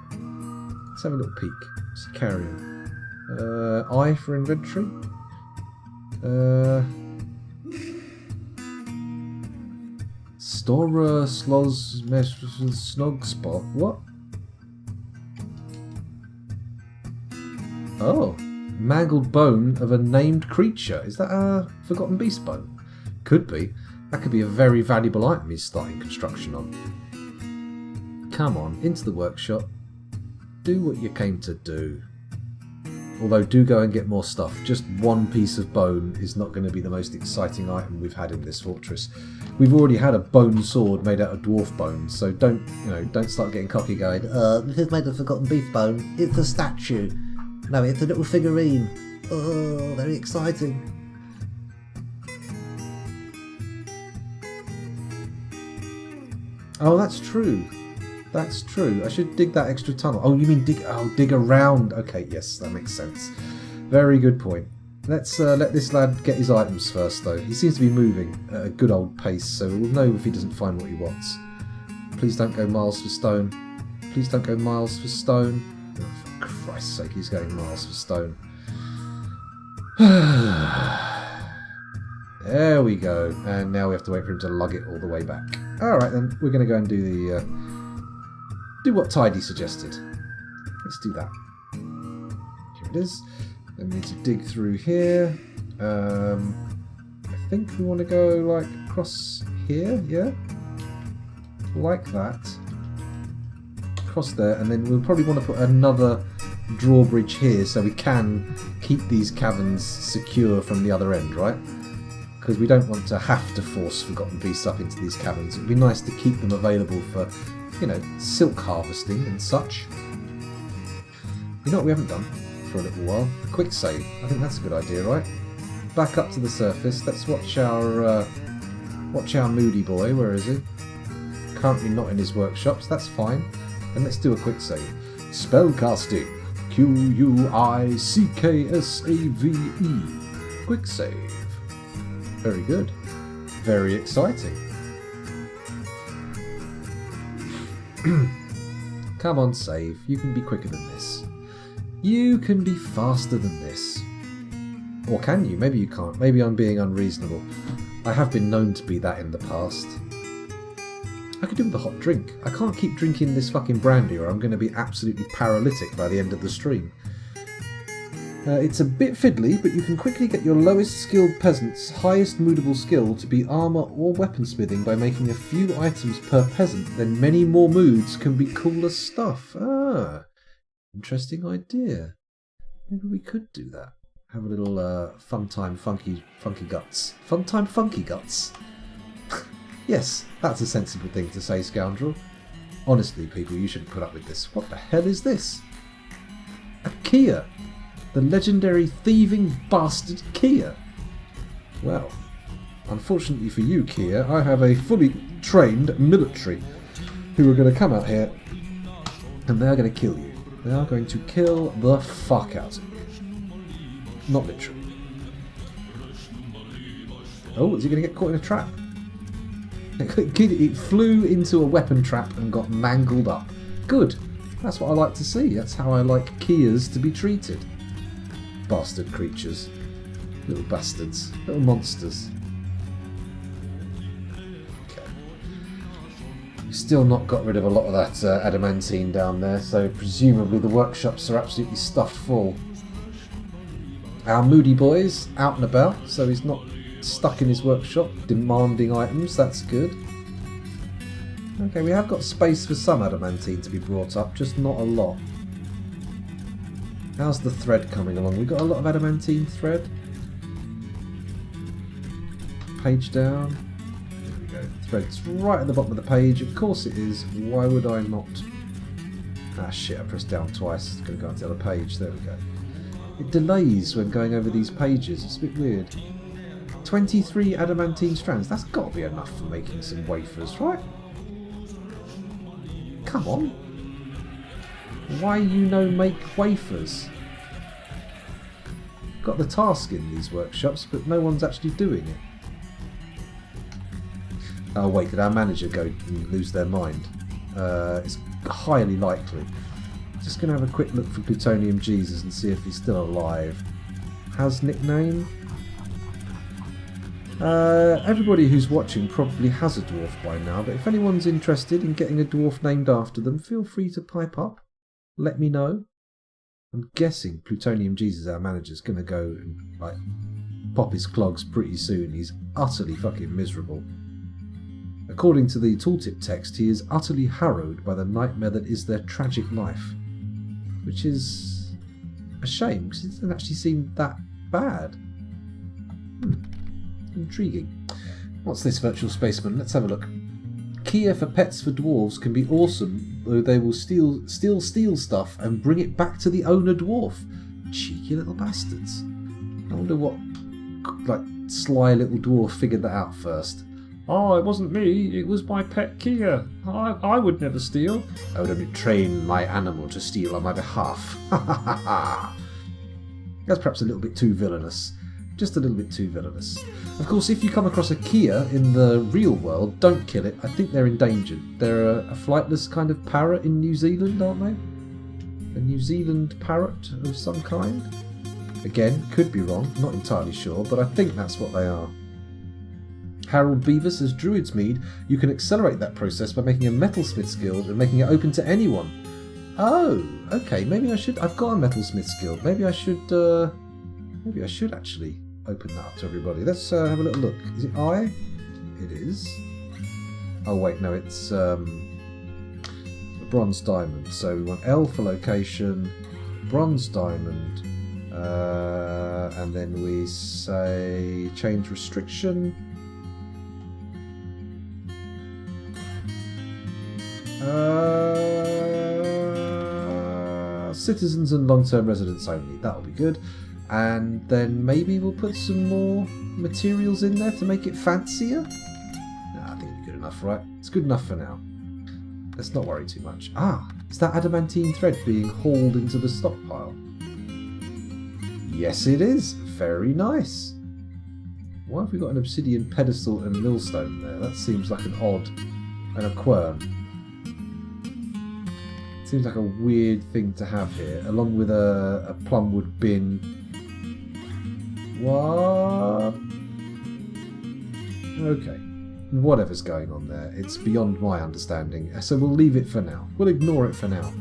Let's have a little peek. What's he carrying? I for inventory. Stora Sloz Snog Spot. What? Oh, mangled bone of a named creature. Is that a forgotten beast bone? Could be. That could be a very valuable item he's starting construction on. Come on, into the workshop. Do what you came to do. Although, do go and get more stuff. Just one piece of bone is not going to be the most exciting item we've had in this fortress. We've already had a bone sword made out of dwarf bone, so don't start getting cocky going, this is made of forgotten beast bone. It's a statue. No, it's a little figurine. Oh, very exciting. Oh, that's true. That's true. I should dig that extra tunnel. Oh, you mean dig? Oh, dig around. Okay, yes, that makes sense. Very good point. Let's let this lad get his items first, though. He seems to be moving at a good old pace, so we'll know if he doesn't find what he wants. Please don't go miles for stone. Please don't go miles for stone. Oh, for Christ's sake, he's going miles for stone. There we go. And now we have to wait for him to lug it all the way back. Alright then, we're going to go and do the... do what Tidy suggested. Let's do that. Here it is. Then we need to dig through here. I think we want to go like across here, yeah? Like that. Across there, and then we'll probably want to put another drawbridge here so we can keep these caverns secure from the other end, right? Because we don't want to have to force forgotten beasts up into these caverns. It would be nice to keep them available for, you know, silk harvesting and such. You know what we haven't done for a little while? A quick save. I think that's a good idea, right? Back up to the surface. Let's watch our moody boy. Where is he? Currently not in his workshops. That's fine. And let's do a quick save. Spellcasting. QUICKSAVE. Quick save. Very good. Very exciting. Come on, save. You can be quicker than this. You can be faster than this. Or can you? Maybe you can't. Maybe I'm being unreasonable. I have been known to be that in the past. I could do with a hot drink. I can't keep drinking this fucking brandy or I'm going to be absolutely paralytic by the end of the stream. It's a bit fiddly, but you can quickly get your lowest skilled peasant's highest moodable skill to be armour or weaponsmithing by making a few items per peasant, then many more moods can be cooler stuff. Ah, interesting idea. Maybe we could do that. Have a little fun time funky guts. Fun time funky guts. Yes, that's a sensible thing to say, scoundrel. Honestly, people, you shouldn't put up with this. What the hell is this? A Kia. The legendary thieving bastard Kia. Well, unfortunately for you, Kia, I have a fully trained military who are going to come out here and they are going to kill you. They are going to kill the fuck out of you. Not literally. Oh, is he going to get caught in a trap? It flew into a weapon trap and got mangled up. Good. That's what I like to see. That's how I like Kias to be treated. Bastard creatures. Little bastards. Little monsters. Okay. Still not got rid of a lot of that adamantine down there, so presumably the workshops are absolutely stuffed full. Our moody boy's out and about, so he's not stuck in his workshop demanding items. That's good. Okay, we have got space for some adamantine to be brought up, just not a lot. How's the thread coming along? We got a lot of adamantine thread. Page down. There we go. Thread's right at the bottom of the page. Of course it is. Why would I not? Ah shit, I pressed down twice. It's going to go onto the other page. There we go. It delays when going over these pages. It's a bit weird. 23 adamantine strands. That's got to be enough for making some wafers, right? Come on. Why make wafers? Got the task in these workshops, but no one's actually doing it. Oh wait, did our manager go and lose their mind? It's highly likely. Just going to have a quick look for Plutonium Jesus and see if he's still alive. Has nickname? Everybody who's watching probably has a dwarf by now, but if anyone's interested in getting a dwarf named after them, feel free to pipe up. Let me know. I'm guessing Plutonium Jesus, our manager, is going to go and pop his clogs pretty soon. He's utterly fucking miserable. According to the tooltip text, he is utterly harrowed by the nightmare that is their tragic life, which is a shame because it doesn't actually seem that bad. Intriguing. What's this, virtual spaceman? Let's have a look. Kia for pets for dwarves can be awesome, though they will steal stuff and bring it back to the owner dwarf. Cheeky little bastards. I wonder what sly little dwarf figured that out first. Oh, it wasn't me. It was my pet Kia. I would never steal. I would only train my animal to steal on my behalf. That's perhaps a little bit too villainous. Just a little bit too villainous. Of course, if you come across a Kia in the real world, don't kill it. I think they're endangered. They're a flightless kind of parrot in New Zealand, aren't they? A New Zealand parrot of some kind? Again, could be wrong, not entirely sure, but I think that's what they are. Harold Beaver says, Druid's Mead, you can accelerate that process by making a metalsmith's guild and making it open to anyone. Oh, okay, maybe I should. I've got a metalsmith's guild. Maybe I should actually open that up to everybody. Let's have a little look. Is it I? It is. Oh wait, no, it's a bronze diamond. So we want L for location, bronze diamond, and then we say change restriction. Citizens and long-term residents only. That'll be good. And then maybe we'll put some more materials in there to make it fancier. Nah, I think it'll be good enough, right? It's good enough for now. Let's not worry too much. Ah, is that adamantine thread being hauled into the stockpile? Yes, it is. Very nice. Why have we got an obsidian pedestal and millstone there? That seems like an odd and a quirm. Seems like a weird thing to have here, along with a plumwood bin. What? Okay. Whatever's going on there. It's beyond my understanding. So we'll leave it for now. We'll ignore it for now.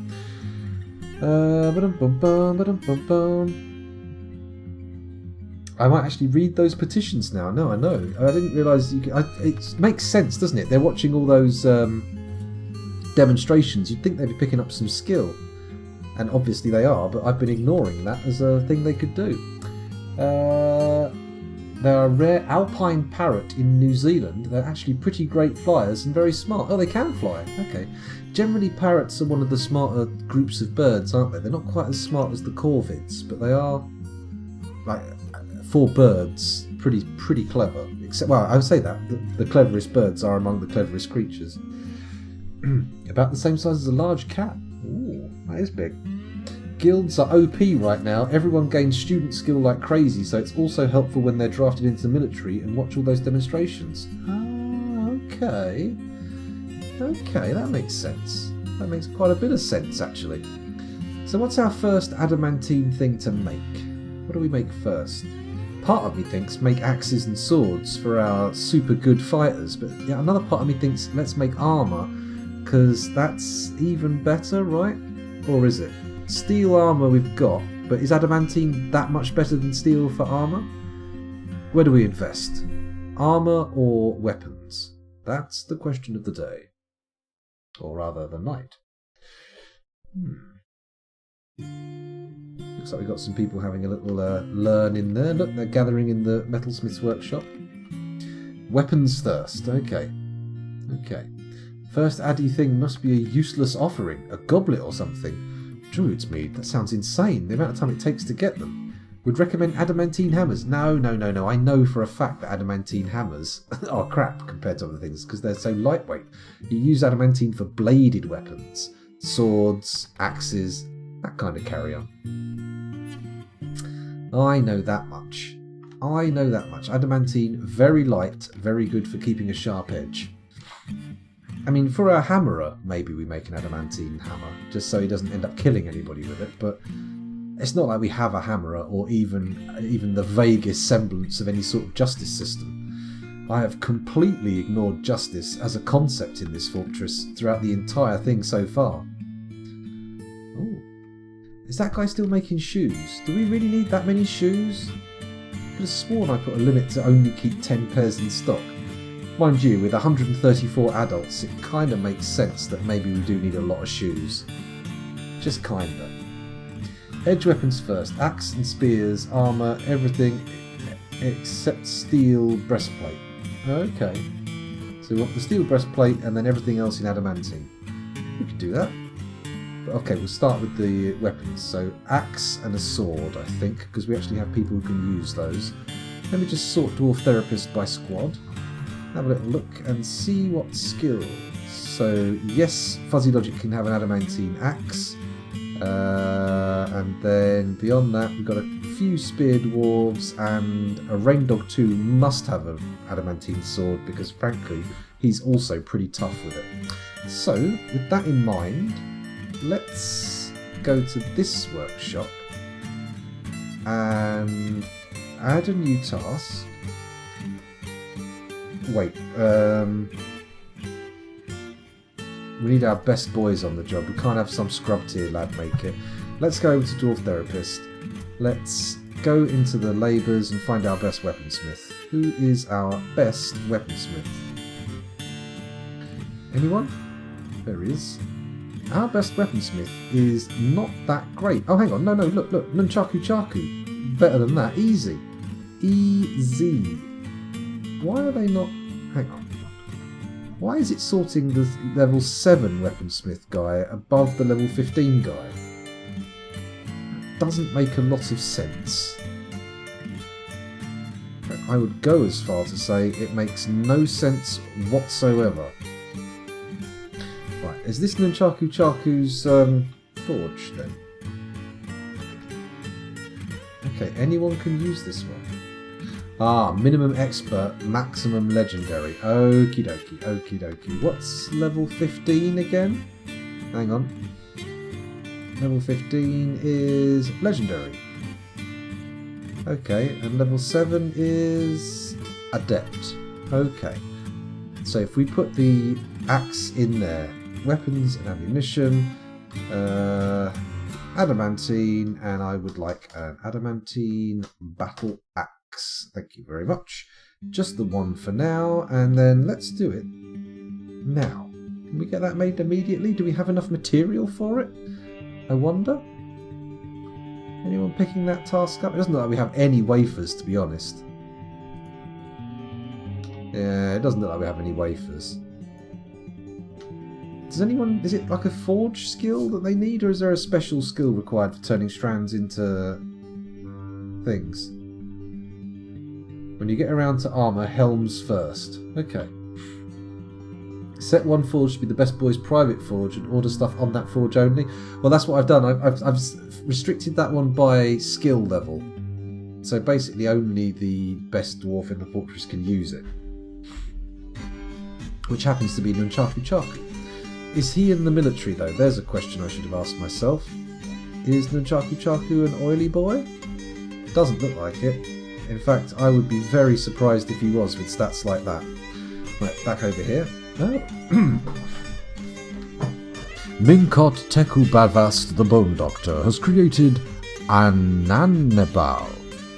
I might actually read those petitions now. No, I know. I didn't realise you could. It makes sense, doesn't it? They're watching all those demonstrations. You'd think they'd be picking up some skill. And obviously they are, but I've been ignoring that as a thing they could do. They're a rare alpine parrot in New Zealand. They're actually pretty great flyers and very smart. Oh, they can fly. Okay. Generally, parrots are one of the smarter groups of birds, aren't they? They're not quite as smart as the corvids, but they are, like, for birds, pretty clever. Except, well, I would say that the cleverest birds are among the cleverest creatures. About the same size as a large cat. Ooh, that is big. Guilds are OP right now. Everyone gains student skill like crazy, so it's also helpful when they're drafted into the military and watch all those demonstrations. Okay. Okay, that makes sense. That makes quite a bit of sense, actually. So what's our first adamantine thing to make? What do we make first? Part of me thinks make axes and swords for our super good fighters, but yeah, another part of me thinks let's make armour, because that's even better, right? Or is it? Steel armour we've got, but is adamantine that much better than steel for armour? Where do we invest? Armour or weapons? That's the question of the day. Or rather, the night. Looks like we've got some people having a little learn in there. Look, they're gathering in the metalsmith's workshop. Weapons first. Okay. Okay. First addy thing must be a useless offering. A goblet or something. Druid's mead. That sounds insane. The amount of time it takes to get them. Would recommend adamantine hammers. No. I know for a fact that adamantine hammers are crap compared to other things because they're so lightweight. You use adamantine for bladed weapons. Swords, axes, that kind of carry on. I know that much. Adamantine, very light, very good for keeping a sharp edge. I mean, for a hammerer, maybe we make an adamantine hammer, just so he doesn't end up killing anybody with it, but it's not like we have a hammerer or even the vaguest semblance of any sort of justice system. I have completely ignored justice as a concept in this fortress throughout the entire thing so far. Oh, is that guy still making shoes? Do we really need that many shoes? I could have sworn I put a limit to only keep 10 pairs in stock. Mind you, with 134 adults, it kind of makes sense that maybe we do need a lot of shoes. Just kinda. Edge weapons first. Axe and spears, armour, everything except steel breastplate. Okay. So we want the steel breastplate and then everything else in adamantine. We could do that. But okay, we'll start with the weapons. So axe and a sword, I think, because we actually have people who can use those. Let me just sort Dwarf Therapist by squad. Have a little look and see what skills. So yes, Fuzzy Logic can have an adamantine axe. And then beyond that we've got a few spear dwarves, and a Raindog 2 must have an adamantine sword because frankly he's also pretty tough with it. So with that in mind, let's go to this workshop and add a new task. Wait, we need our best boys on the job. We can't have some scrub tier lad make it. Let's go over to Dwarf Therapist. Let's go into the labours and find our best weaponsmith. Who is our best weaponsmith? Anyone? There is. Our best weaponsmith is not that great. Oh, hang on. No, look. Nunchaku Chaku. Better than that. Easy. Easy. Why are they not... Hang on. Why is it sorting the level 7 weaponsmith guy above the level 15 guy? That doesn't make a lot of sense. I would go as far to say it makes no sense whatsoever. Right, is this Nunchaku Chaku's forge then? Okay, anyone can use this one. Ah, minimum expert, maximum legendary. Okie dokie. What's level 15 again? Hang on. Level 15 is legendary. Okay, and level 7 is adept. Okay. So if we put the axe in there, weapons and ammunition, adamantine, and I would like an adamantine battle axe. Thank you very much. Just the one for now, and then let's do it now. Can we get that made immediately? Do we have enough material for it? I wonder. Anyone picking that task up? It doesn't look like we have any wafers, to be honest. Yeah, it doesn't look like we have any wafers. Does anyone... Is it like a forge skill that they need, or is there a special skill required for turning strands into things? When you get around to armour, helms first. Okay. Set one forge to be the best boy's private forge and order stuff on that forge only. Well, that's what I've done. I've restricted that one by skill level. So basically only the best dwarf in the fortress can use it. Which happens to be Nunchaku Chaku. Is he in the military though? There's a question I should have asked myself. Is Nunchaku Chaku an oily boy? Doesn't look like it. In fact, I would be very surprised if he was with stats like that. Right, back over here. Oh. Minkot Teku Bavast the Bone Doctor has created Ananebao,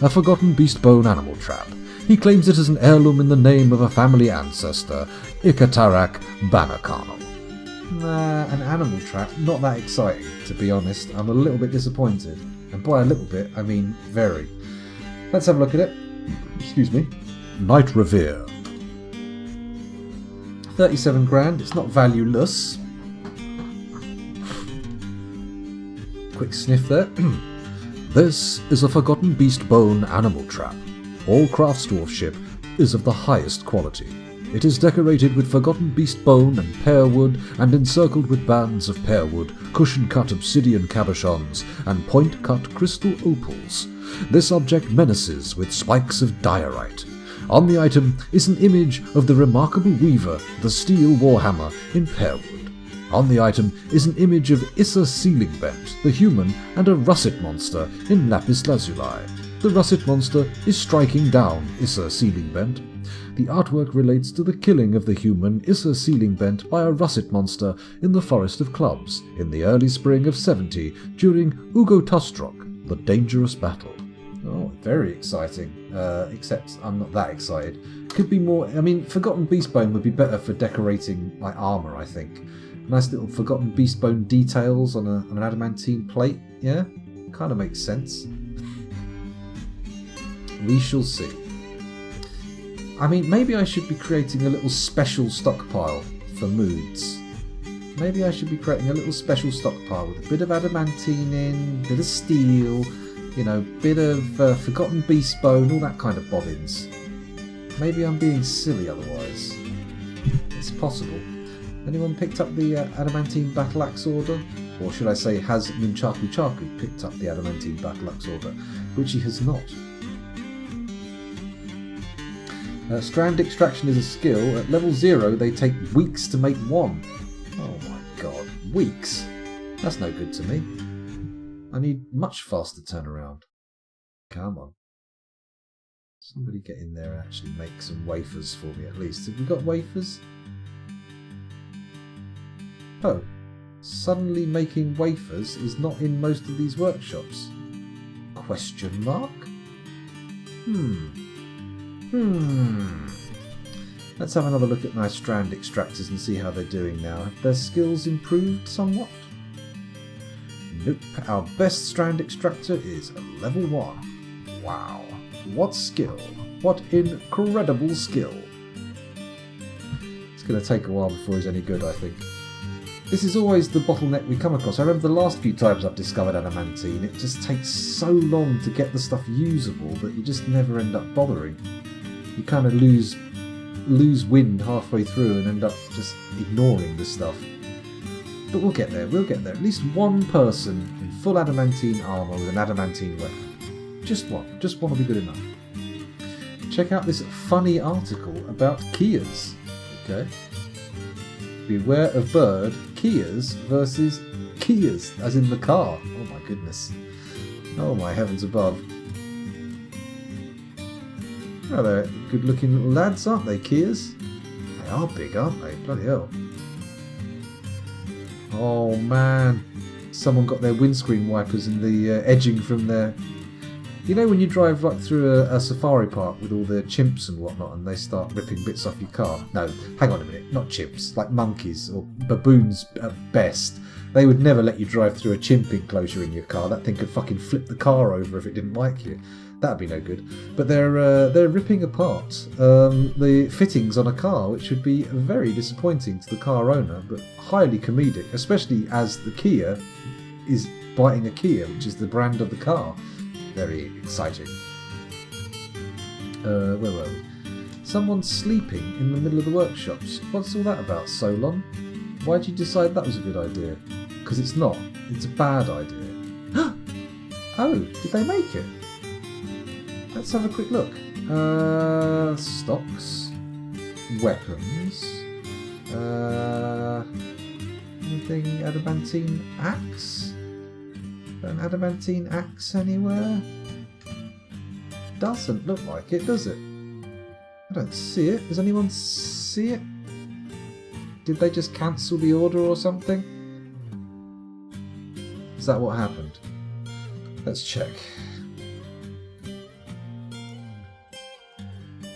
a forgotten beast bone animal trap. He claims it as an heirloom in the name of a family ancestor, Ikatarak Banakano. Nah, an animal trap, not that exciting, to be honest. I'm a little bit disappointed. And by a little bit, I mean very. Let's have a look at it. Excuse me. Night Revere. 37 grand, it's not valueless. Quick sniff there. This is a forgotten beast bone animal trap. All craftsdwarfship is of the highest quality. It is decorated with forgotten beast bone and pear wood and encircled with bands of pear wood, cushion-cut obsidian cabochons, and point-cut crystal opals. This object menaces with spikes of diorite. On the item is an image of the remarkable weaver, the steel warhammer, in pear wood. On the item is an image of Issa Sealingbent, the human, and a russet monster in lapis lazuli. The russet monster is striking down Issa Sealingbent. The artwork relates to the killing of the human Issa Sealingbent by a russet monster in the Forest of Clubs in the early spring of 70 during Ugo Tustrok, the dangerous battle. Oh, very exciting. Except I'm not that excited. Could be more... I mean, Forgotten Beastbone would be better for decorating my armour, I think. Nice little Forgotten Beastbone details on an adamantine plate, yeah? Kind of makes sense. We shall see. I mean, maybe I should be creating a little special stockpile for moods. Maybe I should be creating a little special stockpile with a bit of adamantine in, a bit of steel, you know, bit of Forgotten Beastbone, all that kind of bobbins. Maybe I'm being silly otherwise. It's possible. Anyone picked up the adamantine battle axe order? Or should I say, has Nunchaku Chaku picked up the adamantine battle axe order? Which he has not. Strand extraction is a skill. At level 0, they take weeks to make one. Oh my god, weeks? That's no good to me. I need much faster turnaround. Come on. Somebody get in there and actually make some wafers for me at least. Have we got wafers? Oh. Suddenly making wafers is not in most of these workshops. Question mark? Let's have another look at my strand extractors and see how they're doing now. Have their skills improved somewhat? Nope. Our best strand extractor is a level 1. Wow. What skill. What incredible skill. It's going to take a while before he's any good, I think. This is always the bottleneck we come across. I remember the last few times I've discovered adamantine, it just takes so long to get the stuff usable that you just never end up bothering. You kind of lose wind halfway through and end up just ignoring the stuff. But we'll get there, we'll get there. At least one person in full adamantine armour with an adamantine weapon. Just one will be good enough. Check out this funny article about Kias. Okay. Beware of bird, Kias versus Kias, as in the car. Oh my goodness. Oh my heavens above. Oh, they're good looking little lads, aren't they, Kias? They are big, aren't they? Bloody hell. Oh man. Someone got their windscreen wipers and the edging from their You know when you drive like through a safari park with all the chimps and whatnot and they start ripping bits off your car? No, hang on a minute, not chimps, like monkeys or baboons at best. They would never let you drive through a chimp enclosure in your car. That thing could fucking flip the car over if it didn't like you. That'd be no good. But they're ripping apart the fittings on a car, which would be very disappointing to the car owner, but highly comedic, especially as the Kia is biting a Kia, which is the brand of the car. Very exciting. Where were we? Someone's sleeping in the middle of the workshops. What's all that about, Solon? Why'd you decide that was a good idea? Because it's not. It's a bad idea. Oh, did they make it? Let's have a quick look. Stocks. Weapons. Anything adamantine axe? An adamantine axe anywhere? Doesn't look like it, does it? I don't see it. Does anyone see it? Did they just cancel the order or something? Is that what happened? Let's check.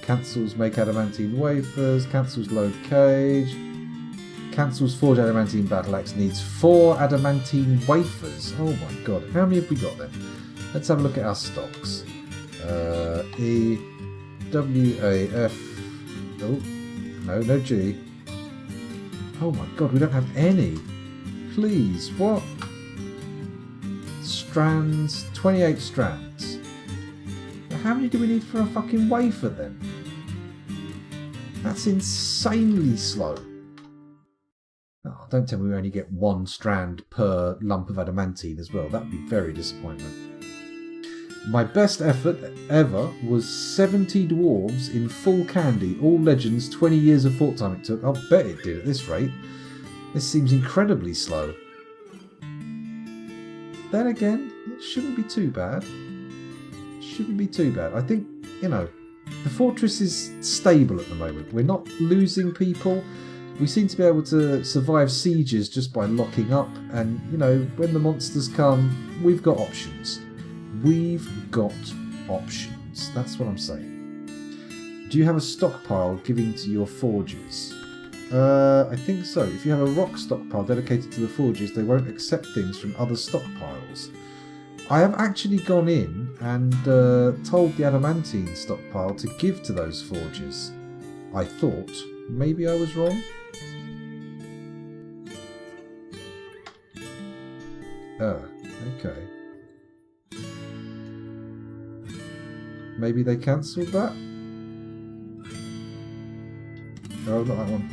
Cancels make adamantine wafers. Cancels load cage. Cancels forge adamantine battle axe. Needs 4 adamantine wafers. Oh my god. How many have we got then? Let's have a look at our stocks. E, W, A, F. Oh, no G. Oh my god, we don't have any. Please, what? Strands. 28 strands. How many do we need for a fucking wafer then? That's insanely slow. Oh, don't tell me we only get 1 strand per lump of adamantine as well. That would be very disappointment. My best effort ever was 70 dwarves in full candy, all legends, 20 years of thought time it took. I'll bet it did at this rate. This seems incredibly slow. Then again, it shouldn't be too bad. Shouldn't be too bad. I think, you know, the fortress is stable at the moment. We're not losing people. We seem to be able to survive sieges just by locking up. And, you know, when the monsters come, we've got options. We've got options. That's what I'm saying. Do you have a stockpile giving to your forges? I think so. If you have a rock stockpile dedicated to the forges, they won't accept things from other stockpiles. I have actually gone in and told the adamantine stockpile to give to those forges. I thought maybe I was wrong. Okay. Maybe they cancelled that? Oh, not that one.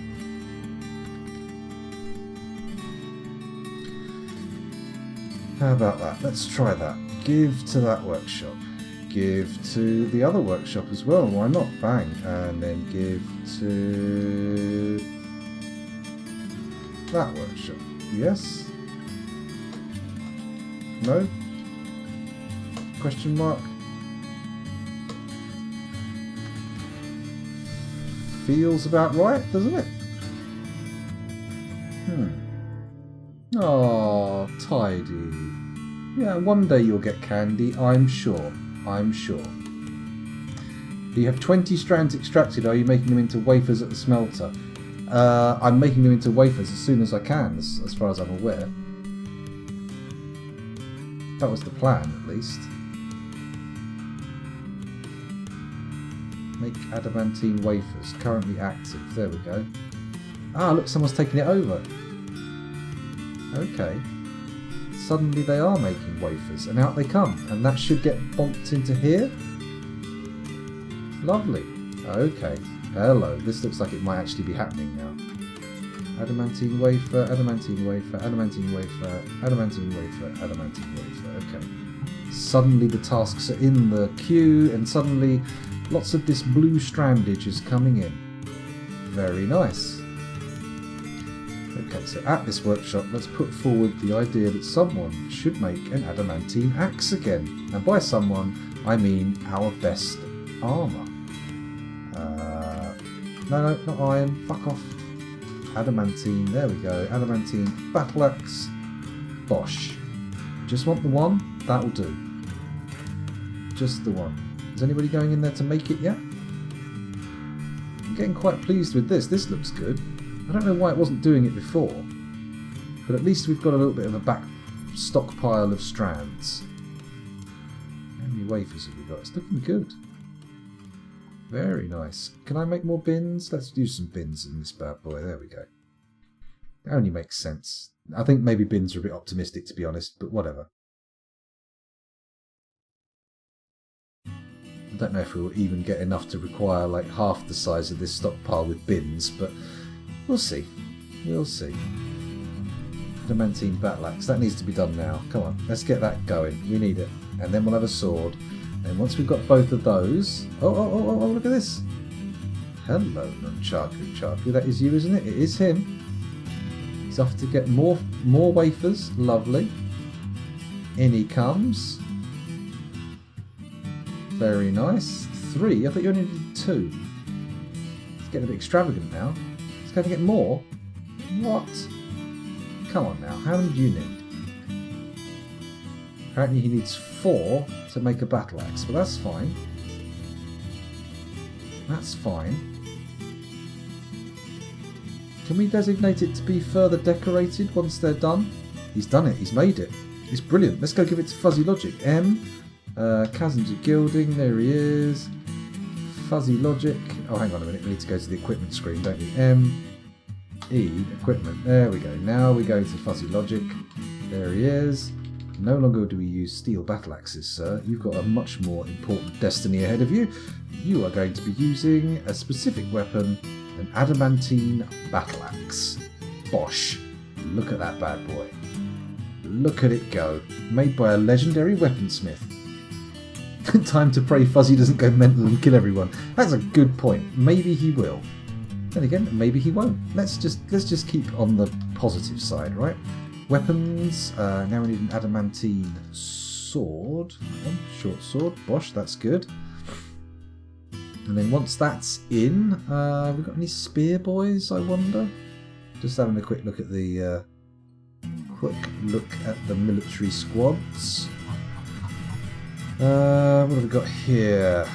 How about that? Let's try that. Give to that workshop. Give to the other workshop as well. Why not? Bang. And then give to that workshop. Yes? No? Question mark? Feels about right, doesn't it? Oh, tidy. Yeah, one day you'll get candy, I'm sure. I'm sure. You have 20 strands extracted. Are you making them into wafers at the smelter? I'm making them into wafers as soon as I can, as far as I'm aware. That was the plan, at least. Make adamantine wafers. Currently active. There we go. Ah, look, someone's taking it over. Okay. Suddenly they are making wafers, and out they come. And that should get bonked into here. Lovely. Okay. Hello. This looks like it might actually be happening now. Adamantine wafer, adamantine wafer, adamantine wafer, adamantine wafer, adamantine wafer. Okay. Suddenly the tasks are in the queue, and suddenly lots of this blue strandage is coming in. Very nice. Okay, so at this workshop, let's put forward the idea that someone should make an adamantine axe again. And by someone, I mean our best armour. No, not iron. Fuck off. Adamantine. There we go. Adamantine battle axe. Bosh. Just want the one? That'll do. just the one? Is anybody going in there to make it yet? I'm getting quite pleased with this. This looks good. I don't know why it wasn't doing it before, but at least we've got a little bit of a back stockpile of strands. How many wafers have we got? It's looking good. Very nice. Can I make more bins? Let's do some bins in this bad boy. There we go. It only makes sense. I think maybe bins are a bit optimistic, to be honest, but whatever. I don't know if we'll even get enough to require like half the size of this stockpile with bins, but we'll see. We'll see. Adamantine battle axe. That needs to be done now. Come on, let's get that going. We need it. And then we'll have a sword. And once we've got both of those... Oh, look at this. Hello, Nunchaku. That is you, isn't it? It is him. He's off to get more wafers. Lovely. In he comes. Very nice. 3? I thought you only needed 2. It's getting a bit extravagant now. He's going to get more? What? Come on now. How many do you need? Apparently he needs 4 to make a battle axe. Well, that's fine. That's fine. Can we designate it to be further decorated once they're done? He's done it. He's made it. It's brilliant. Let's go give it to Fuzzy Logic. M. Chasms of Gilding. There he is. Fuzzy Logic. Oh, hang on a minute. We need to go to the equipment screen, don't we? M. E. Equipment. There we go. Now we go to Fuzzy Logic. There he is. No longer do we use steel battle axes, sir. You've got a much more important destiny ahead of you. You are going to be using a specific weapon, an adamantine battle axe. Bosh. Look at that bad boy. Look at it go. Made by a legendary weaponsmith. Time to pray Fuzzy doesn't go mental and kill everyone. That's a good point. Maybe he will. Then again, maybe he won't. Let's just keep on the positive side, right? Weapons. Now we need an adamantine sword. Short sword. Bosh, that's good. And then once that's in, have we got any spear boys, I wonder? Just having a quick look at the military squads. What have we got here?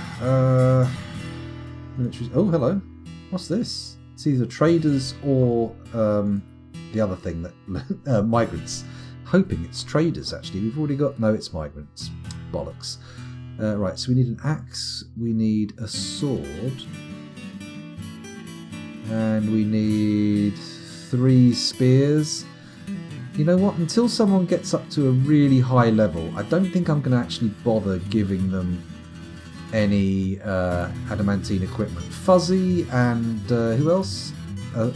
Military. Oh, hello. What's this? It's either traders or the other thing that migrants. Hoping it's traders. Actually, we've already got. No, it's migrants. Bollocks. Right. So we need an axe. We need a sword, and we need 3 spears. You know what? Until someone gets up to a really high level, I don't think I'm going to actually bother giving them any adamantine equipment. Fuzzy and who else? What's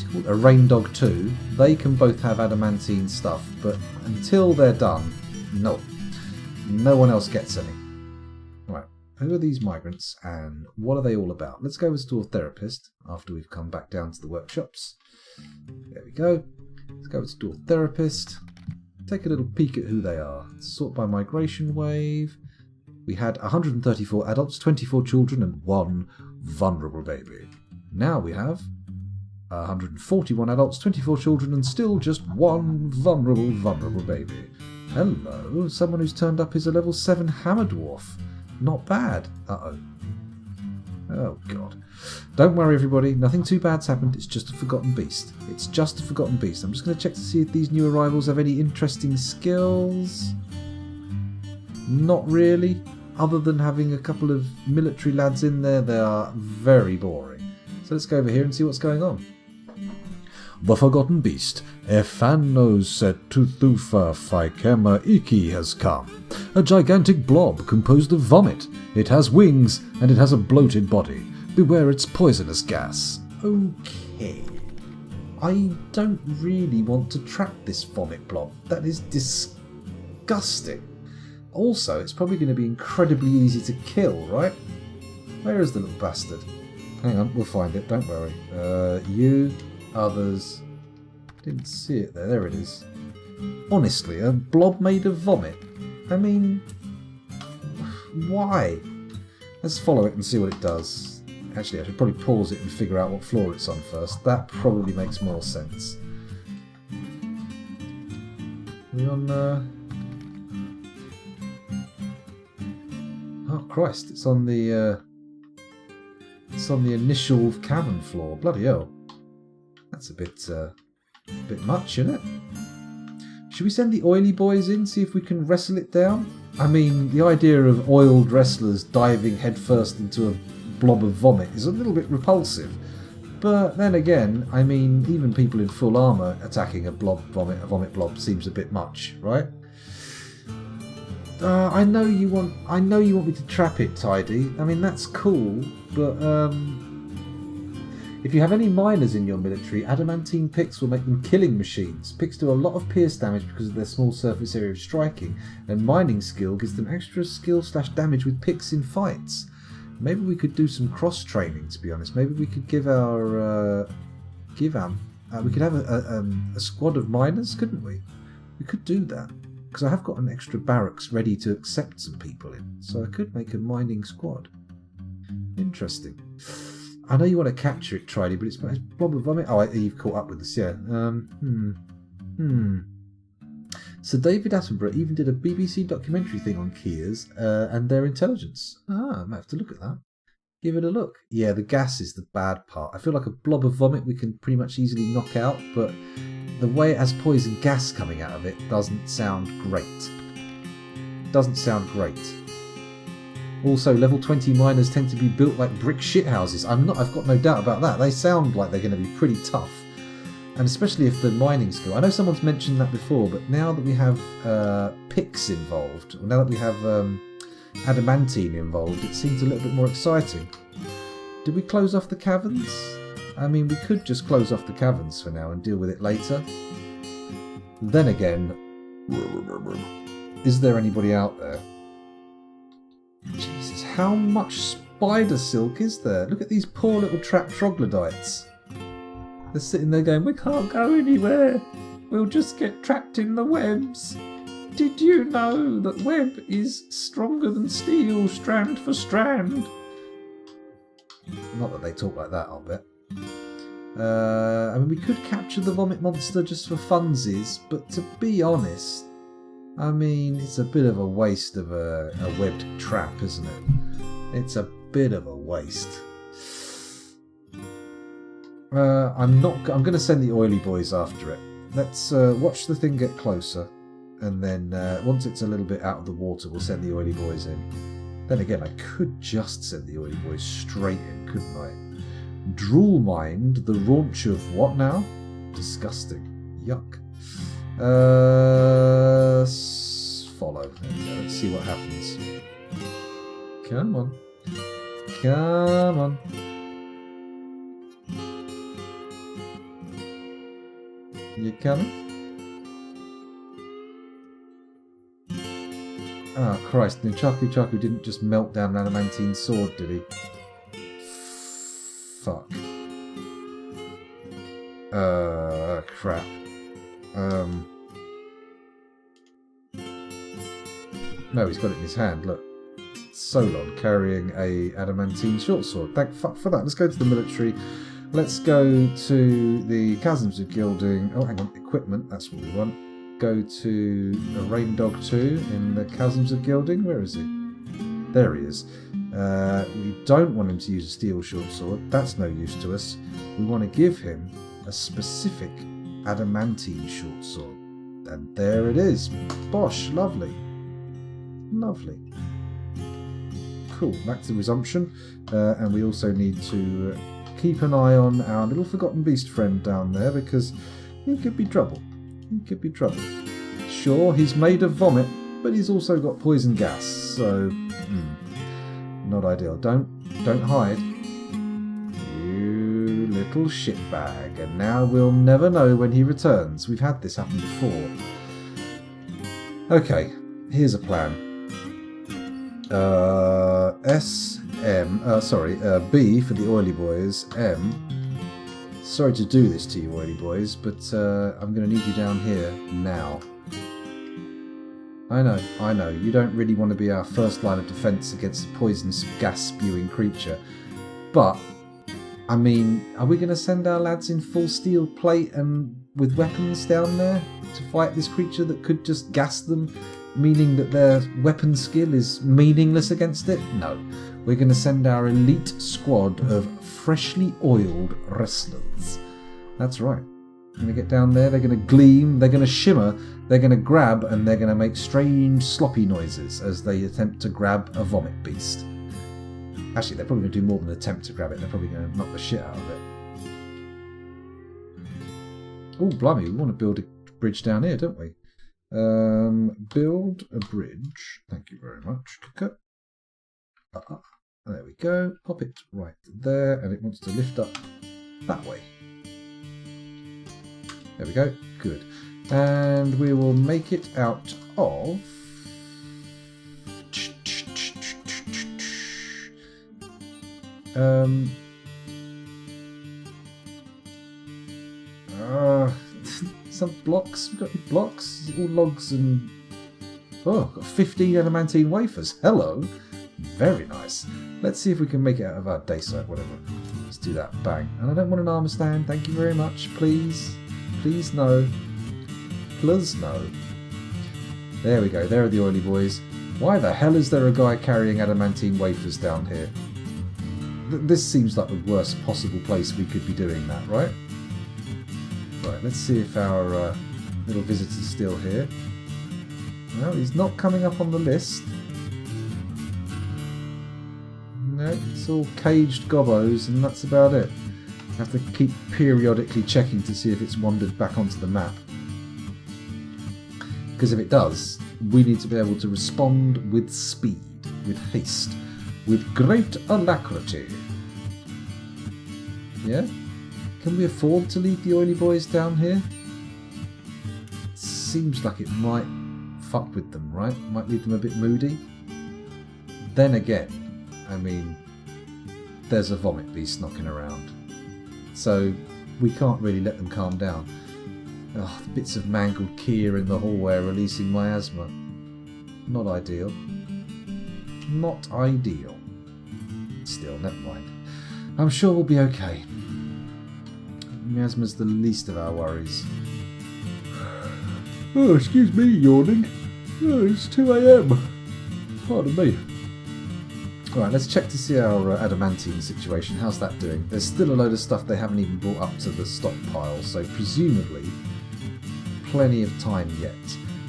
it called? A Rain Dog 2. They can both have adamantine stuff, but until they're done, no. No one else gets any. Right. Who are these migrants and what are they all about? Let's go to a therapist after we've come back down to the workshops. There we go. Let's go to a therapist. Take a little peek at who they are. Sort by migration wave. We had 134 adults, 24 children, and 1 vulnerable baby. Now we have 141 adults, 24 children, and still just 1 vulnerable baby. Hello, someone who's turned up is a level 7 hammer dwarf. Not bad. Uh-oh. Oh, God. Don't worry, everybody. Nothing too bad's happened. It's just a forgotten beast. It's just a forgotten beast. I'm just going to check to see if these new arrivals have any interesting skills. Not really. Other than having a couple of military lads in there, they are very boring. So let's go over here and see what's going on. The Forgotten Beast, Ephanossetuthufa Phycema Iki, has come. A gigantic blob composed of vomit. It has wings, and it has a bloated body. Beware its poisonous gas. Okay. I don't really want to trap this vomit blob. That is disgusting. Also, it's probably going to be incredibly easy to kill, right? Where is the little bastard? Hang on, we'll find it, don't worry. You... Others. Didn't see it there. There it is. Honestly, a blob made of vomit. I mean, why? Let's follow it and see what it does. Actually, I should probably pause it and figure out what floor it's on first. That probably makes more sense. Are we on Oh Christ! It's on the initial cavern floor. Bloody hell! That's a bit much, isn't it? Should we send the oily boys in, see if we can wrestle it down? I mean, the idea of oiled wrestlers diving headfirst into a blob of vomit is a little bit repulsive. But then again, I mean, even people in full armour attacking a vomit blob seems a bit much, right? I know you want me to trap it, Tidy. I mean, that's cool, but if you have any miners in your military, adamantine picks will make them killing machines. Picks do a lot of pierce damage because of their small surface area of striking, and mining skill gives them extra skill/damage with picks in fights. Maybe we could do some cross training. To be honest, maybe we could we could have a squad of miners, couldn't we? We could do that because I have got an extra barracks ready to accept some people in, so I could make a mining squad. Interesting. I know you want to capture it, Tridey, but it's blob of vomit. Oh, you've caught up with us, yeah. Sir David Attenborough even did a BBC documentary thing on Kias and their intelligence. I might have to look at that. Give it a look. Yeah, the gas is the bad part. I feel like a blob of vomit we can pretty much easily knock out, but the way it has poison gas coming out of it doesn't sound great. Doesn't sound great. Also, level 20 miners tend to be built like brick shithouses. I've got no doubt about that. They sound like they're going to be pretty tough. And especially if the mining skill... I know someone's mentioned that before, but now that we have picks involved, or now that we have adamantine involved, it seems a little bit more exciting. Did we close off the caverns? I mean, we could just close off the caverns for now and deal with it later. Then again, is there anybody out there? Jesus, how much spider silk is there? Look at these poor little trapped troglodytes. They're sitting there going, we can't go anywhere. We'll just get trapped in the webs. Did you know that web is stronger than steel, strand for strand? Not that they talk like that, I'll bet. I mean, we could capture the vomit monster just for funsies, but to be honest, I mean, it's a bit of a waste of a webbed trap, isn't it? It's a bit of a waste. I'm going to send the oily boys after it. Let's watch the thing get closer, and then once it's a little bit out of the water, we'll send the oily boys in. Then again, I could just send the oily boys straight in, couldn't I? Drool mind, the raunch of what now? Disgusting. Yuck. Follow. There we go. Let's see what happens. Come on. Come on. You coming? Oh Christ, Nunchaku Chaku didn't just melt down an adamantine sword, did he? Fuck. Crap. No, he's got it in his hand, look. Solon carrying a adamantine short sword. Thank fuck for that. Let's go to the military. Let's go to the Chasms of Gilding. Oh, hang on. Equipment. That's what we want. Go to the Rain Dog 2 in the Chasms of Gilding. Where is he? There he is. We don't want him to use a steel short sword. That's no use to us. We want to give him a specific adamantine short sword. And there it is. Bosh. Lovely. Lovely. Cool. Back to resumption. And we also need to... keep an eye on our little forgotten beast friend down there, because he could be trouble. He could be trouble. Sure, he's made of vomit, but he's also got poison gas, so not ideal. Don't hide, you little shitbag. And now we'll never know when he returns. We've had this happen before. Okay, here's a plan. B for the oily boys. M. Sorry to do this to you, oily boys, but I'm going to need you down here now. I know. You don't really want to be our first line of defence against a poison gas spewing creature, but I mean, are we going to send our lads in full steel plate and with weapons down there to fight this creature that could just gas them meaning that their weapon skill is meaningless against it? No. We're going to send our elite squad of freshly oiled wrestlers. That's right. They're going to get down there, they're going to gleam, they're going to shimmer, they're going to grab, and they're going to make strange sloppy noises as they attempt to grab a vomit beast. Actually, they're probably going to do more than attempt to grab it, they're probably going to knock the shit out of it. Oh, blimey, we want to build a bridge down here, don't we? Build a bridge. Thank you very much. There we go. Pop it right there, and it wants to lift up that way. There we go. Good. And we will make it out of... some blocks. We've got any blocks? Is it all logs and... Oh, got 15 adamantine wafers. Hello. Very nice. Let's see if we can make it out of our dacite, whatever. Let's do that. Bang. And I don't want an armor stand. Thank you very much. Please. Please no. Please no. There we go. There are the oily boys. Why the hell is there a guy carrying adamantine wafers down here? This seems like the worst possible place we could be doing that, right? Right, let's see if our little visitor's still here. No, he's not coming up on the list. No, it's all caged gobbos, and that's about it. I have to keep periodically checking to see if it's wandered back onto the map. Because if it does, we need to be able to respond with speed, with haste, with great alacrity. Yeah? Can we afford to leave the oily boys down here? Seems like it might fuck with them, right? Might leave them a bit moody. Then again, I mean, there's a vomit beast knocking around. So we can't really let them calm down. Oh, the bits of mangled Kia in the hallway are releasing miasma. Not ideal. Not ideal. Still, never mind. I'm sure we'll be okay. Miasma's the least of our worries. Oh, excuse me, yawning. Oh, it's 2 AM. Pardon me. Alright, let's check to see our adamantine situation. How's that doing? There's still a load of stuff they haven't even brought up to the stockpile, so presumably plenty of time yet.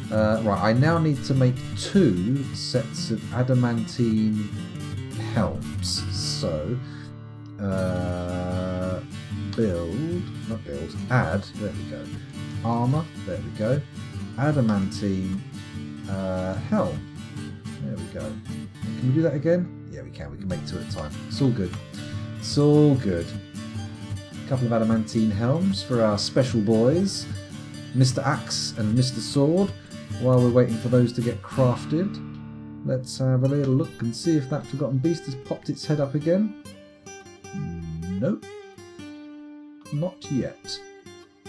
Right, I now need to make 2 sets of adamantine helms. So, add, there we go. Armour, there we go. Adamantine helm. There we go. Can we do that again? Yeah, we can. We can make 2 at a time. It's all good. It's all good. A couple of adamantine helms for our special boys, Mr. Axe and Mr. Sword. While we're waiting for those to get crafted, let's have a little look and see if that forgotten beast has popped its head up again. Nope. Not yet.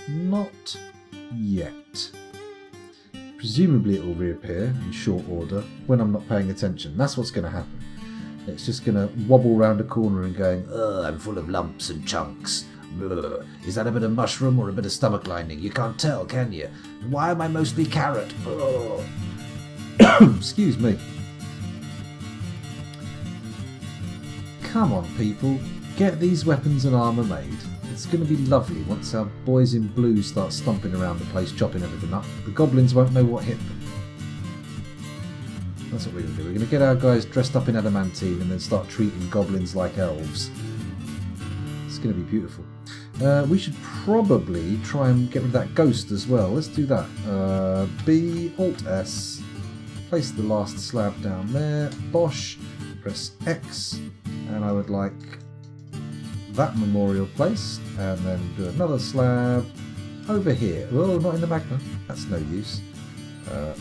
Not yet. Presumably it will reappear in short order when I'm not paying attention. That's what's going to happen. It's just going to wobble round a corner and going, "Ugh, I'm full of lumps and chunks. Ugh. Is that a bit of mushroom or a bit of stomach lining? You can't tell, can you? Why am I mostly carrot? Ugh." Excuse me. Come on, people. Get these weapons and armour made. It's going to be lovely once our boys in blue start stomping around the place, chopping everything up. The goblins won't know what hit them. That's what we're going to do. We're going to get our guys dressed up in adamantine and then start treating goblins like elves. It's going to be beautiful. We should probably try and get rid of that ghost as well. Let's do that. B, Alt S. Place the last slab down there. Bosh. Press X. And I would like that memorial placed. And then do another slab over here. Oh, not in the magma. That's no use.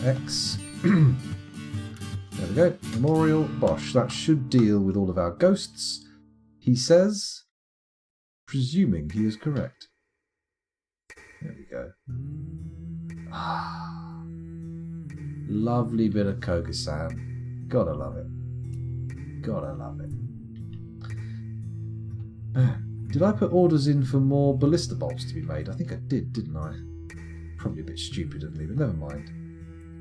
X. There we go. Memorial Bosch. That should deal with all of our ghosts, he says, presuming he is correct. There we go. Ah, lovely bit of Koga-san. Gotta love it. Gotta love it. Man, did I put orders in for more ballista bolts to be made? I think I did, didn't I? Probably a bit stupid of me, but never mind.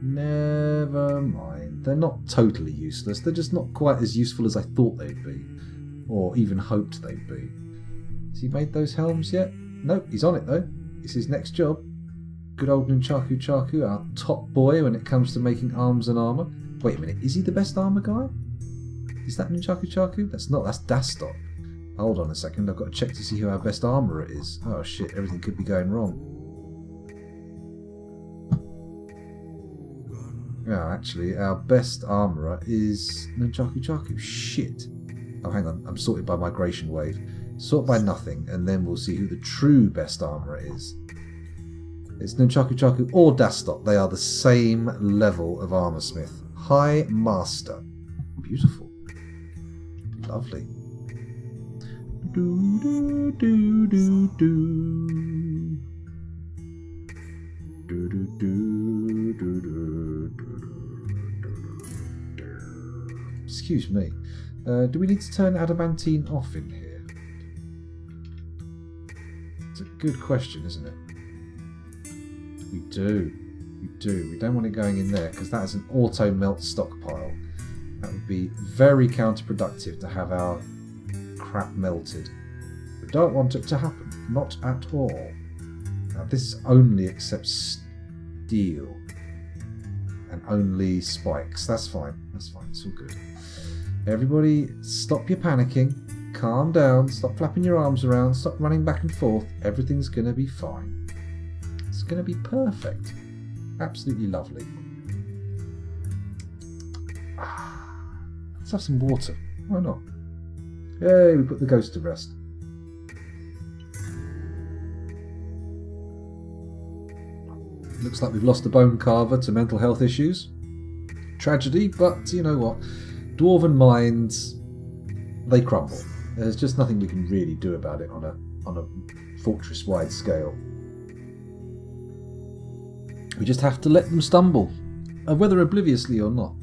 Never mind. They're not totally useless. They're just not quite as useful as I thought they'd be. Or even hoped they'd be. Has he made those helms yet? Nope, he's on it though. It's his next job. Good old Nunchaku Chaku, our top boy when it comes to making arms and armour. Wait a minute, is he the best armour guy? Is that Nunchaku Chaku? That's not, that's Dastot. Hold on a second, I've got to check to see who our best armourer is. Oh shit, everything could be going wrong. Yeah, actually, our best armourer is Nunchaku Chaku. Shit. Oh, hang on, I'm sorted by migration wave. Sort by nothing, and then we'll see who the true best armourer is. It's Nunchaku Chaku or Dastot. They are the same level of armour smith. High Master. Beautiful. Lovely. Do do do do do. Do do do do do do. Excuse me. Do we need to turn adamantine off in here? It's a good question, isn't it? We do. We do. We don't want it going in there because that is an auto melt stockpile. That would be very counterproductive to have our crap melted. We don't want it to happen. Not at all. Now this only accepts steel and only spikes. That's fine. That's fine. It's all good. Everybody stop your panicking. Calm down. Stop flapping your arms around. Stop running back and forth. Everything's going to be fine. It's going to be perfect. Absolutely lovely. Let's have some water. Why not? Yay, we put the ghost to rest. Looks like we've lost a bone carver to mental health issues. Tragedy, but you know what? Dwarven minds, they crumble. There's just nothing we can really do about it on a fortress-wide scale. We just have to let them stumble, whether obliviously or not.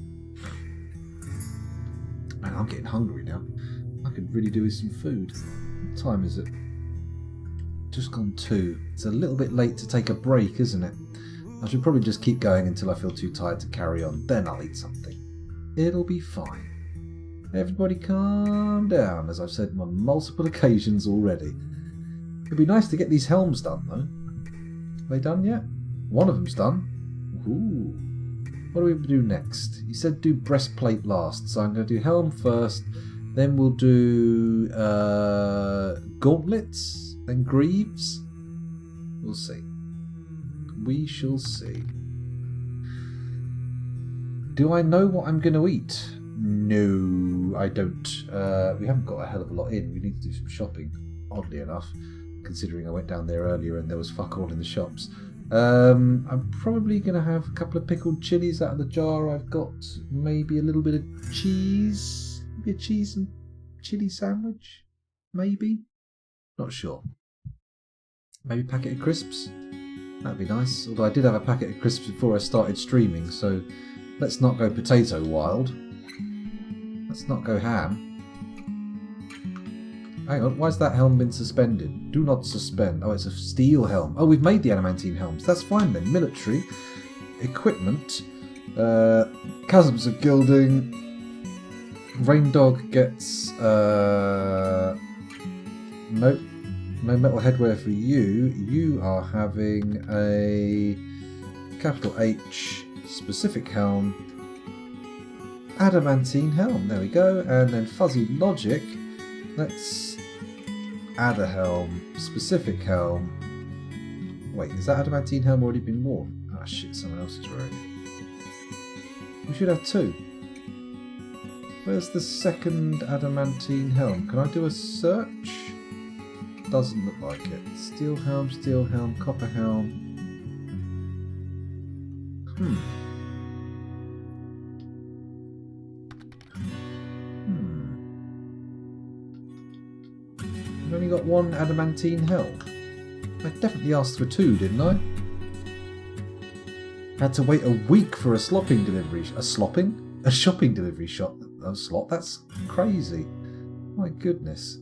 Man, I'm getting hungry now. I could really do with some food. What time is it? Just gone 2. It's a little bit late to take a break, isn't it? I should probably just keep going until I feel too tired to carry on. Then I'll eat something. It'll be fine. Everybody calm down, as I've said on multiple occasions already. It'd be nice to get these helms done, though. Are they done yet? One of them's done. Ooh. What do we do next? You said do breastplate last, so I'm going to do helm first. Then we'll do gauntlets, then greaves. We'll see. We shall see. Do I know what I'm going to eat? No, I don't. We haven't got a hell of a lot in. We need to do some shopping, oddly enough, considering I went down there earlier and there was fuck all in the shops. I'm probably going to have a couple of pickled chilies out of the jar I've got. Maybe a little bit of cheese. Maybe a cheese and chili sandwich. Maybe. Not sure. Maybe a packet of crisps. That'd be nice. Although I did have a packet of crisps before I started streaming, so let's not go potato wild. Let's not go ham. Hang on, why's that helm been suspended? Do not suspend. Oh, it's a steel helm. Oh, we've made the adamantine helms. That's fine then. Military. Equipment. Chasms of gilding. Raindog gets... Nope. No metal headwear for you. You are having a capital H specific helm. Adamantine helm. There we go. And then fuzzy logic. Let's add a helm. Specific helm. Wait, is that adamantine helm already been worn? Ah, shit, someone else is wearing it. We should have 2. Where's the second adamantine helm? Can I do a search? Doesn't look like it. Steel helm, copper helm. I've only got 1 adamantine helm. I definitely asked for 2, didn't I? Had to wait a week for a slopping delivery. A slopping? A shopping delivery shot. A slot? That's crazy. My goodness.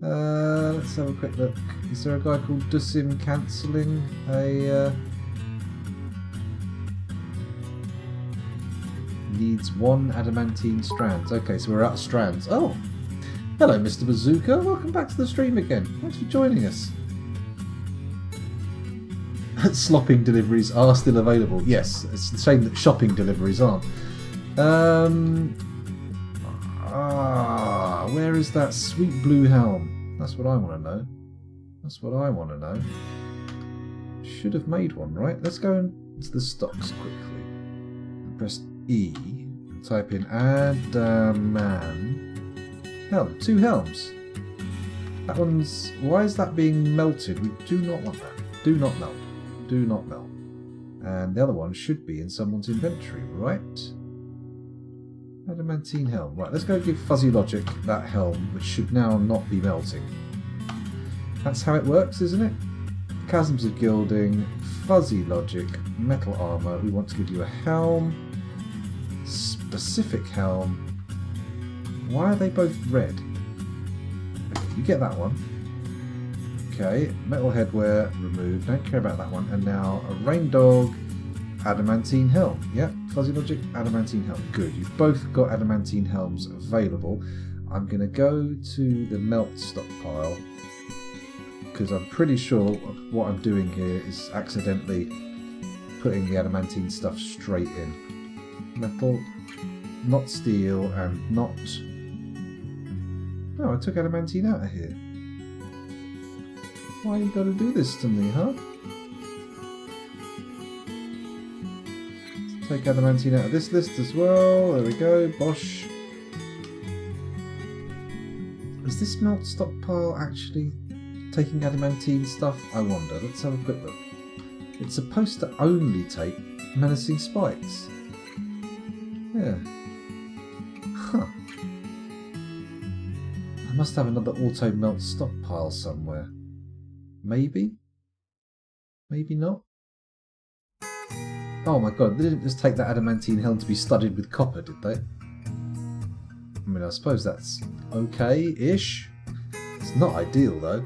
Let's have a quick look. Is there a guy called Dusim cancelling a Needs 1 adamantine strands. Okay, so we're out of strands. Oh! Hello, Mr. Bazooka. Welcome back to the stream again. Thanks for joining us. Slopping deliveries are still available. Yes, it's the shame that shopping deliveries aren't. Where is that sweet blue helm? That's what I want to know. That's what I want to know. Should have made one, right? Let's go into the stocks quickly. Press E. Type in helm. 2 helms. That one's... Why is that being melted? We do not want that. Do not melt. Do not melt. And the other one should be in someone's inventory, right? Adamantine helm. Right, let's go give Fuzzy Logic that helm, which should now not be melting. That's how it works, isn't it? Chasms of Gilding, Fuzzy Logic, Metal Armour. We want to give you a helm. Specific helm. Why are they both red? Okay, you get that one. Okay, metal headwear removed. Don't care about that one. And now a Rain Dog adamantine helm. Yep, Fuzzy Logic adamantine helm. Good. You've both got adamantine helms available. I'm going to go to the melt stockpile because I'm pretty sure what I'm doing here is accidentally putting the adamantine stuff straight in. Metal, not steel, and not... Oh, I took adamantine out of here. Why you gotta do this to me, huh? Let's take adamantine out of this list as well. There we go. Bosh. Is this melt stockpile actually taking adamantine stuff? I wonder. Let's have a quick look. It's supposed to only take menacing spikes. Yeah. Huh. I must have another auto melt stockpile somewhere. Maybe? Maybe not? Oh my god, they didn't just take that adamantine helm to be studded with copper, did they? I mean, I suppose that's okay-ish. It's not ideal, though.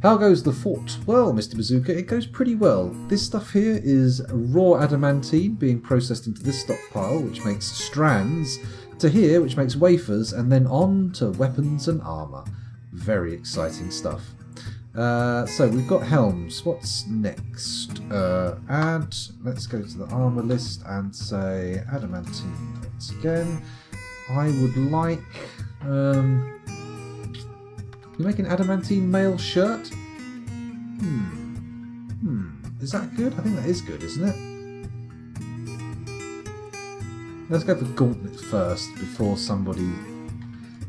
How goes the fort? Well, Mr. Bazooka, it goes pretty well. This stuff here is raw adamantine being processed into this stockpile, which makes strands, to here, which makes wafers, and then on to weapons and armour. Very exciting stuff. So we've got helms. What's next? Add. Let's go to the armour list and say adamantine once again. I would like... you make an adamantine mail shirt? Is that good? I think that is good, isn't it? Let's go for gauntlets first before somebody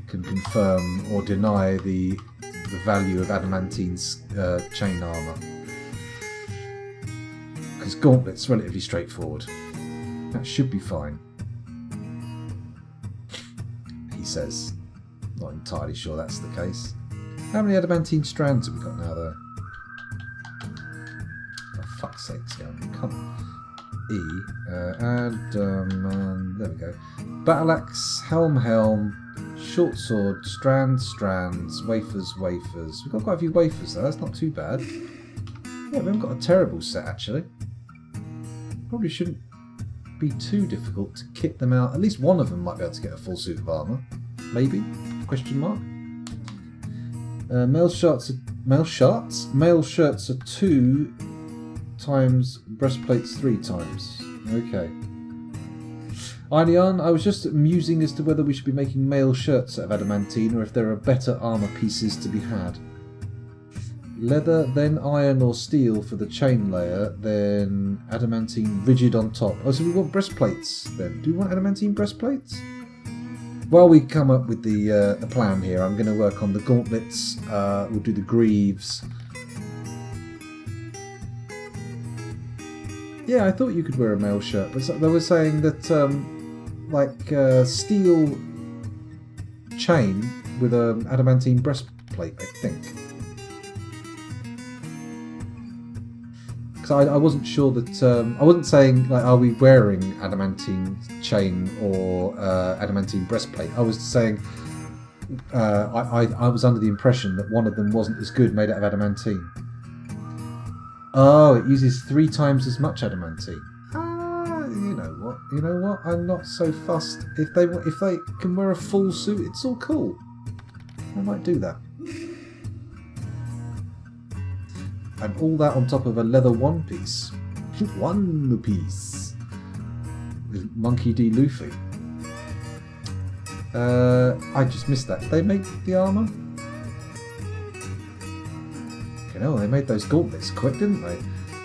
can confirm or deny the value of adamantine's chain armour. Because gauntlet's relatively straightforward. That should be fine. He says. Not entirely sure that's the case. How many adamantine strands have we got now, though? For fuck's sake, Scoundrel. Come on. E. There we go. Battle axe, helm, short sword, strands, wafers. We've got quite a few wafers, though. That's not too bad. Yeah, we haven't got a terrible set, actually. Probably shouldn't be too difficult to kit them out. At least one of them might be able to get a full suit of armour. Maybe? Question mark. Mail shirts are 2 times, breastplates 3 times. Okay. Inion, I was just musing as to whether we should be making mail shirts out of adamantine or if there are better armour pieces to be had. Leather, then iron or steel for the chain layer, then adamantine rigid on top. Oh, so we want breastplates then. Do we want adamantine breastplates? While we come up with the plan here, I'm going to work on the gauntlets. We'll do the greaves. Yeah, I thought you could wear a mail shirt, but they were saying that steel chain with an adamantine breastplate, I think. Because I wasn't sure that... I wasn't saying, like, are we wearing adamantine chain or adamantine breastplate? I was saying I was under the impression that one of them wasn't as good made out of adamantine. Oh, it uses 3 times as much adamantine. You know what? Well, you know what? I'm not so fussed. If they can wear a full suit, it's all cool. I might do that. And all that on top of a leather one piece. One piece. With Monkey D. Luffy. I just missed that. Did they make the armour? You know, they made those gauntlets quick, didn't they?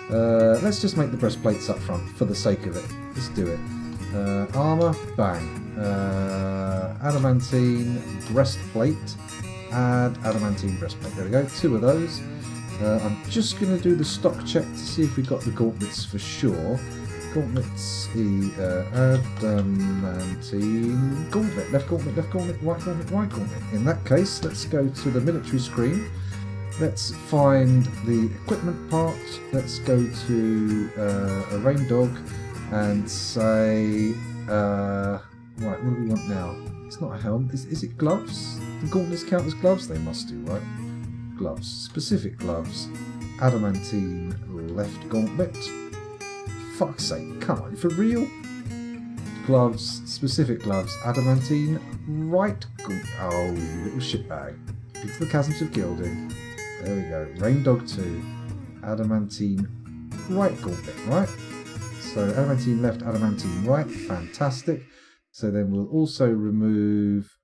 Let's just make the breastplates up front for the sake of it. Let's do it. Armour, bang. Adamantine breastplate. Add adamantine breastplate. There we go. 2 of those. I'm just going to do the stock check to see if we got the gauntlets for sure. Gauntlets, adamantine gauntlet. Left gauntlet, right gauntlet, right gauntlet. In that case, let's go to the military screen. Let's find the equipment part. Let's go to a rain dog and say, right, what do we want now? It's not a helm. Is it gloves? The gauntlets count as gloves? They must do, right? Gloves. Specific gloves. Adamantine left gauntlet. Fuck's sake, come on, for real? Gloves, specific gloves. Adamantine right gauntlet. Oh, you little shitbag. Into the chasms of gilding. There we go. Rain Dog 2. Adamantine right gauntlet, right? So adamantine left, adamantine right. Fantastic. So then we'll also remove...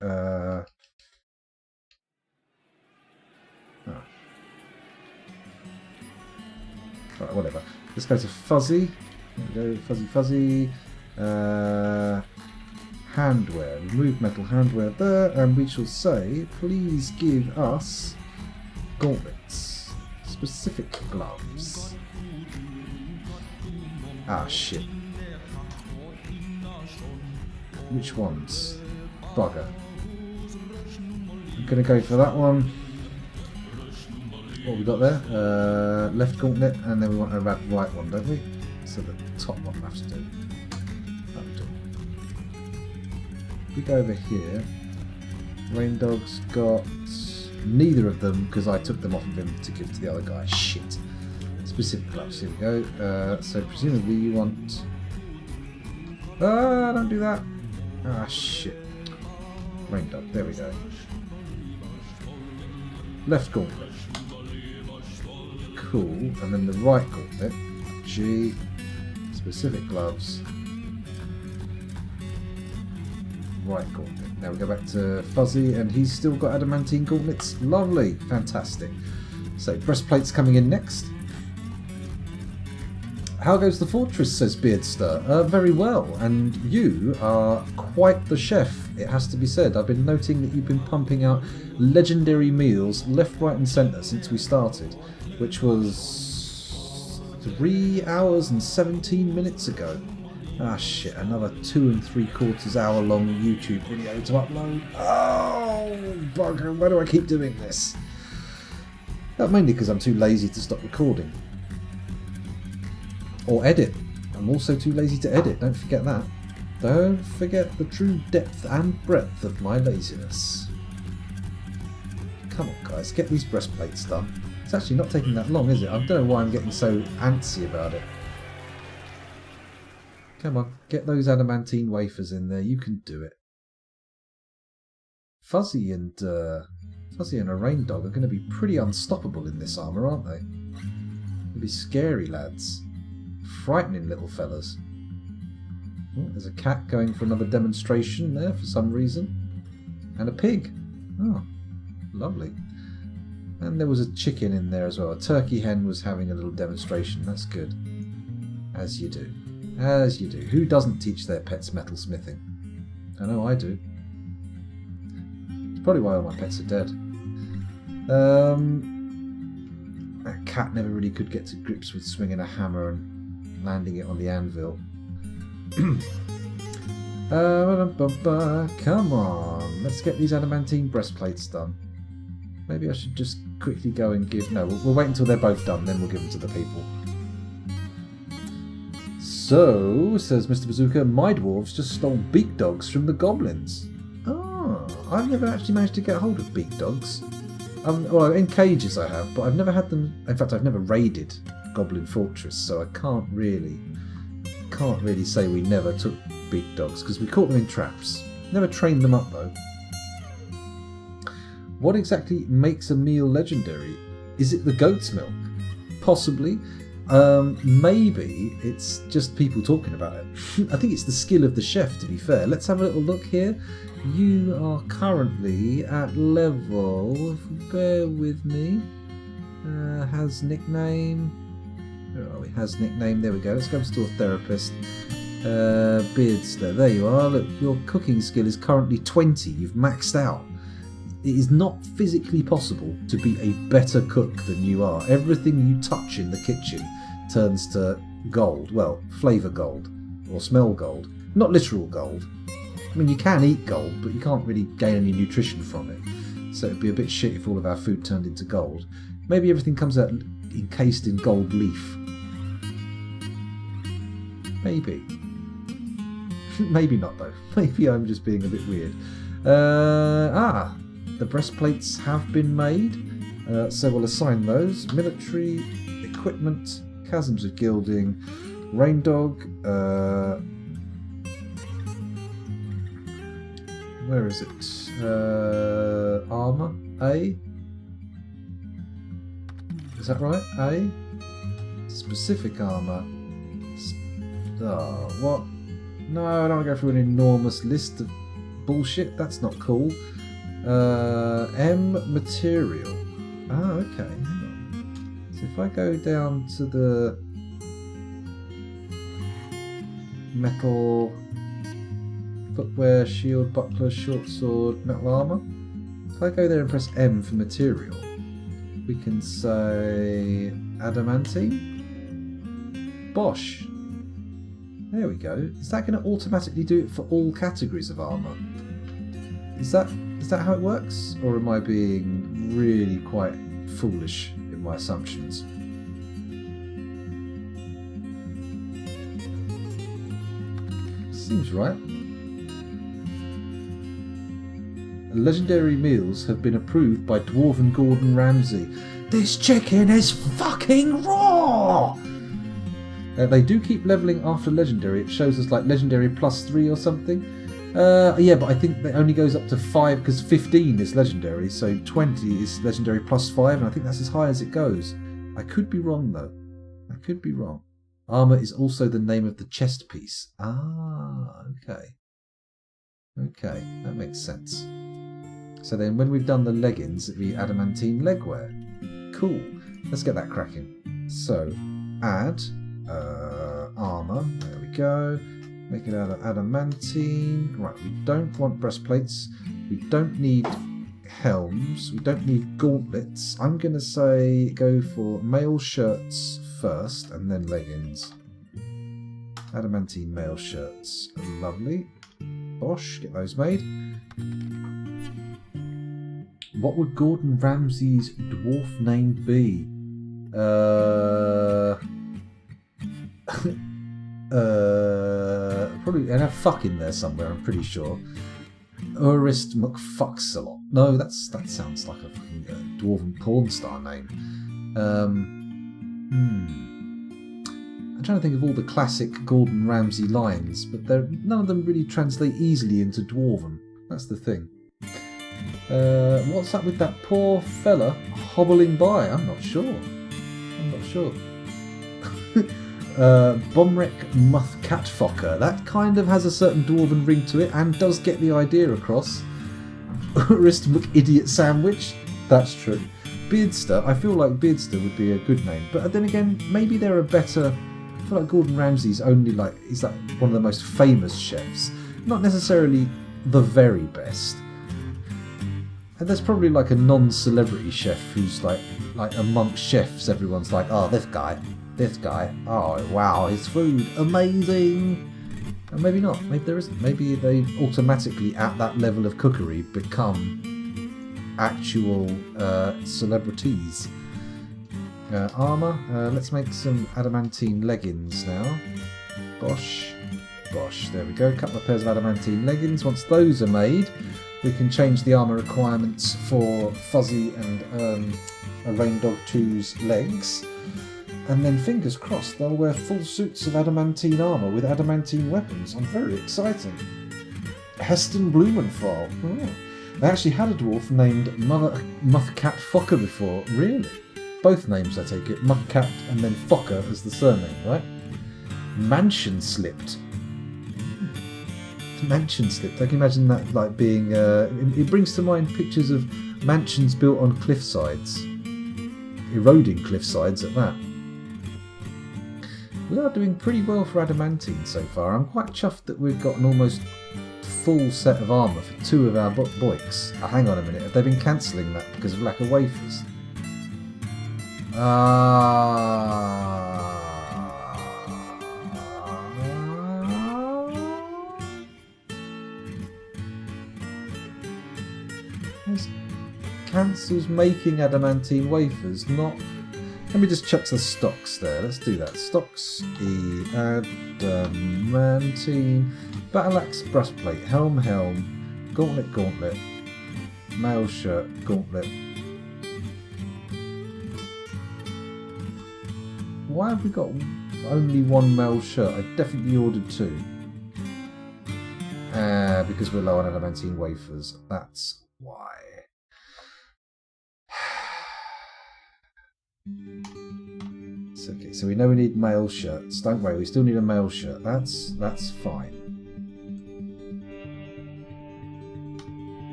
Right, whatever. Let's go to fuzzy. There we go, fuzzy. Handwear. Remove metal handwear there, and we shall say, please give us gauntlets. Specific gloves. Ah, shit. Which ones? Bugger. I'm going to go for that one. What have we got there? Left gauntlet, and then we want a right one, don't we? So the top one we'll have to do. That'll do. We go over here. Rain Dog's got neither of them because I took them off of him to give to the other guy. Shit. Specific gloves. Here we go. So presumably you want. Don't do that. Ah, shit. Rain Dog. There we go. Left gauntlet. Cool. And then the right gauntlet. G. Specific gloves. Right gauntlet. Now we go back to Fuzzy, and he's still got adamantine gauntlets. Lovely. Fantastic. So breastplate's coming in next. How goes the fortress, says Beardster. Very well, and you are quite the chef, it has to be said. I've been noting that you've been pumping out legendary meals left, right and centre since we started, which was 3 hours and 17 minutes ago. Ah shit, another 2 3/4 hour long YouTube video to upload. Oh bugger, why do I keep doing this? Mainly because I'm too lazy to stop recording. Or edit. I'm also too lazy to edit, don't forget that. Don't forget the true depth and breadth of my laziness. Come on guys, get these breastplates done. It's actually not taking that long, is it? I don't know why I'm getting so antsy about it. Come on, get those adamantine wafers in there, you can do it. Fuzzy and a Rain Dog are going to be pretty unstoppable in this armour, aren't they? They'll be scary lads. Frightening little fellas. Oh, there's a cat going for another demonstration there for some reason. And a pig. Oh, lovely. And there was a chicken in there as well. A turkey hen was having a little demonstration. That's good. As you do. As you do. Who doesn't teach their pets metal smithing? I know I do. It's probably why all my pets are dead. That cat never really could get to grips with swinging a hammer and landing it on the anvil. Come on, let's get these adamantine breastplates done. Maybe I should just quickly go and give... No, we'll wait until they're both done, then we'll give them to the people. So, says Mr. Bazooka, my dwarves just stole beak dogs from the goblins. Oh, I've never actually managed to get hold of beak dogs. Well, in cages I have, but I've never had them... In fact, I've never raided Goblin Fortress, so I can't really can't really say we never took big dogs because we caught them in traps. Never trained them up though. What exactly makes a meal legendary? Is it the goat's milk? Possibly. Maybe it's just people talking about it. I think it's the skill of the chef, to be fair. Let's have a little look here. You are currently at level, bear with me, has nickname, where are we, has nickname, there we go, let's go to store therapist, Beardster, there you are, look, your cooking skill is currently 20, you've maxed out. It is not physically possible to be a better cook than you are. Everything you touch in the kitchen turns to gold, well, flavour gold, or smell gold, not literal gold. I mean, you can eat gold, but you can't really gain any nutrition from it. So it'd be a bit shit if all of our food turned into gold. Maybe everything comes out encased in gold leaf. Maybe. Maybe not, though. Maybe I'm just being a bit weird. The breastplates have been made. So we'll assign those. Military, equipment, chasms of gilding, rain dog, where is it? Armour, A. Is that right? A. Specific armour. What? No, I don't want to go through an enormous list of bullshit. That's not cool. M. Material. Okay. Hang on. So if I go down to the metal... footwear, shield, buckler, short sword, metal armour. If I go there and press M for material, we can say adamantine. Bosh. There we go. Is that going to automatically do it for all categories of armour? Is that how it works? Or am I being really quite foolish in my assumptions? Seems right. Legendary meals have been approved by Dwarven Gordon Ramsay. This chicken is fucking raw! They do keep levelling after legendary. It shows us like legendary +3 or something. Yeah, but I think that only goes up to 5 because 15 is legendary, so 20 is legendary +5, and I think that's as high as it goes. I could be wrong though. I could be wrong. Armour is also the name of the chest piece. Okay. Okay, that makes sense. So then when we've done the leggings, it'll be adamantine legwear. Cool. Let's get that cracking. So, add armour. There we go. Make it out of adamantine. Right, we don't want breastplates. We don't need helms. We don't need gauntlets. I'm going to say go for male shirts first and then leggings. Adamantine male shirts. Lovely. Bosh, get those made. What would Gordon Ramsay's dwarf name be? Probably and have fuck in there somewhere, I'm pretty sure. Urist McFucksalot. No, that sounds like a fucking dwarven porn star name. I'm trying to think of all the classic Gordon Ramsay lines, but none of them really translate easily into dwarven. That's the thing. What's up with that poor fella hobbling by? I'm not sure. Bomrek Muthcatfocker. That kind of has a certain dwarven ring to it and does get the idea across. Urist McIdiot Sandwich. That's true. Beardster. I feel like Beardster would be a good name, but then again, maybe there are better. I feel like Gordon Ramsay's he's like one of the most famous chefs, not necessarily the very best. And there's probably like a non-celebrity chef who's like amongst chefs, everyone's like, oh, this guy, oh wow, his food, amazing. And maybe not, maybe there isn't. Maybe they automatically at that level of cookery become actual celebrities. Armour, let's make some adamantine leggings now. Bosh, there we go, a couple of pairs of adamantine leggings. Once those are made, we can change the armour requirements for Fuzzy and a Rain Dog 2's legs. And then, fingers crossed, they'll wear full suits of adamantine armour with adamantine weapons. I'm very excited. Heston Blumenthal. Oh. They actually had a dwarf named Muthcat Fokker before. Really? Both names, I take it. Muthcat and then Fokker as the surname, right? Mansion Slipped. Mansion Slipped. I can imagine that like being... it brings to mind pictures of mansions built on cliff sides. Eroding cliff sides at that. We are doing pretty well for adamantine so far. I'm quite chuffed that we've got an almost full set of armour for 2 of our boiks. Oh, hang on a minute, have they been cancelling that because of lack of wafers? This cancels making adamantine wafers, not... Let me just check the stocks there. Let's do that. Stocks, adamantine, battle axe, breastplate, helm, gauntlet, mail shirt, gauntlet. Why have we got only 1 mail shirt? I definitely ordered 2. Because we're low on adamantine wafers. That's why. Okay, so we know we need male shirts. Don't worry, we still need a male shirt. That's fine.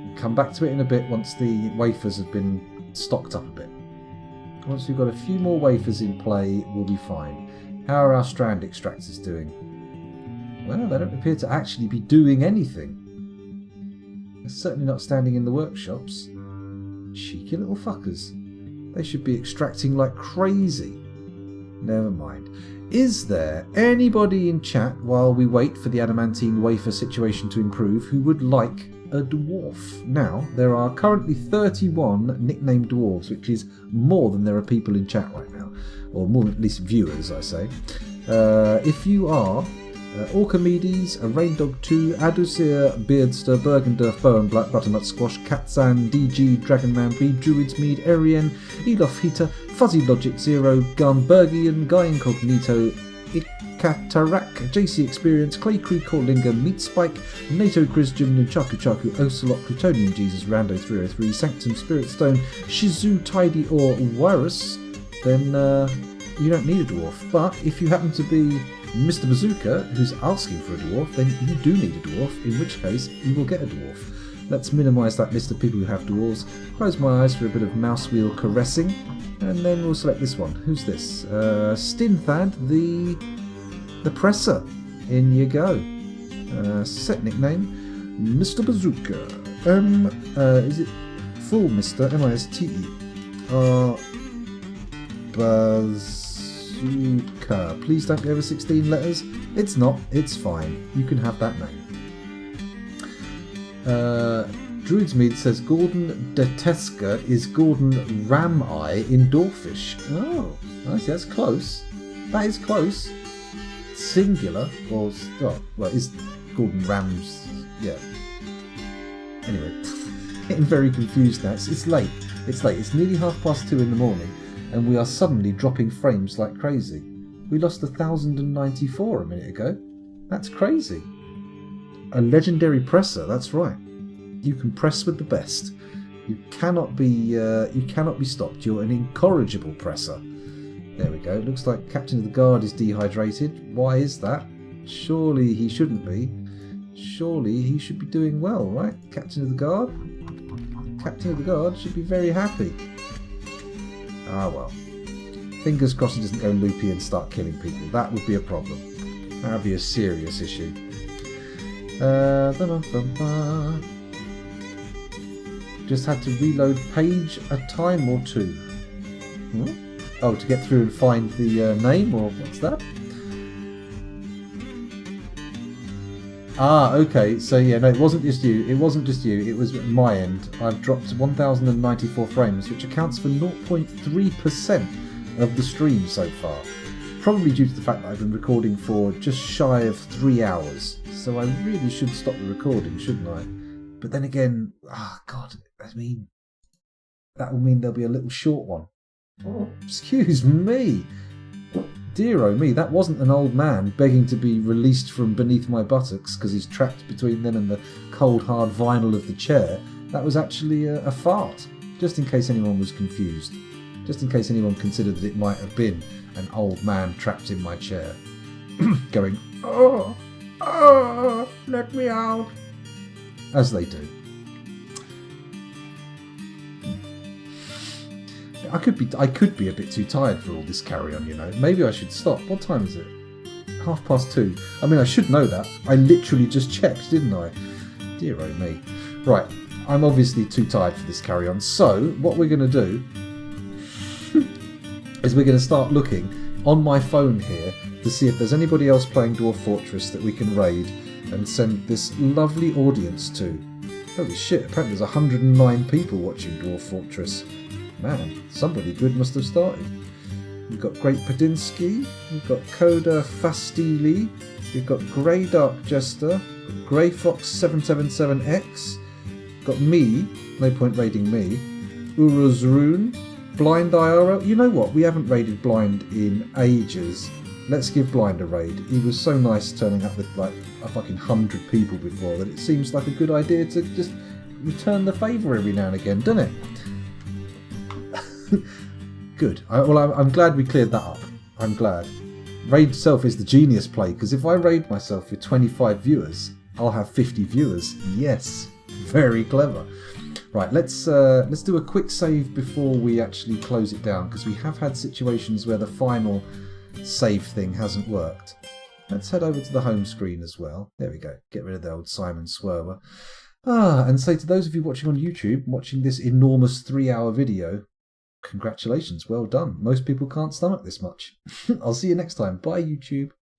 We'll come back to it in a bit once the wafers have been stocked up a bit. Once we've got a few more wafers in play, we'll be fine. How are our strand extractors doing? Well, they don't appear to actually be doing anything. They're certainly not standing in the workshops. Cheeky little fuckers. They should be extracting like crazy. Never mind. Is there anybody in chat while we wait for the adamantine wafer situation to improve who would like a dwarf? Now, there are currently 31 nicknamed dwarves, which is more than there are people in chat right now. Or more than at least viewers, I say. If you are Orchimedes, a Raindog 2, Adusir, Beardster, Bergendurf, Bowenblatt, Butternut Squash, Katzan, DG, Dragonman B, Druids Mead, Arian, Elof Heater, Fuzzy Logic 0, Gunbergian, Guy Incognito, Ikatarak, JC Experience, Clay Creek, Corlinga, Meat Spike, NATO Christian, Nunchaku Chaku, Ocelot, Plutonian Jesus, Rando 303, Sanctum Spirit Stone, Shizu Tidy or Wirus, then you don't need a dwarf. But if you happen to be Mr. Bazooka, who's asking for a dwarf, then you do need a dwarf, in which case you will get a dwarf. Let's minimise that list of people who have dwarves, close my eyes for a bit of mouse wheel caressing, and then we'll select this one. Who's this? Stinthad, the presser. In you go. Set nickname, Mr. Bazooka. Is it full Mr. M-I-S-T-E? Bazooka. Please don't go over 16 letters. It's not. It's fine. You can have that name. Druidsmead says Gordon Deteska is Gordon Rameye in Dwarfish. Oh, I see. That's close. That is close. Singular or well, is Gordon Rams? Yeah. Anyway, getting very confused now. It's late. It's late. It's nearly 2:30 in the morning, and we are suddenly dropping frames like crazy. We lost 1,094 a minute ago. That's crazy. A legendary presser. That's right. You can press with the best. You cannot be stopped. You're an incorrigible presser. There we go. It looks like Captain of the Guard is dehydrated. Why is that? Surely he shouldn't be. Surely he should be doing well, right? Captain of the Guard? Captain of the Guard should be very happy. Ah well. Fingers crossed he doesn't go loopy and start killing people. That would be a problem. That would be a serious issue. Just had to reload page a time or two. Oh, to get through and find the name, or what's that? Ah, okay. So yeah, no, it wasn't just you. It wasn't just you. It was my end. I've dropped 1,094 frames, which accounts for 0.3% of the stream so far. Probably due to the fact that I've been recording for just shy of 3 hours. So I really should stop the recording, shouldn't I? But then again, God, I mean, that will mean there'll be a little short one. Oh, excuse me. Dear oh me, that wasn't an old man begging to be released from beneath my buttocks because he's trapped between them and the cold hard vinyl of the chair. That was actually a fart, just in case anyone was confused. Just in case anyone considered that it might have been an old man trapped in my chair. Going, oh, let me out. As they do. I could be a bit too tired for all this carry on, you know. Maybe I should stop. What time is it? 2:30. I mean, I should know that. I literally just checked, didn't I? Dear oh me. Right, I'm obviously too tired for this carry on. So, what we're going to do is we're going to start looking on my phone here to see if there's anybody else playing Dwarf Fortress that we can raid and send this lovely audience to. Holy shit, apparently there's 109 people watching Dwarf Fortress. Man, somebody good must have started. We've got Great Padinsky, we've got Coda Fastili, we've got Grey Dark Jester, Grey Fox 777X, got me, no point raiding me, Uruz Rune, Blind IRO. You know what, we haven't raided Blind in ages. Let's give Blind a raid. He was so nice turning up with like a fucking 100 people before that it seems like a good idea to just return the favour every now and again, doesn't it? Good. I'm glad we cleared that up. I'm glad. Raid self is the genius play, because if I raid myself with 25 viewers, I'll have 50 viewers. Yes. Very clever. Right, let's do a quick save before we actually close it down, because we have had situations where the final save thing hasn't worked. Let's head over to the home screen as well. There we go. Get rid of the old Simon Swerver. And say to those of you watching on YouTube, watching this enormous 3-hour video, congratulations, well done. Most people can't stomach this much. I'll see you next time. Bye, YouTube.